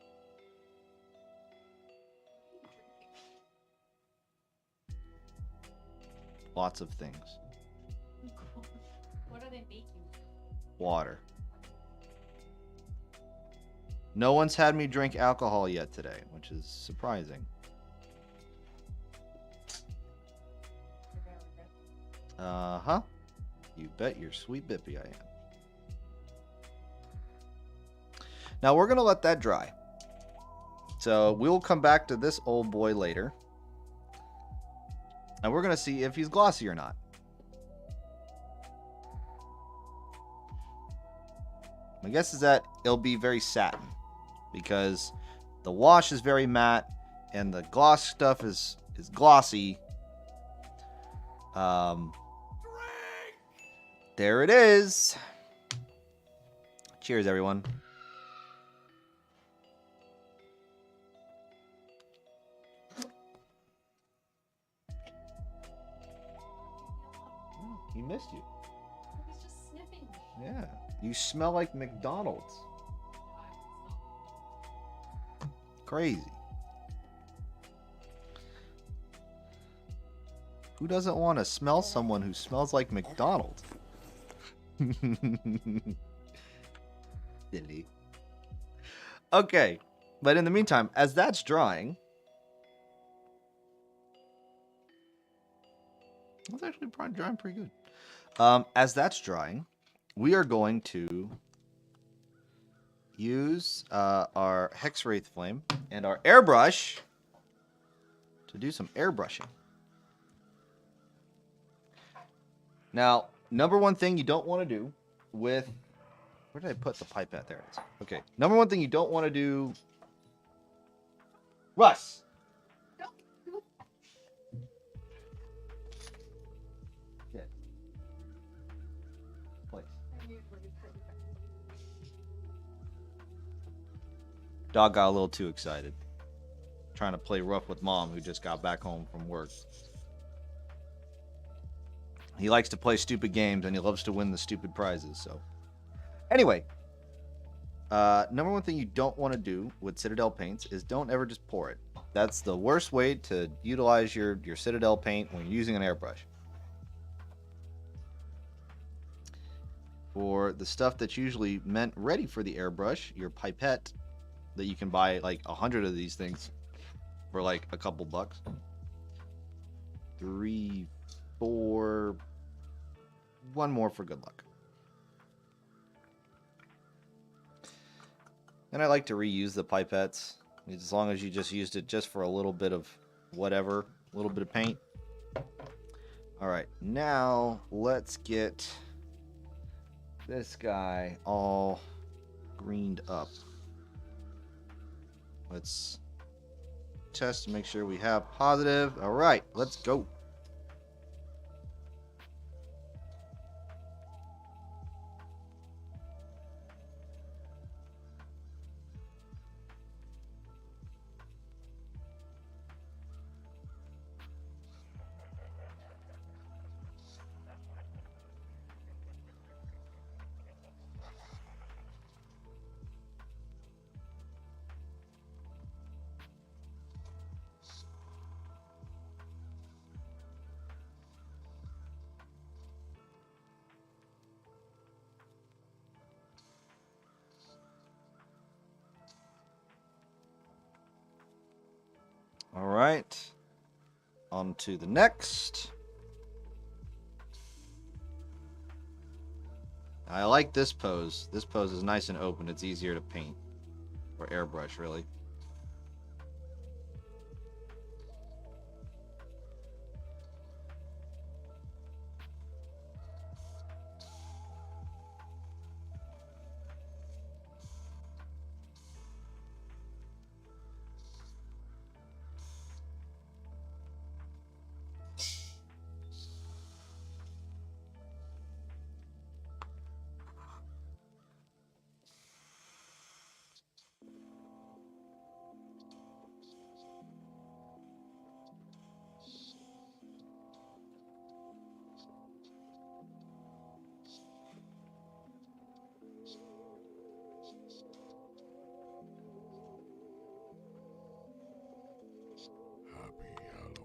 lots of things. What are they baking? Water. No one's had me drink alcohol yet today, which is surprising. Uh-huh. You bet your sweet bippy I am. Now we're going to let that dry. So we'll come back to this old boy later. And we're going to see if he's glossy or not. My guess is that it'll be very satin. Because the wash is very matte. And the gloss stuff is glossy. There it is. Cheers, everyone. He missed you. I was just sniffing. Yeah. You smell like McDonald's. Crazy. Who doesn't want to smell someone who smells like McDonald's? Silly. Okay. But in the meantime, as that's drying, That's actually probably drying pretty good. As that's drying, we are going to use our Hex Wraith Flame and our airbrush to do some airbrushing. Now, number one thing you don't want to do with... Where did I put the pipette? There it is. Okay. Number one thing you don't want to do... Russ! Okay. Place. Dog got a little too excited. Trying to play rough with mom, who just got back home from work. He likes to play stupid games, and he loves to win the stupid prizes, so... Anyway, number one thing you don't want to do with Citadel paints is don't ever just pour it. That's the worst way to utilize your Citadel paint when you're using an airbrush. For the stuff that's usually meant ready for the airbrush, your pipette, that you can buy like 100 of these things for like a couple bucks. 3, 4, one more for good luck. And I like to reuse the pipettes, as long as you just used it just for a little bit of whatever, a little bit of paint. All right, now let's get this guy all greened up. Let's test to make sure we have positive. All right, let's go. All right, on to the next. I like this pose. This pose is nice and open. It's easier to paint, or airbrush, really.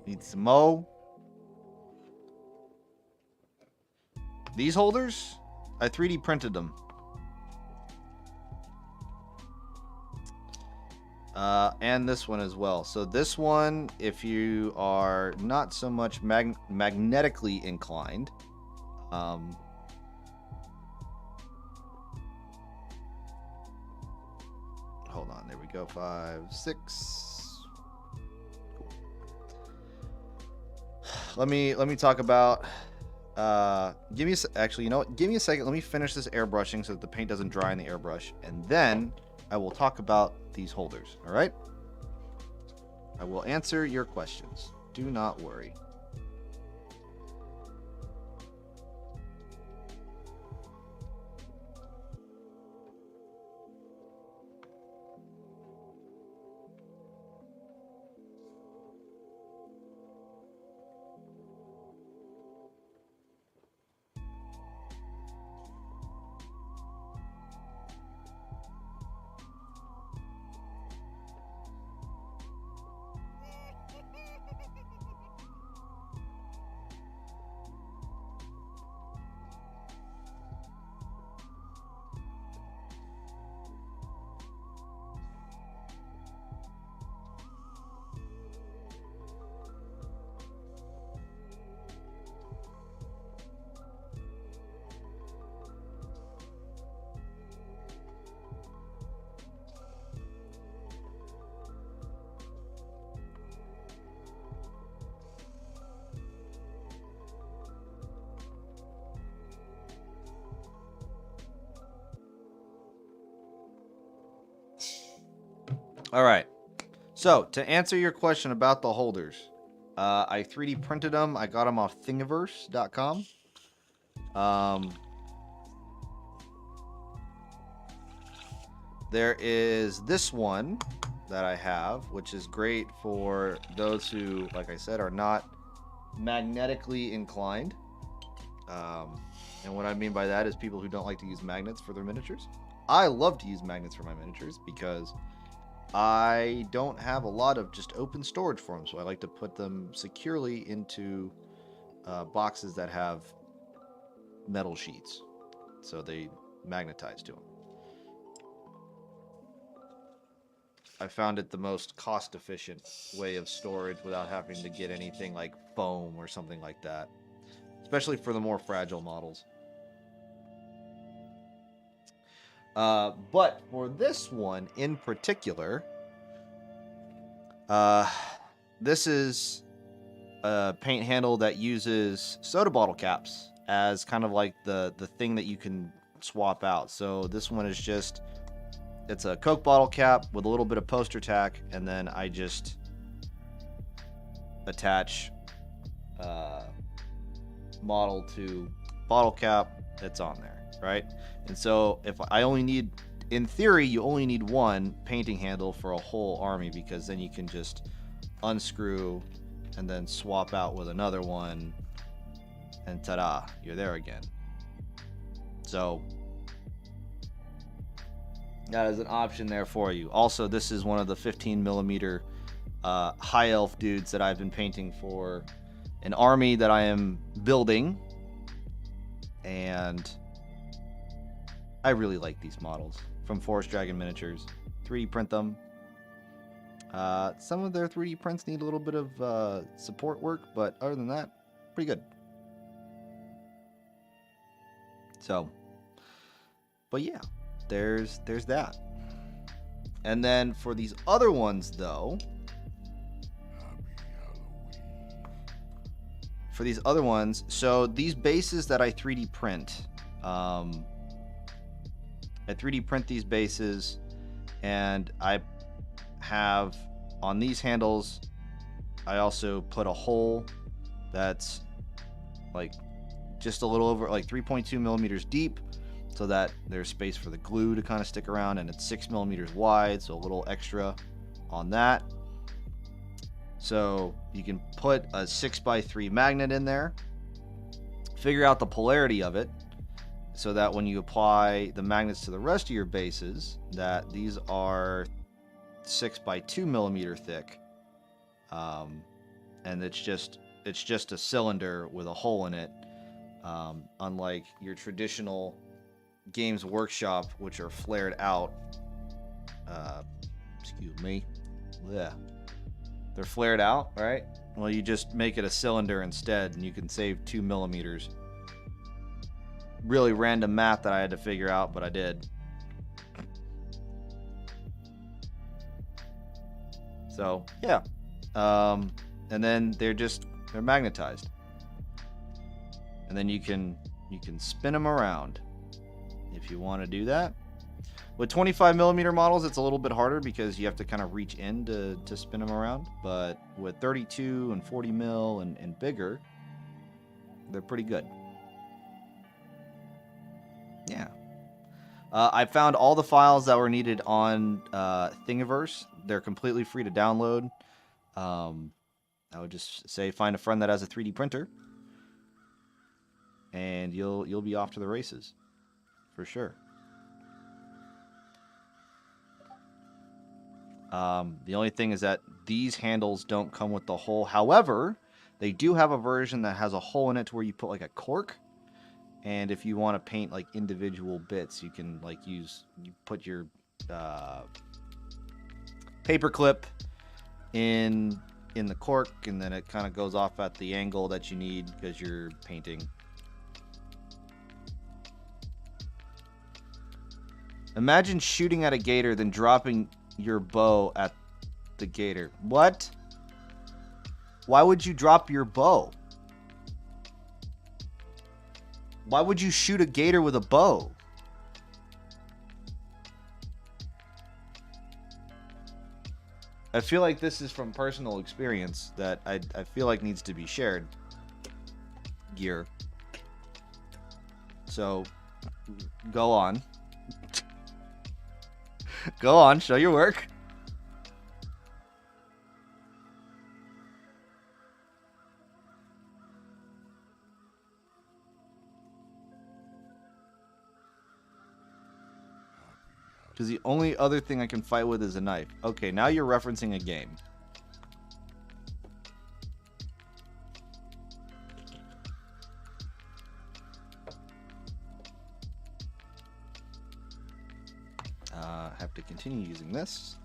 Need some mo. These holders, I 3D printed them. And this one as well. So this one, if you are not so much magnetically inclined, hold on, there we go. 5, 6. Let me talk about. Give me actually, you know what? Give me a second. Let me finish this airbrushing so that the paint doesn't dry in the airbrush, and then I will talk about these holders. All right? I will answer your questions. Do not worry. All right. So to answer your question about the holders, I 3D printed them. I got them off Thingiverse.com. There is this one that I have, which is great for those who, like I said, are not magnetically inclined. And what I mean by that is people who don't like to use magnets for their miniatures. I love to use magnets for my miniatures because I don't have a lot of just open storage for them, so I like to put them securely into boxes that have metal sheets, so they magnetize to them. I found it the most cost-efficient way of storage without having to get anything like foam or something like that, especially for the more fragile models. But for this one in particular, this is a paint handle that uses soda bottle caps as kind of like the thing that you can swap out. So this one is just, it's a Coke bottle cap with a little bit of poster tack, and then I just attach model to bottle cap that's on there, right? And so if I only need, in theory, you only need one painting handle for a whole army, because then you can just unscrew and then swap out with another one, and ta-da, you're there again. So that is an option there for you. Also, this is one of the 15 millimeter high elf dudes that I've been painting for an army that I am building, and I really like these models from Forest Dragon Miniatures. 3D print them. Some of their 3D prints need a little bit of support work, but other than that, pretty good. So, but yeah, there's that. And then for these other ones, though, for these other ones, so these bases that I 3D print, I 3D print these bases, and I have on these handles, I also put a hole that's like just a little over like 3.2 millimeters deep, so that there's space for the glue to kind of stick around, and it's 6 millimeters wide, so a little extra on that. So you can put a 6x3 magnet in there, figure out the polarity of it, so that when you apply the magnets to the rest of your bases, that these are 6x2 millimeter thick, and it's just a cylinder with a hole in it, unlike your traditional Games Workshop, which are flared out. Excuse me. Yeah, they're flared out, right? Well, you just make it a cylinder instead, and you can save 2 millimeters. Really random math that I had to figure out, but I did. So yeah, and then they're magnetized, and then you can spin them around if you want to do that. With 25 millimeter models, it's a little bit harder because you have to kind of reach in to spin them around. But with 32 and 40 mil and bigger, they're pretty good. Yeah. I found all the files that were needed on Thingiverse. They're completely free to download. I would just say find a friend that has a 3D printer, and you'll be off to the races, for sure. The only thing is that these handles don't come with the hole. However, they do have a version that has a hole in it to where you put like a cork. And if you want to paint like individual bits, you can like you put your paper clip in the cork, and then it kind of goes off at the angle that you need because you're painting. Imagine shooting at a gator, then dropping your bow at the gator. What? Why would you drop your bow? Why would you shoot a gator with a bow? I feel like this is from personal experience that I feel like needs to be shared. Gear. So, go on. Go on, show your work. Because the only other thing I can fight with is a knife. Okay, now you're referencing a game. Have to continue using this.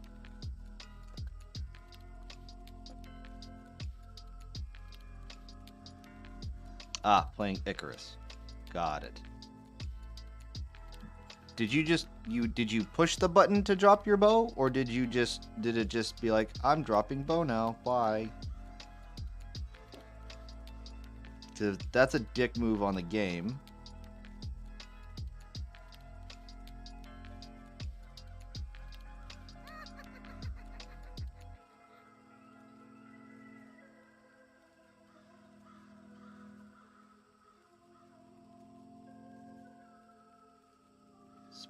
Playing Icarus. Got it. Did you push the button to drop your bow, or did it just be like, I'm dropping bow now, bye? That's a dick move on the game.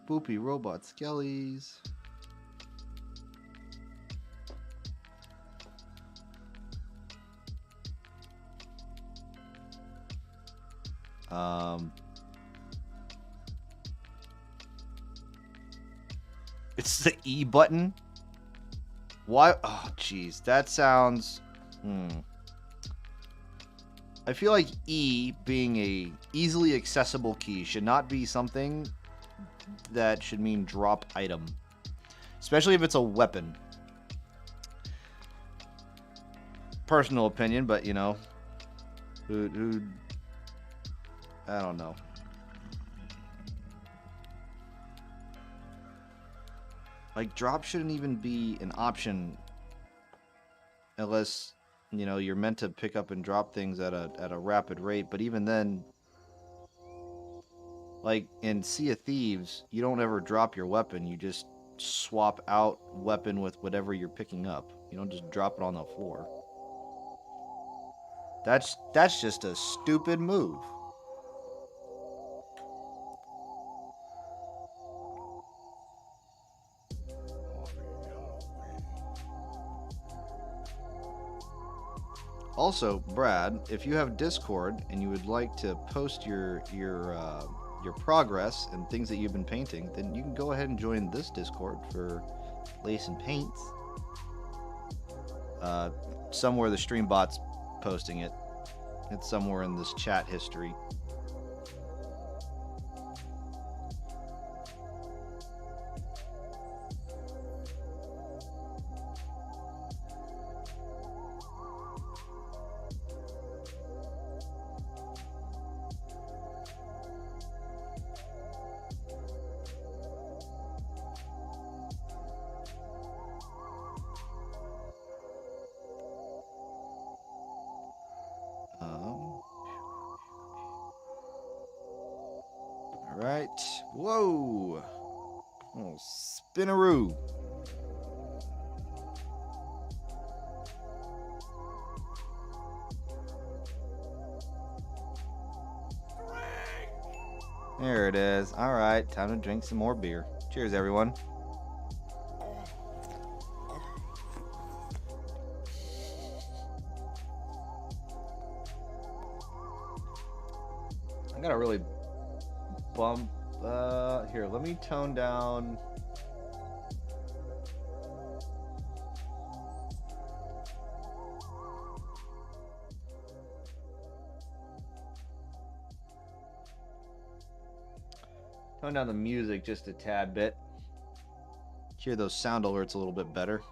Spoopy robot skellies. It's the E button. Why? Oh, jeez, that sounds. I feel like E being a easily accessible key should not be something that should mean drop item, especially if it's a weapon. Personal opinion, but you know, who I don't know. Like, drop shouldn't even be an option unless, you know, you're meant to pick up and drop things at a rapid rate. But even then, like in Sea of Thieves, you don't ever drop your weapon. You just swap out weapon with whatever you're picking up. You don't just drop it on the floor. That's just a stupid move. Also, Brad, if you have Discord and you would like to post your progress and things that you've been painting, then you can go ahead and join this Discord for Lace and Paints. Somewhere the stream bot's posting it. It's somewhere in this chat history. Alright. Whoa! Oh, spinaroo. There it is. Alright, time to drink some more beer. Cheers, everyone. I gotta really bump. Here, let me tone down. Tone down the music just a tad bit. Hear those sound alerts a little bit better.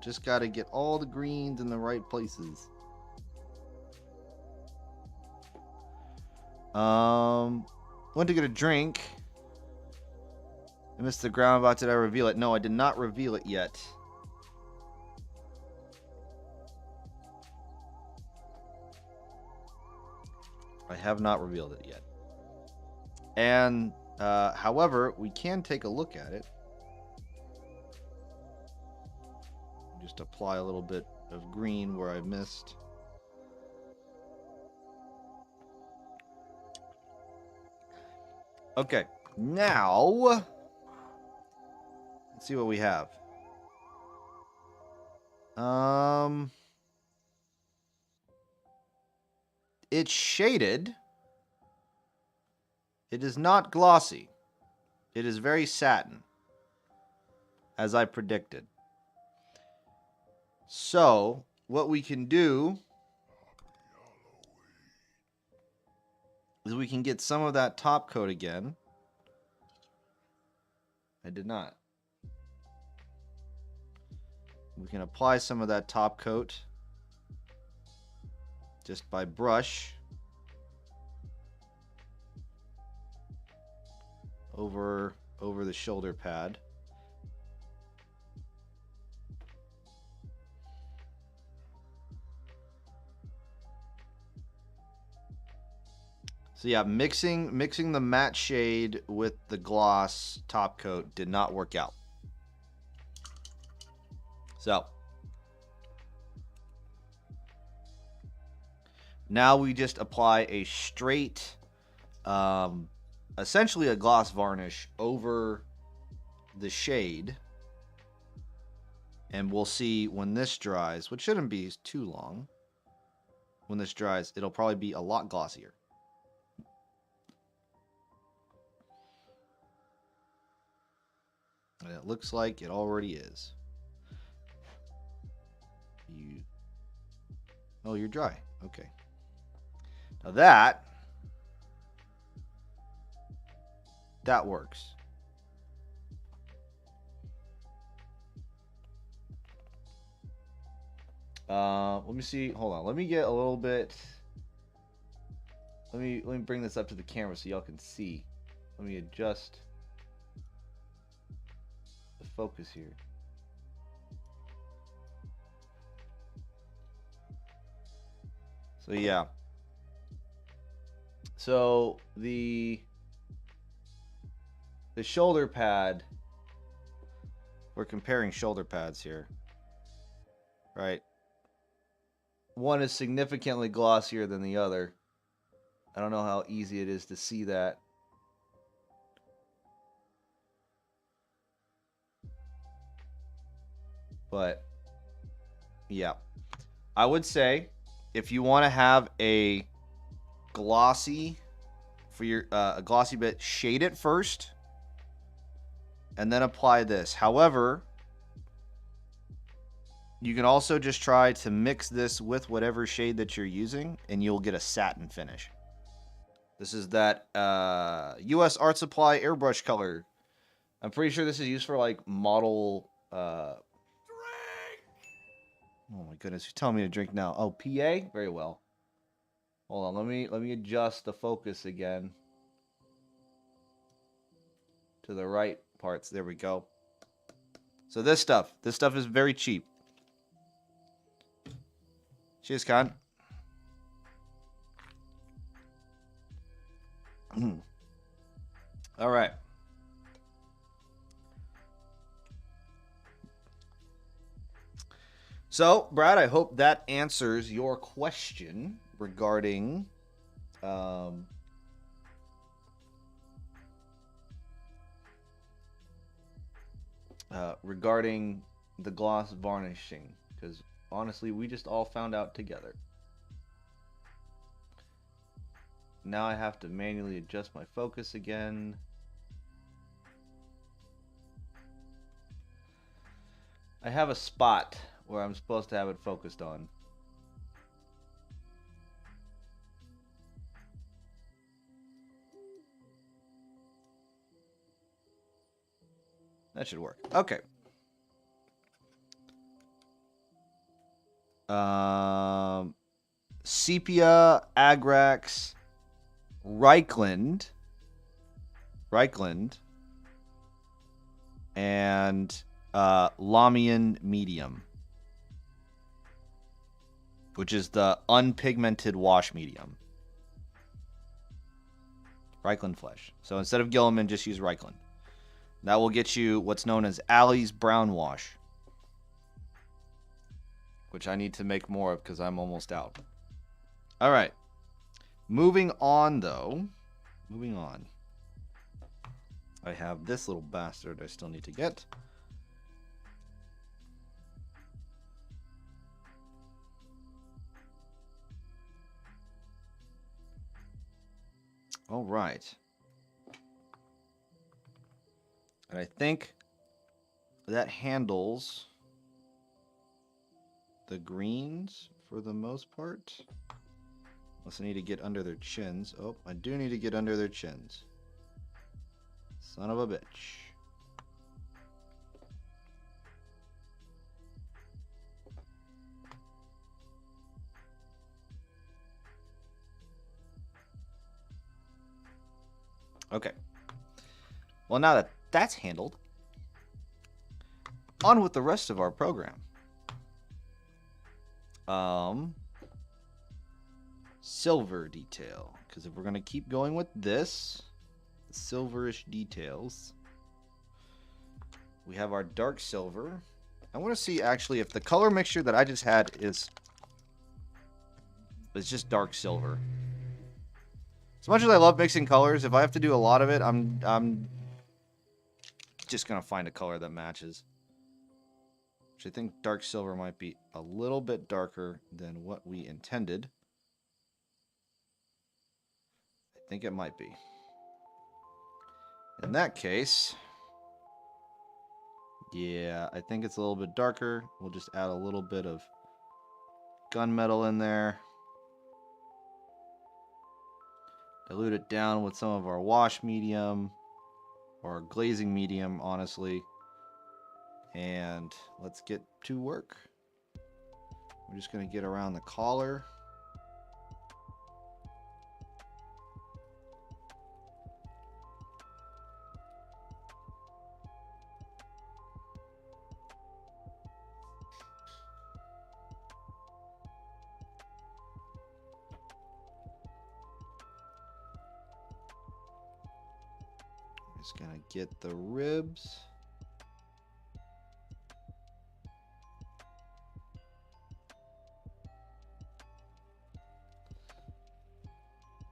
Just gotta get all the greens in the right places. Went to get a drink. I missed the ground about. Did I reveal it? No, I did not reveal it yet. have not revealed it yet. And, however, we can take a look at it. Just apply a little bit of green where I missed. Okay, now let's see what we have. It's shaded. It is not glossy. It is very satin, as I predicted. So, what we can do is we can get some of that top coat again. I did not. We can apply some of that top coat just by brush over the shoulder pad. So yeah, mixing the matte shade with the gloss top coat did not work out. So now we just apply a straight, essentially a gloss varnish over the shade. And we'll see when this dries, which shouldn't be too long. When this dries, it'll probably be a lot glossier. And it looks like it already is. Oh, you're dry. Okay. Now that works. Let me see. Hold on. Let me get a little bit. Let me bring this up to the camera so y'all can see. Let me adjust the focus here. So yeah. So the shoulder pad, we're comparing shoulder pads here. Right? One is significantly glossier than the other. I don't know how easy it is to see that. But yeah, I would say if you want to have a glossy for your a glossy bit, shade it first and then apply this. However, you can also just try to mix this with whatever shade that you're using and you'll get a satin finish. This is that US Art Supply airbrush color. I'm pretty sure this is used for like model Oh my goodness, you're telling me to drink now. Oh, PA? Very well. Hold on, let me adjust the focus again to the right parts. There we go. So this stuff is very cheap. Cheers, Khan. All right. So, Brad, I hope that answers your question regarding regarding the gloss varnishing, because honestly, we just all found out together. Now I have to manually adjust my focus again. I have a spot where I'm supposed to have it focused on. That should work. Okay. Sepia, Agrax, Reichland, and Lamian Medium, which is the unpigmented wash medium. Reikland Flesh. So instead of Gilliman, just use Reikland. That will get you what's known as Allie's Brown Wash, which I need to make more of because I'm almost out. All right. Moving on, though. Moving on. I have this little bastard I still need to get. All right. And I think that handles the greens for the most part. Unless I need to get under their chins. Oh, I do need to get under their chins. Son of a bitch. Okay. Well, now that that's handled, on with the rest of our program. Silver detail. Because if we're going to keep going with this, the silverish details, we have our dark silver. I want to see actually if the color mixture that I just had is just dark silver. As much as I love mixing colors, if I have to do a lot of it, I'm just going to find a color that matches. Which I think dark silver might be a little bit darker than what we intended. I think it might be. In that case, yeah, I think it's a little bit darker. We'll just add a little bit of gunmetal in there. Dilute it down with some of our wash medium or glazing medium, honestly. And let's get to work. We're just going to get around the collar. Just going to get the ribs.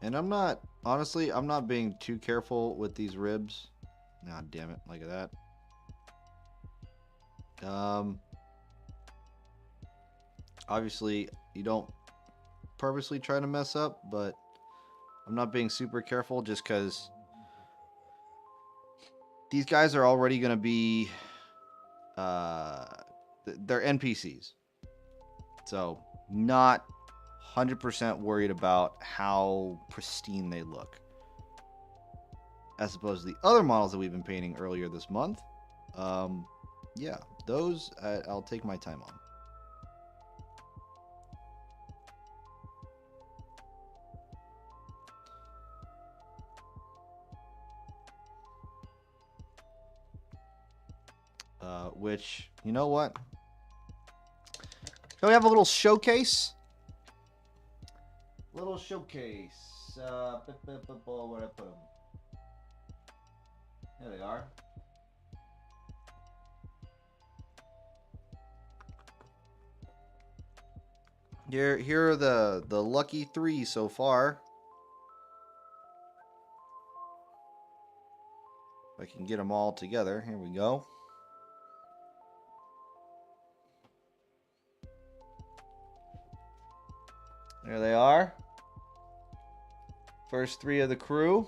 And honestly, I'm not being too careful with these ribs. Ah, damn it, look at that. Obviously, you don't purposely try to mess up, but I'm not being super careful just because these guys are already going to be, they're NPCs. So, not 100% worried about how pristine they look. As opposed to the other models that we've been painting earlier this month. Yeah, those I'll take my time on. Which, you know what? Can we have a little showcase? Little showcase. Where I put them? There they are. Here are the lucky 3 so far. If I can get them all together. Here we go. There they are. First 3 of the crew.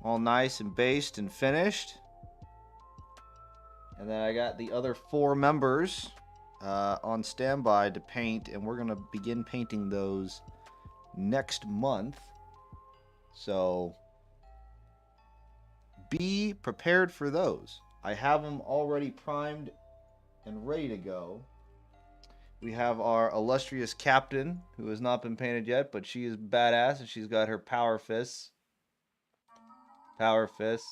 All nice and based and finished. And then I got the other 4 members on standby to paint. And we're going to begin painting those next month. So be prepared for those. I have them already primed and ready to go. We have our illustrious captain, who has not been painted yet, but she is badass, and she's got her power fists. Power fists.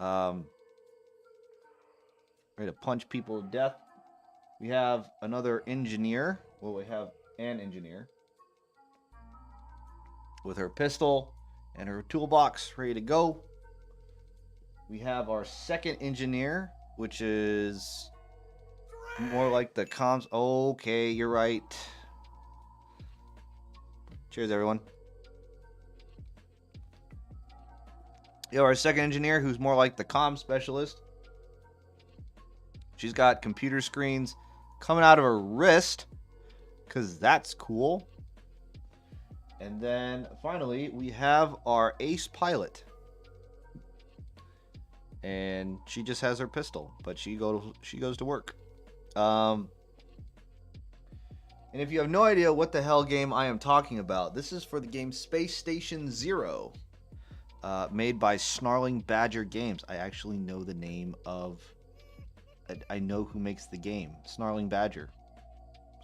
Ready to punch people to death. We have another engineer. Well, we have an engineer. with her pistol and her toolbox ready to go. We have our second engineer, which is more like the comms. Okay, you're right. Cheers, everyone. You know, our second engineer, who's more like the comm specialist. She's got computer screens coming out of her wrist, because that's cool. And then finally, we have our ace pilot. And she just has her pistol, but she goes to work. And if you have no idea what the hell game I am talking about, this is for the game Space Station Zero, made by Snarling Badger Games. I actually know the name of... I know who makes the game. Snarling Badger.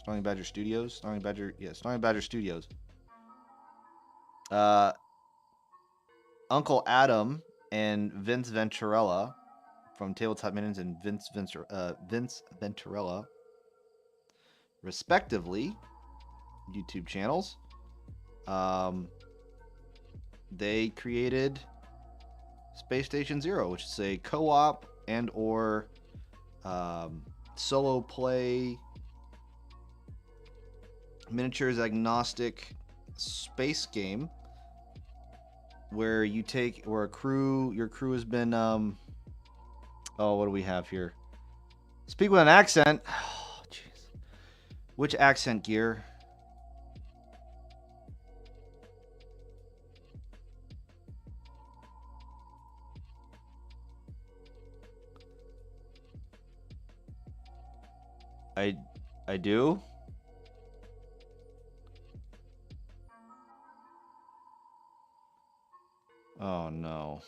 Snarling Badger Studios? Snarling Badger Studios. Uncle Adam and Vince Venturella from Tabletop Minions and Vince Venturella, respectively, YouTube channels. They created Space Station Zero, which is a co-op and or solo play miniatures agnostic space game where your crew has been what do we have here? Speak with an accent. Oh, jeez. Which accent gear? I do. Oh no.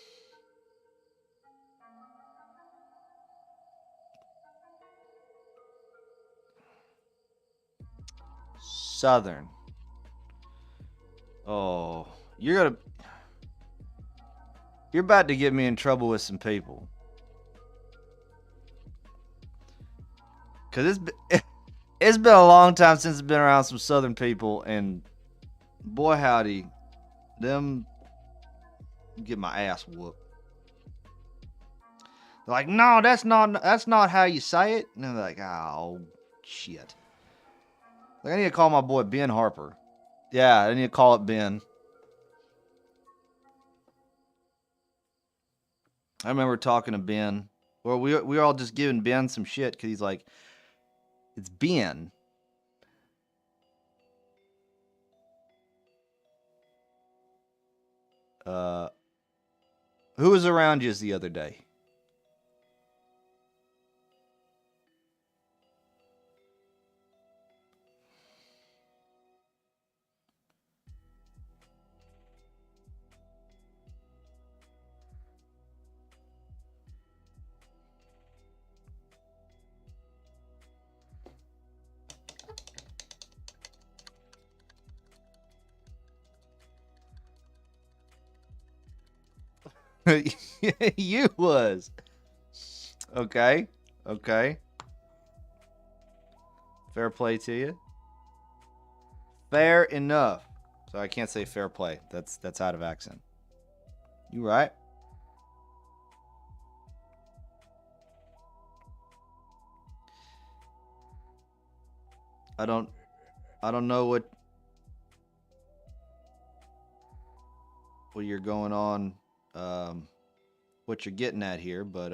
Southern. Oh, you're about to get me in trouble with some people. Cause it's been a long time since I've been around some Southern people, and boy howdy, them get my ass whooped. They're like, no, that's not how you say it. And they're like, oh shit. Like, I need to call my boy Ben Harper. Yeah, I need to call it Ben. I remember talking to Ben. Well, we were all just giving Ben some shit because he's like, it's Ben. Who was around you the other day? You was. Okay. Okay. Fair play to you. Fair enough. So I can't say fair play. That's out of accent. You right? I don't know what you're going on, what you're getting at here, but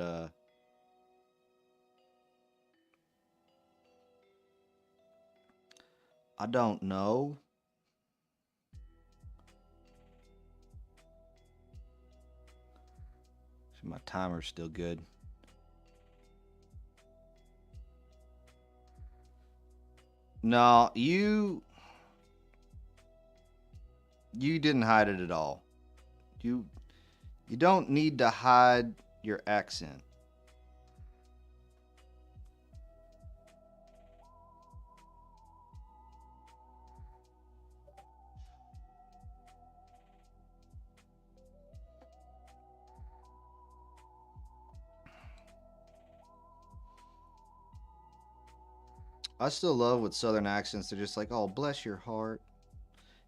I don't know. My timer's still good. No, you didn't hide it at all. You don't need to hide your accent. I still love with Southern accents. They're just like, oh, bless your heart.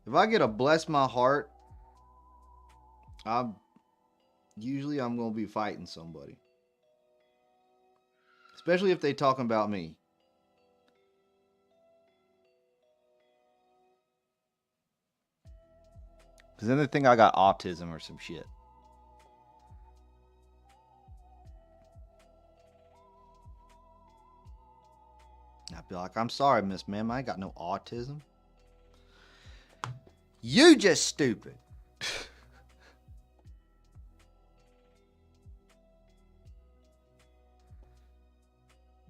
If I get a bless my heart I'm usually I'm gonna be fighting somebody, especially if they talking about me. Because then they think I got autism or some shit. I'd be like, I'm sorry, Miss Ma'am, I ain't got no autism. You just stupid.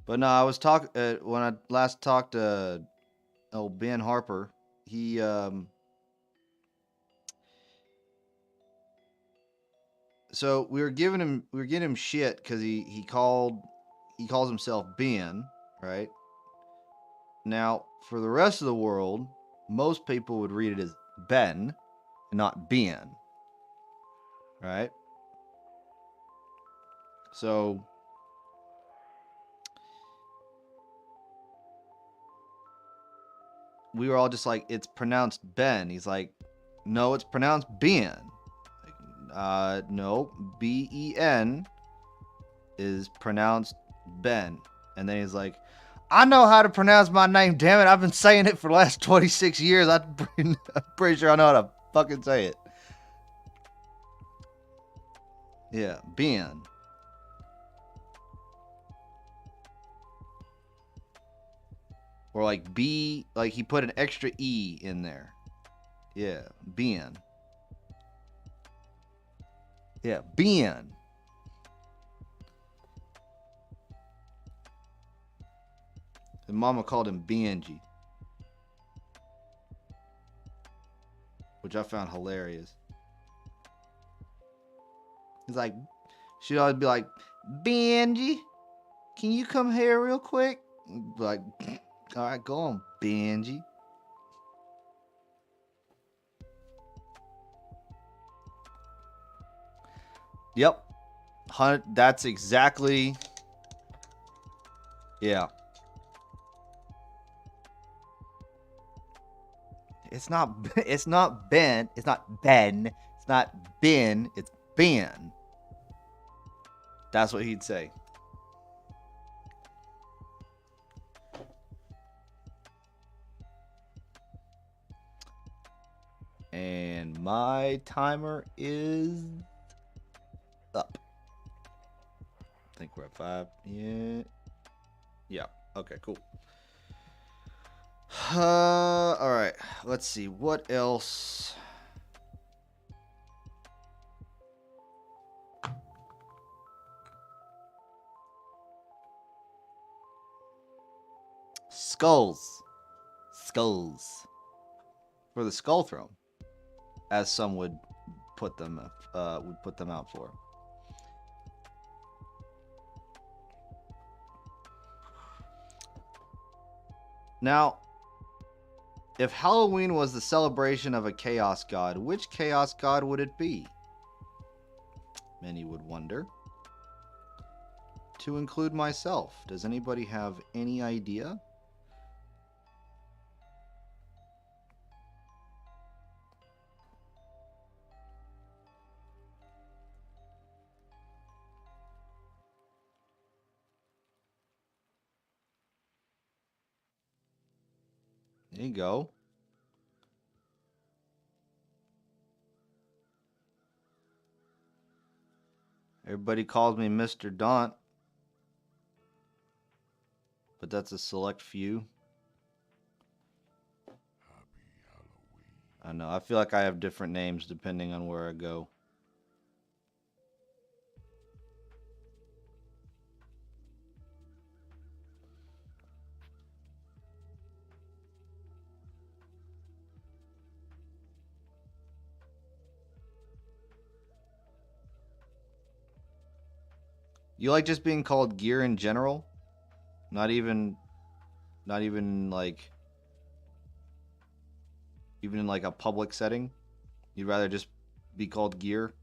But no, I was talking when I last talked to old Ben Harper. He so we were getting him shit because he calls himself Ben, right? Now for the rest of the world, most people would read it as Ben and not Ben, right? So we were all just like, it's pronounced Ben. He's like, no, it's pronounced Ben. Like, no, Ben is pronounced Ben. And then he's like, I know how to pronounce my name, damn it. I've been saying it for the last 26 years. I'm pretty sure I know how to fucking say it. Yeah, Ben. Or like B, like he put an extra E in there. Yeah, Ben. Yeah, Ben. And Mama called him Benji, which I found hilarious. He's like, she'd always be like, Benji, can you come here real quick? Like, all right, go on, Benji. Yep. That's exactly. Yeah. It's not. It's not Ben. It's not Ben. It's not Ben. It's Ben. That's what he'd say. And my timer is up. I think we're at 5. Yeah. Yeah. Okay, cool. All right. Let's see. What else? Skulls. Skulls. For the Skull Throne, as some would put them out for. Now, if Halloween was the celebration of a chaos god, which chaos god would it be? Many would wonder. To include myself, does anybody have any idea? There you go. Everybody calls me Mr. Daunt, but that's a select few. I know. I feel like I have different names depending on where I go. You like just being called Gear in general? Not even like even in like a public setting? You'd rather just be called Gear?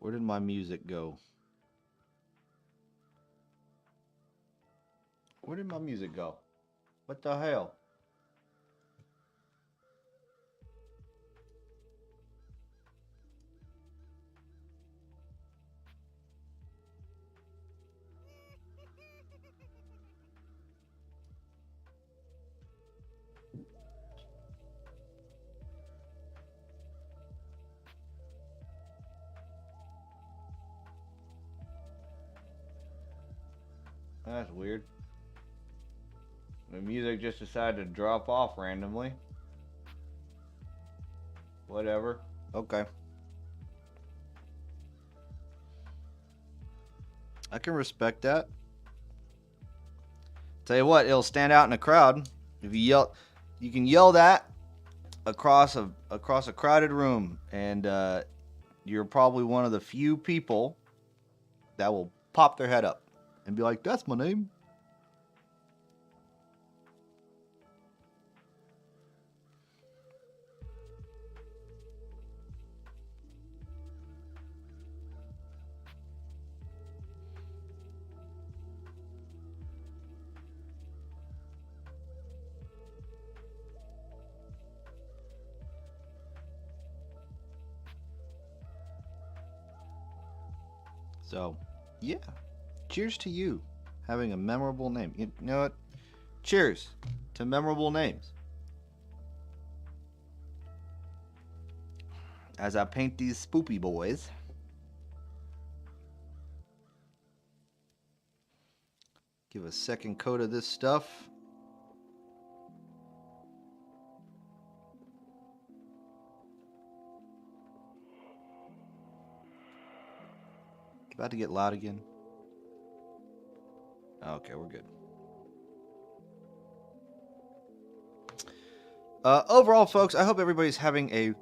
Where did my music go? Where did my music go? What the hell? That's weird. The music just decided to drop off randomly. Whatever. Okay. I can respect that. Tell you what, it'll stand out in a crowd. If you yell, you can yell that across a crowded room, and you're probably one of the few people that will pop their head up and be like, "That's my name." So, yeah. Cheers to you having a memorable name. You know what? Cheers to memorable names. As I paint these spoopy boys. Give a second coat of this stuff. About to get loud again. Okay, we're good. Overall, folks, I hope everybody's having a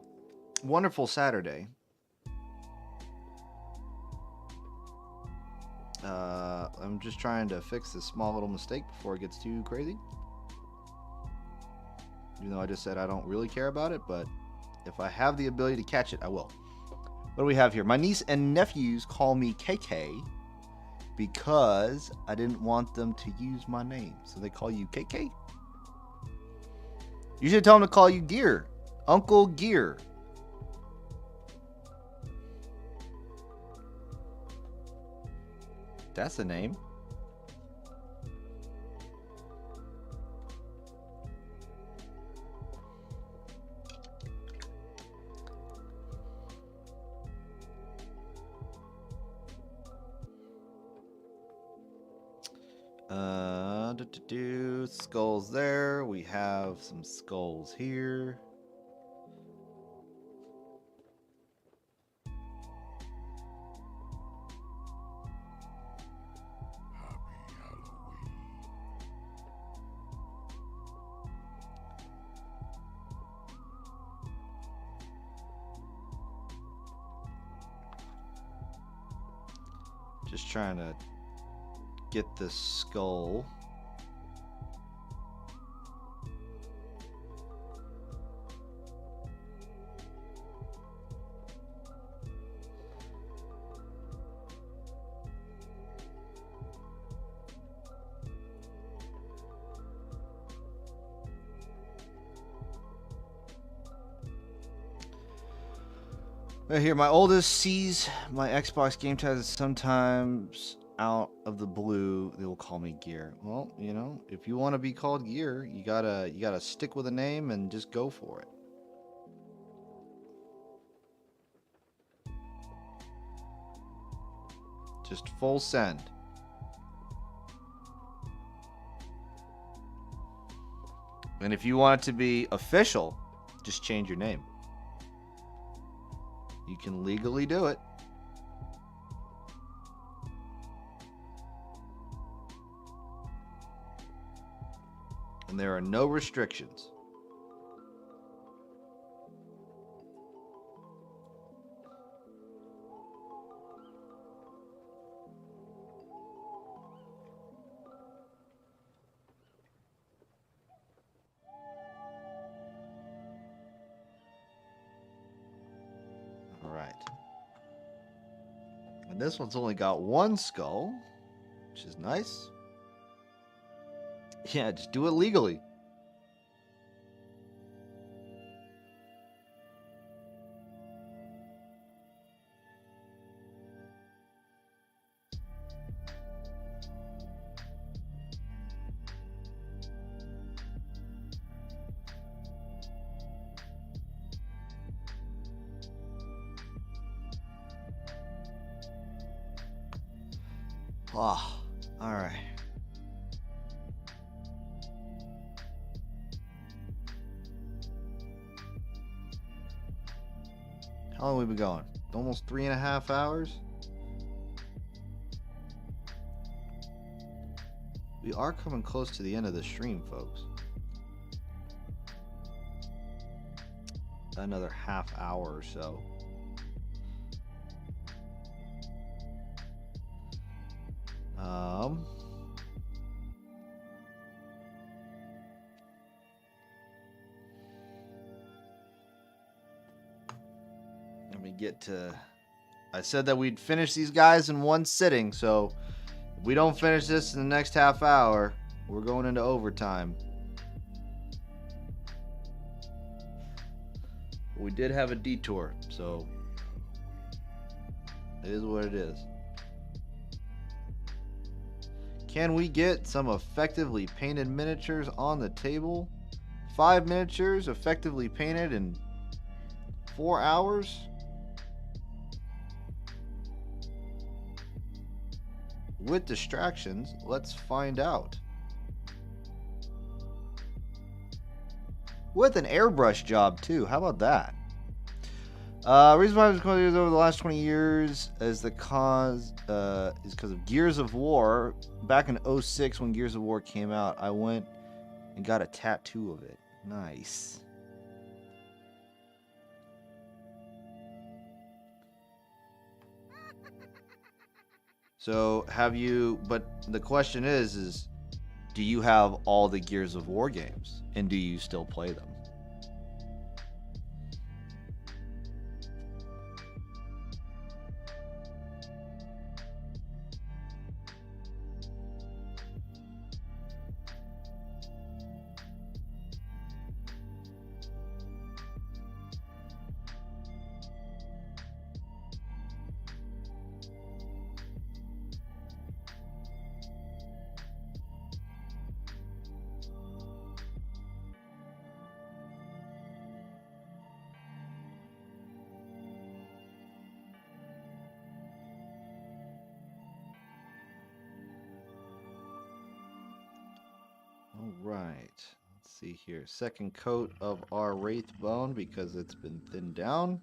wonderful Saturday. I'm just trying to fix this small little mistake before it gets too crazy. Even though I just said I don't really care about it, but if I have the ability to catch it, I will. What do we have here? My niece and nephews call me KK because I didn't want them to use my name. So they call you KK? You should tell them to call you Gear. Uncle Gear. That's the name. Skulls there. We have some skulls here. Just trying to get this skull. Right here, my oldest sees my Xbox game tags sometimes out of the blue. They will call me Gear. Well, you know, if you want to be called Gear, you gotta stick with a name and just go for it. Just full send. And if you want it to be official, just change your name. You can legally do it. And there are no restrictions. All right. And this one's only got one skull, which is nice. Yeah, just do it legally. Oh, all right. How long have we been going? Almost 3.5 hours? We are coming close to the end of the stream, folks. Another half hour or so. Let me get to... I said that we'd finish these guys in one sitting, so if we don't finish this in the next half hour, we're going into overtime. We did have a detour, so it is what it is. Can we get some effectively painted miniatures on the table? 5 miniatures effectively painted in 4 hours? With distractions, let's find out. With an airbrush job too, how about that? Reason why I was going to do over the last 20 years is the cause is because of Gears of War. Back in 06 when Gears of War came out, I went and got a tattoo of it. Nice. So have you, but the question is do you have all the Gears of War games and do you still play them? All right, let's see here. Second coat of our Wraith Bone because it's been thinned down.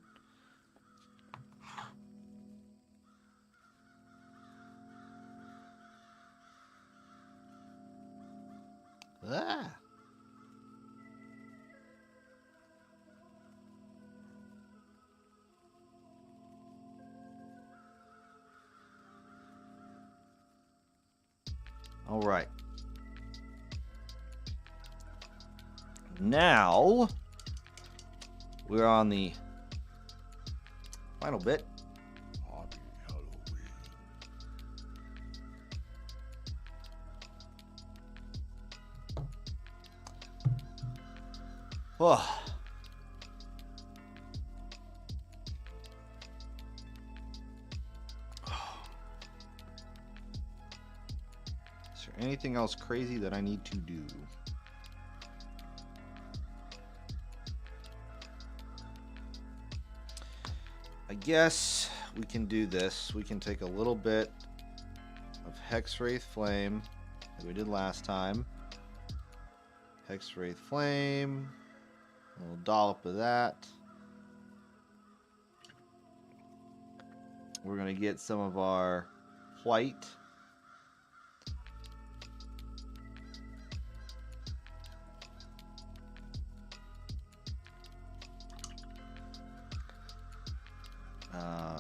Ah. All right. Now we're on the final bit. Happy Halloween. Oh. Is there anything else crazy that I need to do? I guess we can do this. We can take a little bit of Hex Wraith Flame, like we did last time. Hex Wraith Flame, a little dollop of that. We're gonna get some of our white.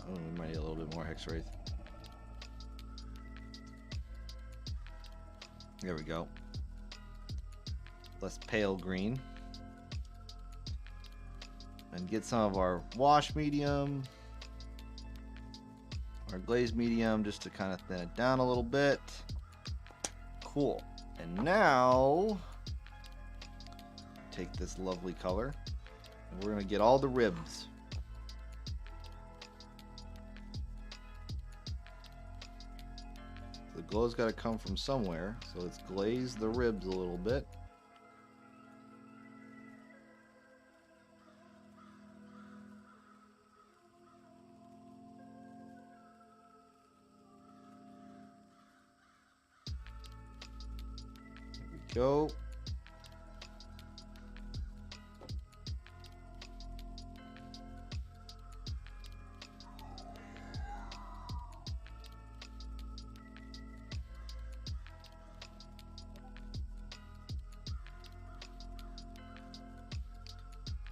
We might need a little bit more Hex Wraith. There we go. Less pale green. And get some of our wash medium. our glaze medium just to kind of thin it down a little bit. Cool. And now take this lovely color and we're going to get all the ribs. The glow's got to come from somewhere, so let's glaze the ribs a little bit. There we go.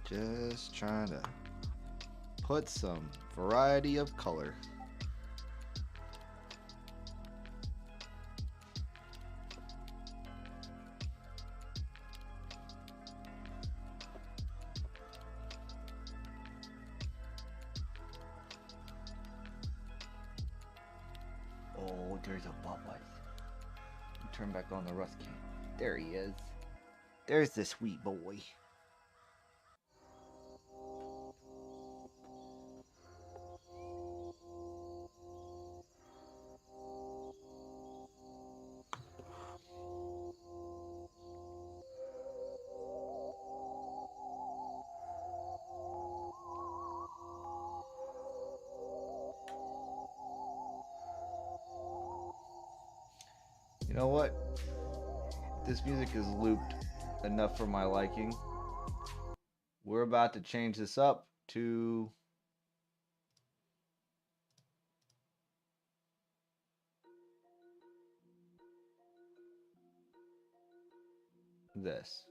Just trying to put some variety of color. Oh, there's a Bubba. Turn back on the rust can. There he is. There's the sweet boy. You know what? This music is looped enough for my liking. We're about to change this up to this.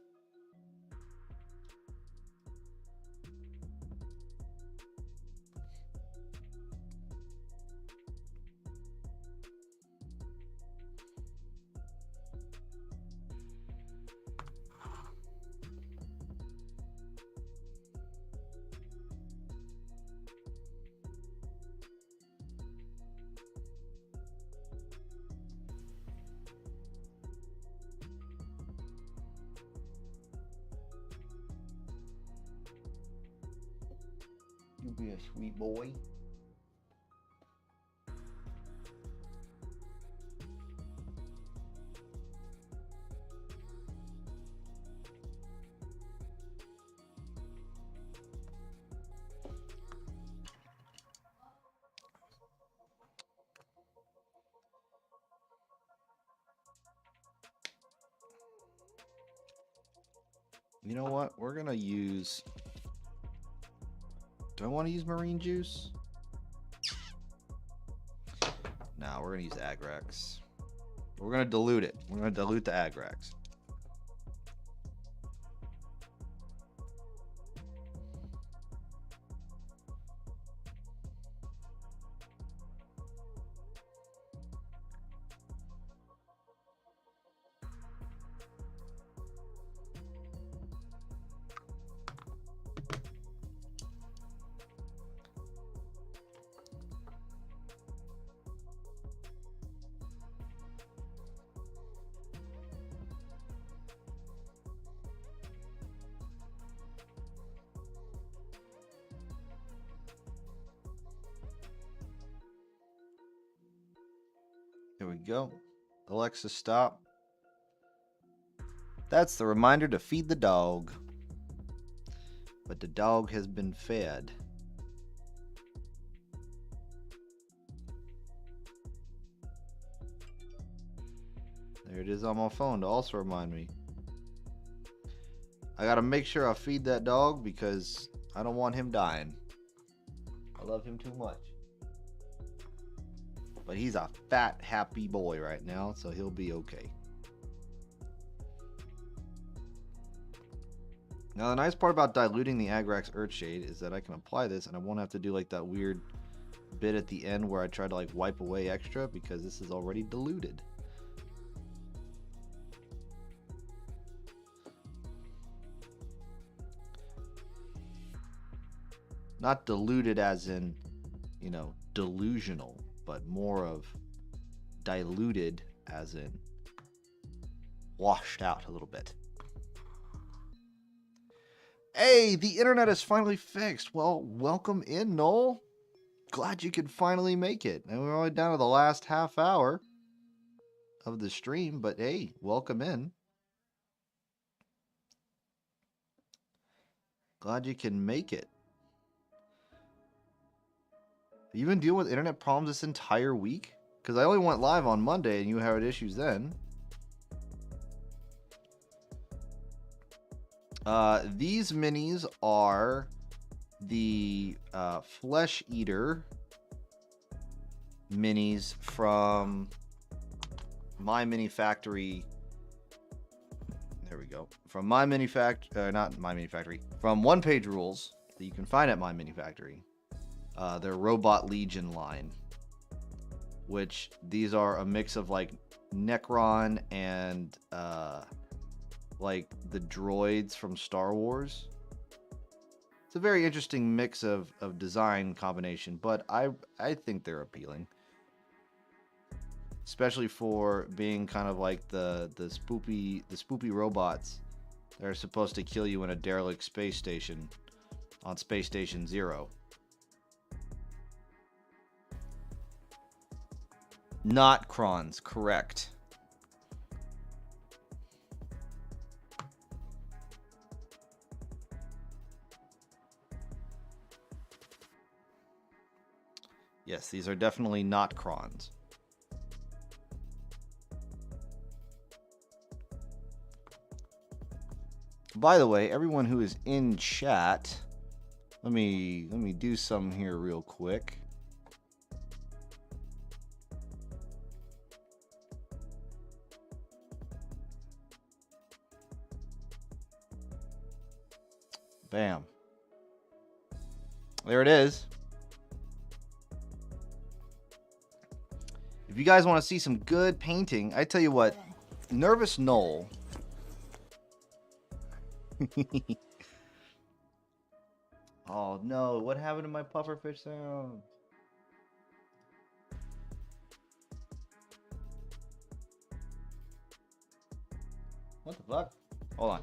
You be a sweet boy. You know what? We're gonna use. Do I want to use marine juice? No, we're gonna use Agrax. We're gonna dilute it. We're gonna dilute the Agrax. There we go. Alexa, stop. That's the reminder to feed the dog. But the dog has been fed. There it is on my phone to also remind me. I gotta make sure I feed that dog because I don't want him dying. I love him too much. But he's a fat, happy boy right now, so he'll be okay. Now, the nice part about diluting the Agrax Earthshade is that I can apply this and I won't have to do like that weird bit at the end where I try to like wipe away extra because this is already diluted. Not diluted as in, you know, delusional, but more of diluted, as in washed out a little bit. Hey, the internet is finally fixed. Well, welcome in, Noel. Glad you could finally make it. And we're only down to the last half hour of the stream, but hey, welcome in. Glad you can make it. You've been dealing with internet problems this entire week? Because I only went live on Monday and you had issues then. These minis are the Flesh Eater minis from My Mini Factory. There we go. From My Mini Factory, not My Mini Factory, from One Page Rules that you can find at My Mini Factory. Their Robot Legion line, which these are a mix of like Necron and like the droids from Star Wars. It's a very interesting mix of design combination, but I think they're appealing, especially for being kind of like the spoopy robots that are supposed to kill you in a derelict space station on Space Station Zero. Not Krons, correct. Yes, these are definitely not Krons. By the way, everyone who is in chat, let me do some here real quick. Bam. There it is. If you guys want to see some good painting, I tell you what, Nervous Noel. Oh no, what happened to my pufferfish sound? What the fuck? Hold on.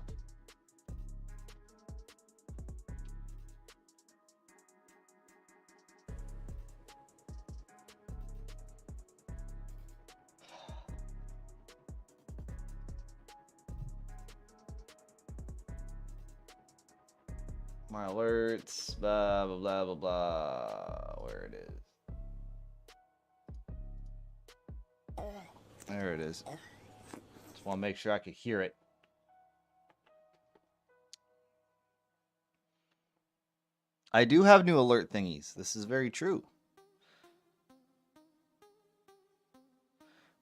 My alerts, blah, blah, blah, blah, blah. Where it is. There it is. Just want to make sure I could hear it. I do have new alert thingies. This is very true.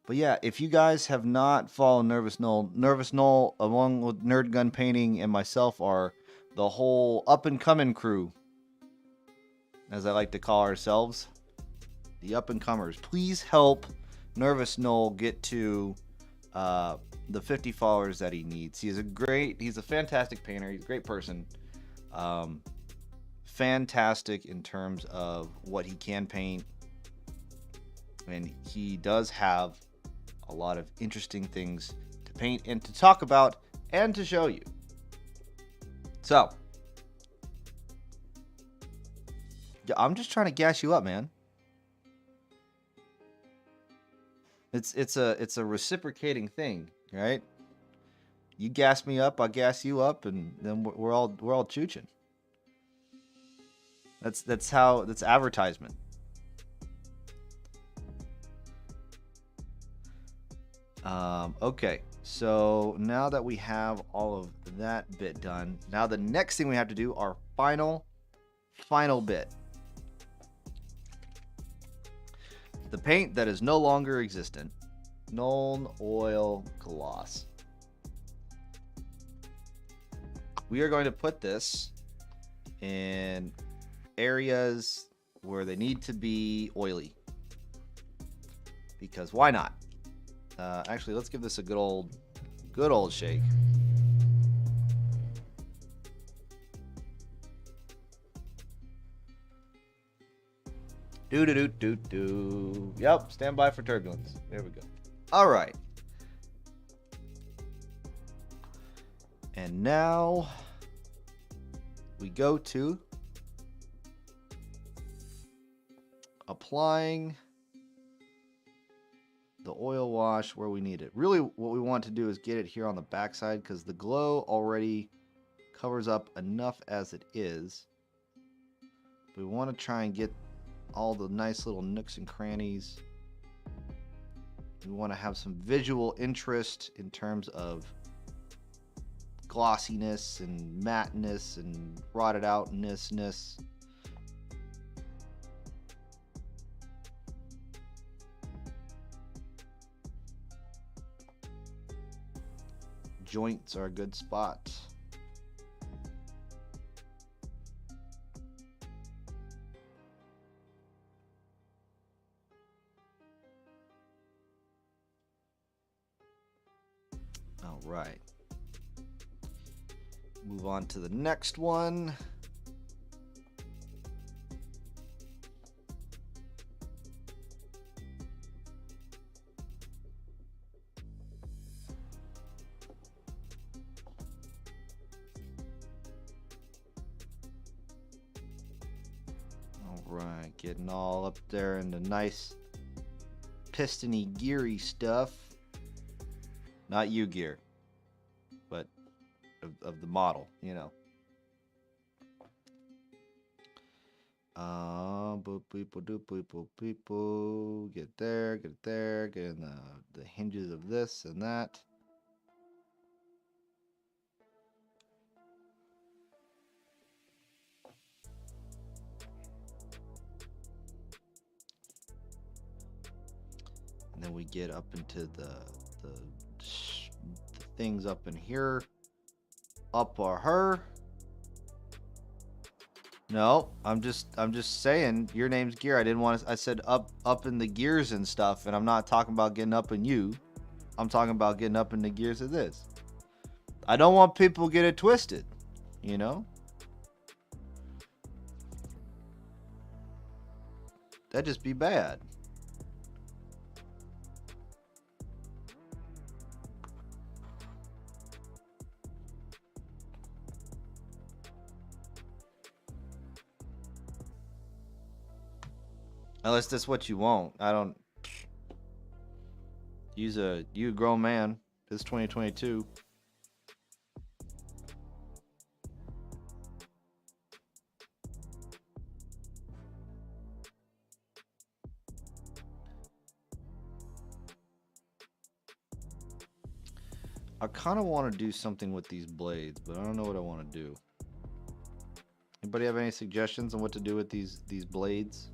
But yeah, if you guys have not followed Nervous Noel, along with Nerd Gun Painting and myself, are the whole up-and-coming crew, as I like to call ourselves, the up-and-comers. Please help Nervous Noel get to the 50 followers that he needs. He's a fantastic painter. He's a great person. Fantastic in terms of what he can paint. And he does have a lot of interesting things to paint and to talk about and to show you. So, I'm just trying to gas you up, man. It's a reciprocating thing, right? You gas me up, I gas you up, and then we're all chooching. That's advertisement. Okay, so now that we have all of that bit done, now the next thing we have to do, our final bit. The paint that is no longer existent. Nuln Oil Gloss. We are going to put this in areas where they need to be oily. Because why not? Actually, let's give this a good old shake. Do do do do do. Yep, stand by for turbulence. There we go. All right. And now we go to applying the oil wash where we need it. Really, what we want to do is get it here on the backside because the glow already covers up enough as it is. We want to try and get all the nice little nooks and crannies. We want to have some visual interest in terms of glossiness and matteness and rotted outness. Joints are a good spot. All right. Move on to the next one. All right, getting all up there in the nice pistony geary stuff. Not you gear, but of the model, you know. Boop, beep, boop, doop, beep, boop, beep, boop. Get it there, get in the hinges of this and that. And then we get up into the things up in here. Up or her. No, I'm just saying your name's Gear. I didn't want to, I said up in the gears and stuff, and I'm not talking about getting up in you. I'm talking about getting up in the gears of this. I don't want people to get it twisted, you know? That'd just be bad. Unless that's what you want. I don't. You a grown man. It's 2022. I kind of want to do something with these blades, but I don't know what I want to do. Anybody have any suggestions on what to do with these blades?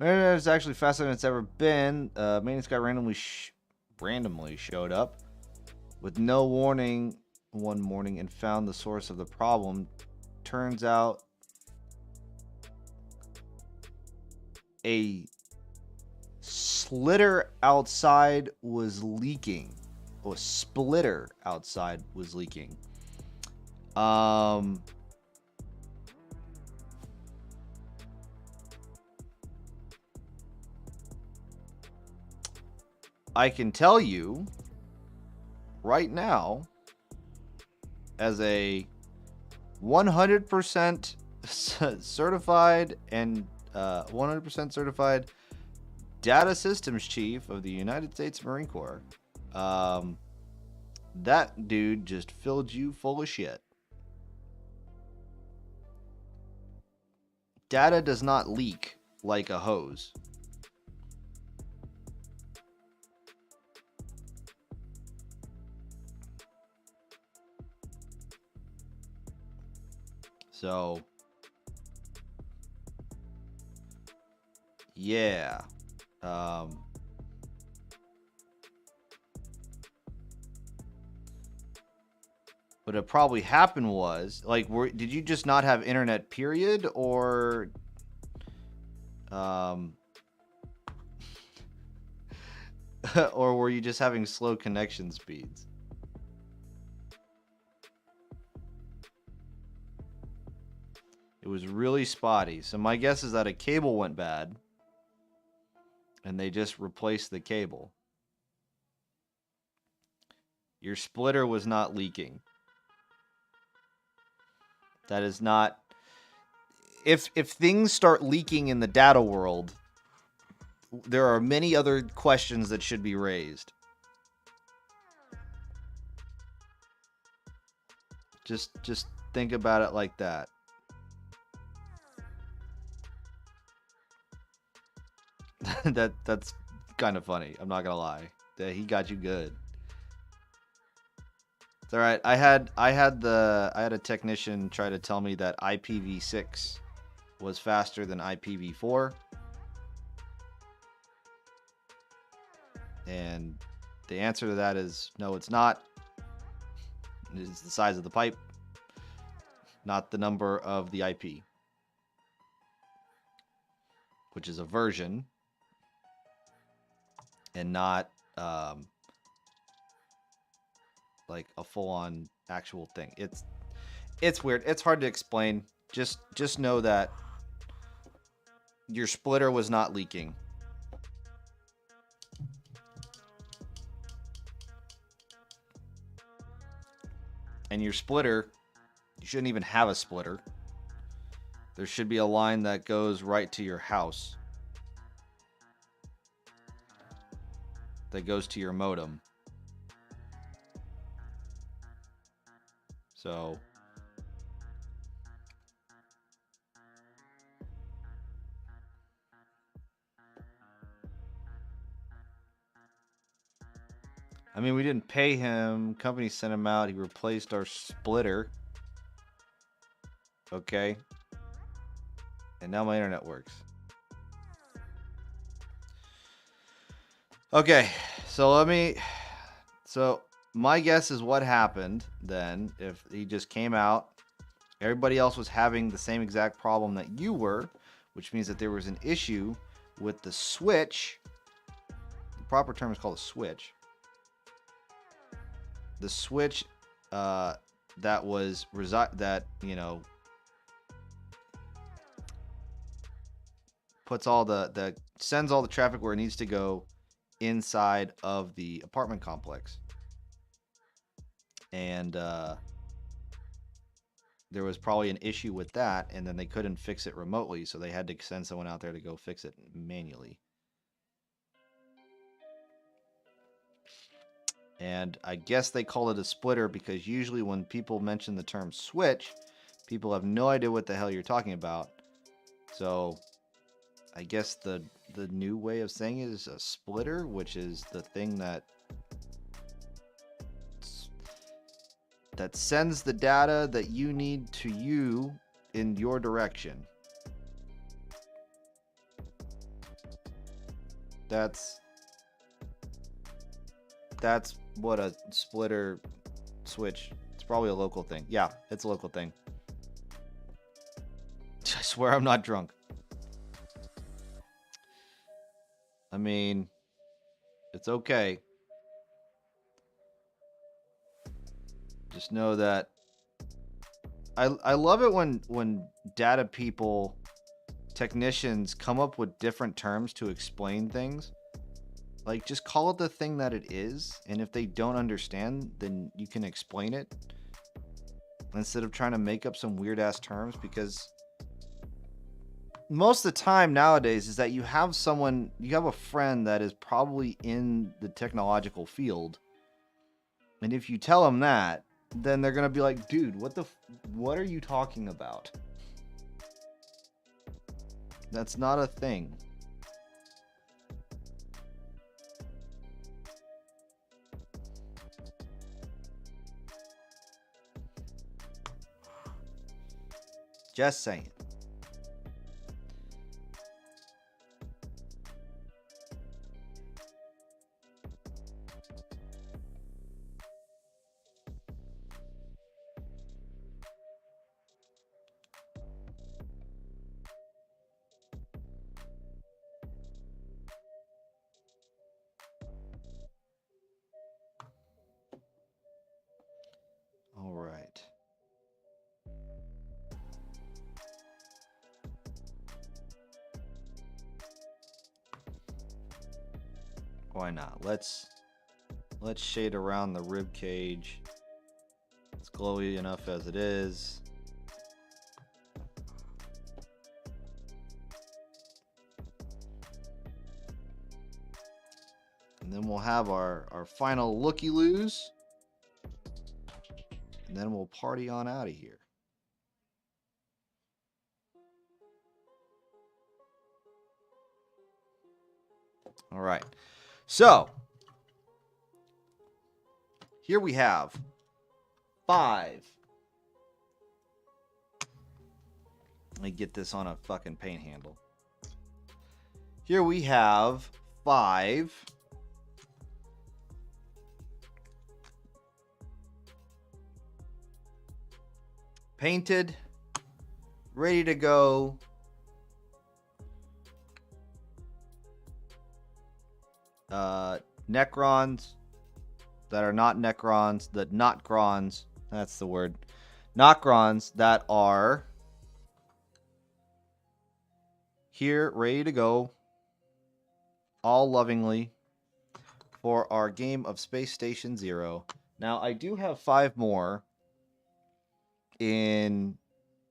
It's actually faster than it's ever been. Maintenance guy randomly showed up with no warning one morning and found the source of the problem. Turns out a slitter outside was leaking. Or a splitter outside was leaking. I can tell you right now, as a 100% certified and 100% certified data systems chief of the United States Marine Corps, that dude just filled you full of shit. Data does not leak like a hose. So, yeah. What had probably happened was, like, did you just not have internet, period? Or, Or were you just having slow connection speeds? It was really spotty. So my guess is that a cable went bad and they just replaced the cable. Your splitter was not leaking. That is not. If things start leaking in the data world, there are many other questions that should be raised. Just think about it like that. That's kind of funny. I'm not gonna lie. He got you good. It's all right. I had a technician try to tell me that IPv6 was faster than IPv4, and the answer to that is no, it's not. It's the size of the pipe, not the number of the IP, which is a version, and not like a full-on actual thing. It's weird. It's hard to explain. Just know that your splitter was not leaking. And your splitter, you shouldn't even have a splitter. There should be a line that goes right to your house. That goes to your modem. So I mean, we didn't pay him. Company sent him out. He replaced our splitter. Okay. And now my internet works. Okay. So my guess is what happened then, if he just came out, everybody else was having the same exact problem that you were, which means that there was an issue with the switch. The proper term is called a switch. The switch that was puts all the sends all the traffic where it needs to go inside of the apartment complex. And there was probably an issue with that, and then they couldn't fix it remotely, so they had to send someone out there to go fix it manually. And I guess they call it a splitter because usually when people mention the term switch, people have no idea what the hell you're talking about. So I guess the new way of saying it is a splitter, which is the thing that sends the data that you need to you in your direction. That's what a splitter switch. It's probably a local thing. Yeah, it's a local thing. I swear I'm not drunk. I mean, it's okay. Just know that I love it when data people, technicians come up with different terms to explain things. Like, just call it the thing that it is, and if they don't understand, then you can explain it instead of trying to make up some weird ass terms, because most of the time nowadays is that you have a friend that is probably in the technological field, and if you tell them that, then they're gonna be like, dude, what are you talking about? That's not a thing. Just saying. Why not? Let's shade around the rib cage. It's glowy enough as it is. And then we'll have our final looky-loos. And then we'll party on out of here. All right. So, here we have 5. Let me get this on a fucking paint handle. Here we have 5 painted, ready to go Necrons that are not Necrons, the Notgrons, that's the word. Notgrons that are here, ready to go, all lovingly, for our game of Space Station Zero. Now, I do have 5 more in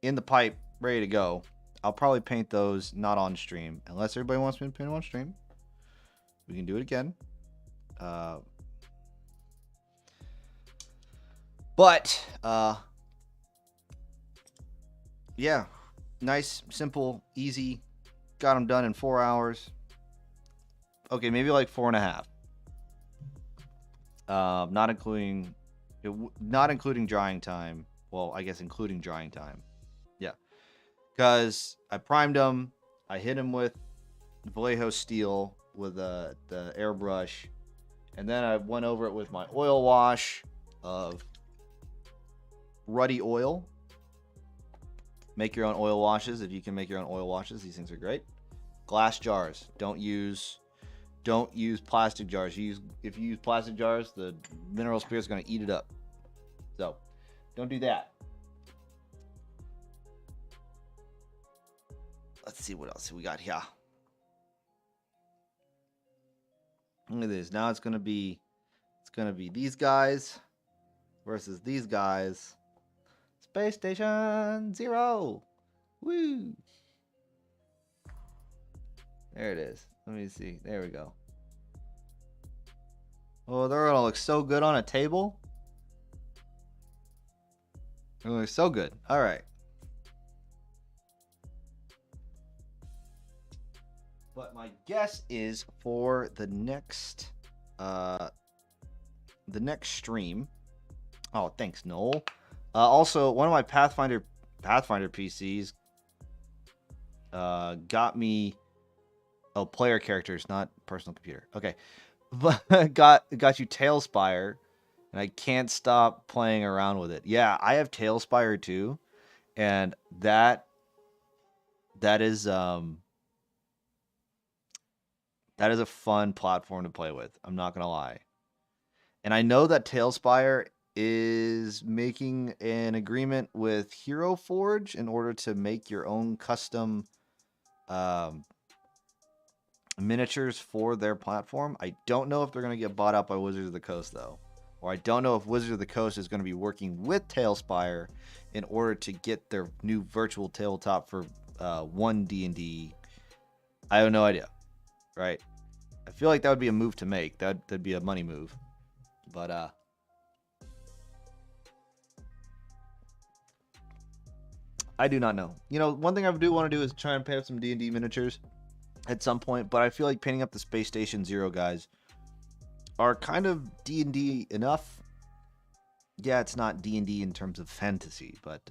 the pipe, ready to go. I'll probably paint those not on stream, unless everybody wants me to paint them on stream. We can do it again. But yeah, nice, simple, easy. Got them done in 4 hours. Okay, maybe like 4.5. Not including drying time. Well, I guess including drying time. Yeah, because I primed them. I hit them with Vallejo steel with the airbrush, and then I went over it with my oil wash of ruddy oil. Make your own oil washes if you can make your own oil washes. These things are great. Glass jars. Don't use plastic jars. If you use plastic jars, the mineral spirit is going to eat it up. So don't do that. Let's see what else we got here. Look at this. Now it's gonna be these guys versus these guys. Space Station Zero. Woo! There it is. Let me see. There we go. Oh, they're gonna look so good on a table. They're gonna look so good. All right. But my guess is for the next stream. Oh, thanks, Noel. Also, one of my Pathfinder PCs got me player characters, not personal computer. Okay. But got you Tailspire, and I can't stop playing around with it. Yeah, I have Tailspire too, and that is a fun platform to play with. I'm not gonna lie. And I know that Tailspire is making an agreement with Hero Forge in order to make your own custom miniatures for their platform. I don't know if they're going to get bought out by Wizards of the Coast, though. Or I don't know if Wizards of the Coast is going to be working with Tailspire in order to get their new virtual tabletop for 1 D&D. I have no idea, right? I feel like that would be a move to make. That'd be a money move. But I do not know. You know, one thing I do want to do is try and paint up some D&D miniatures at some point, but I feel like painting up the Space Station Zero guys are kind of D&D enough. Yeah, it's not D&D in terms of fantasy, but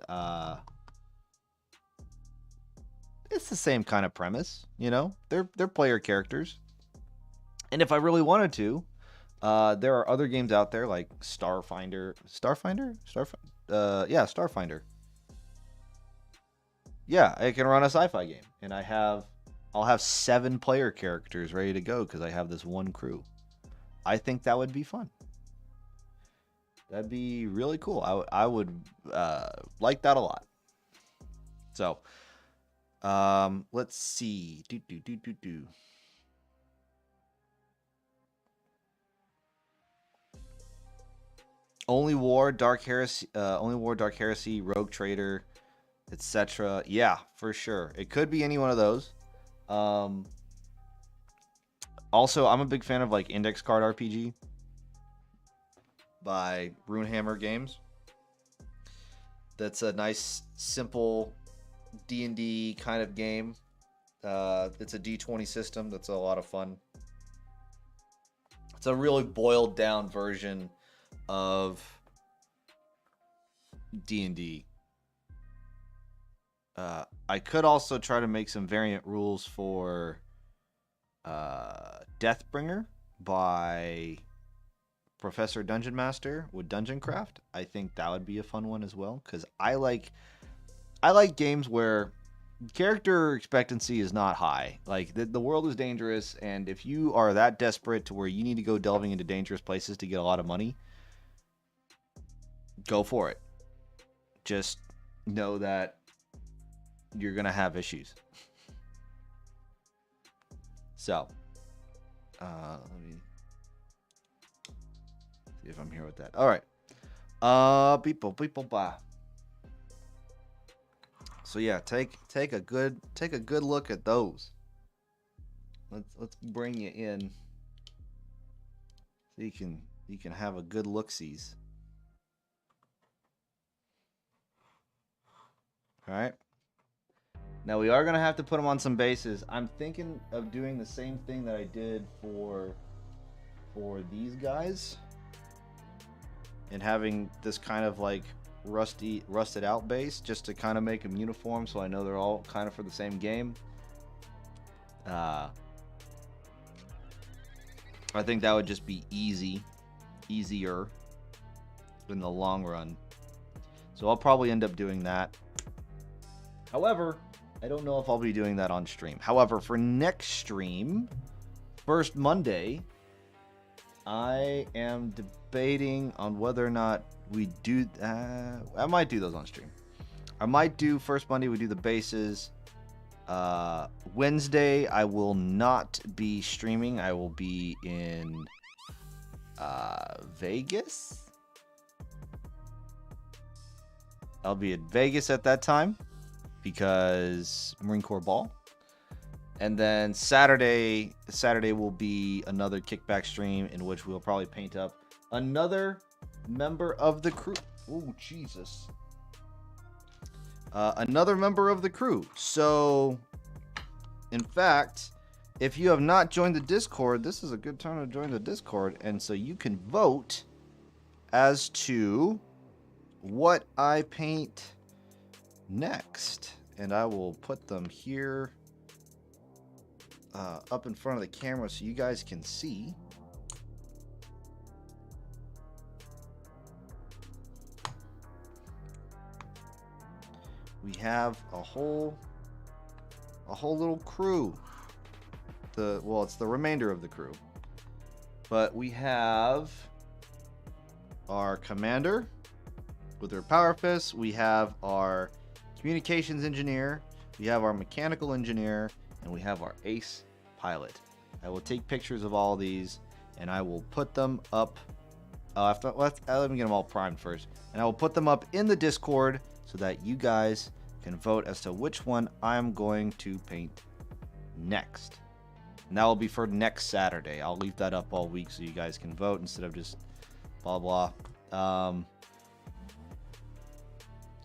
it's the same kind of premise, you know? They're player characters. And if I really wanted to, there are other games out there like Starfinder. Yeah, I can run a sci-fi game, and I'll have 7 player characters ready to go because I have this one crew. I think that would be fun. That'd be really cool. I would like that a lot. So, let's see. Only War, Dark Heresy, Rogue Trader, etc. Yeah, for sure. It could be any one of those. Um, Also, I'm a big fan of like Index Card RPG by Runehammer Games. That's a nice, simple D&D kind of game. It's a D20 system. That's a lot of fun. It's a really boiled down version of D&D. I could also try to make some variant rules for Deathbringer by Professor Dungeon Master with Dungeon Craft. I think that would be a fun one as well, because I like games where character expectancy is not high. Like the world is dangerous, and if you are that desperate to where you need to go delving into dangerous places to get a lot of money, go for it. Just know that you're gonna have issues. So, let me see if I'm here with that. All right. People, blah. So yeah, take a good look at those. Let's bring you in so you can have a good look-sees. All right. Now we are gonna have to put them on some bases. I'm thinking of doing the same thing that I did for these guys, and having this kind of like rusted out base just to kind of make them uniform, so I know they're all kind of for the same game. I think that would just be easier in the long run. So I'll probably end up doing that. However, I don't know if I'll be doing that on stream. However, for next stream, first Monday, I am debating on whether or not we do. I might do those on stream. I might do first Monday. We do the bases. Wednesday, I will not be streaming. I will be in Vegas. I'll be in Vegas at that time because Marine Corps Ball. And then Saturday will be another Kickback stream in which we'll probably paint up another member of the crew. Oh, Jesus. Another member of the crew. So, in fact, if you have not joined the Discord, this is a good time to join the Discord. And so you can vote as to what I paint next. And I will put them here up in front of the camera so you guys can see. We have a whole little crew. It's the remainder of the crew. But we have our commander with her power fists. We have our communications engineer. We have our mechanical engineer, and we have our ace pilot. I will take pictures of all these, and I will put them up. Let me get them all primed first, and I will put them up in the Discord so that you guys can vote as to which one I'm going to paint next. And that will be for next Saturday. I'll leave that up all week so you guys can vote instead of just blah blah. I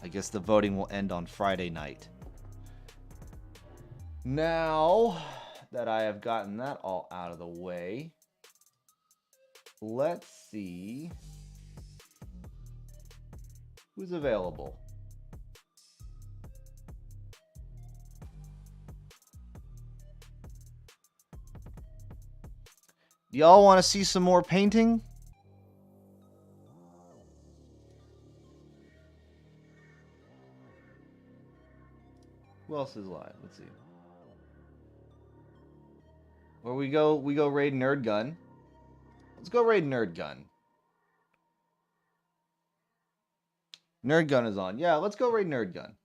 guess the voting will end on Friday night. Now that I have gotten that all out of the way, let's see who's available. Y'all want to see some more painting? Who else is live? Let's see. Where we go raid Nerd Gun. Let's go raid Nerd Gun. Nerd Gun is on. Yeah, let's go raid Nerd Gun.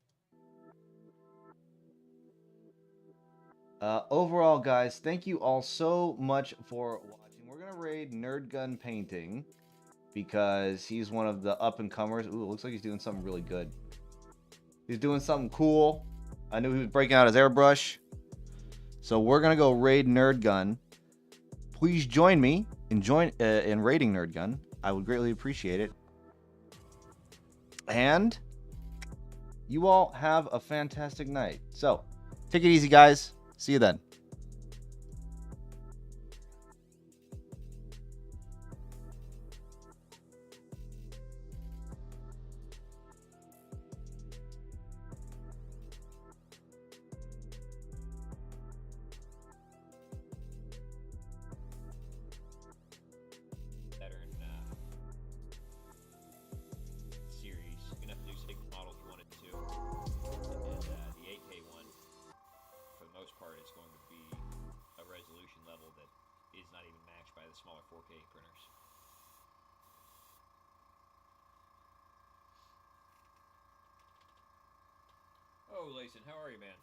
Overall, guys, thank you all so much for watching. We're gonna raid Nerd Gun painting. because he's one of the up and comers. Ooh, it looks like he's doing something really good. He's doing something cool. I knew he was breaking out his airbrush. So we're gonna go raid Nerd Gun. Please join me in raiding Nerd Gun. I would greatly appreciate it. And you all have a fantastic night. So take it easy, guys. See you then. Better in series. You're gonna have to do single model if you wanted to. And the 8K one, for the most part, is going to be a resolution level that is not even matched by the smaller 4K printers. Oh, Layson, how are you, man?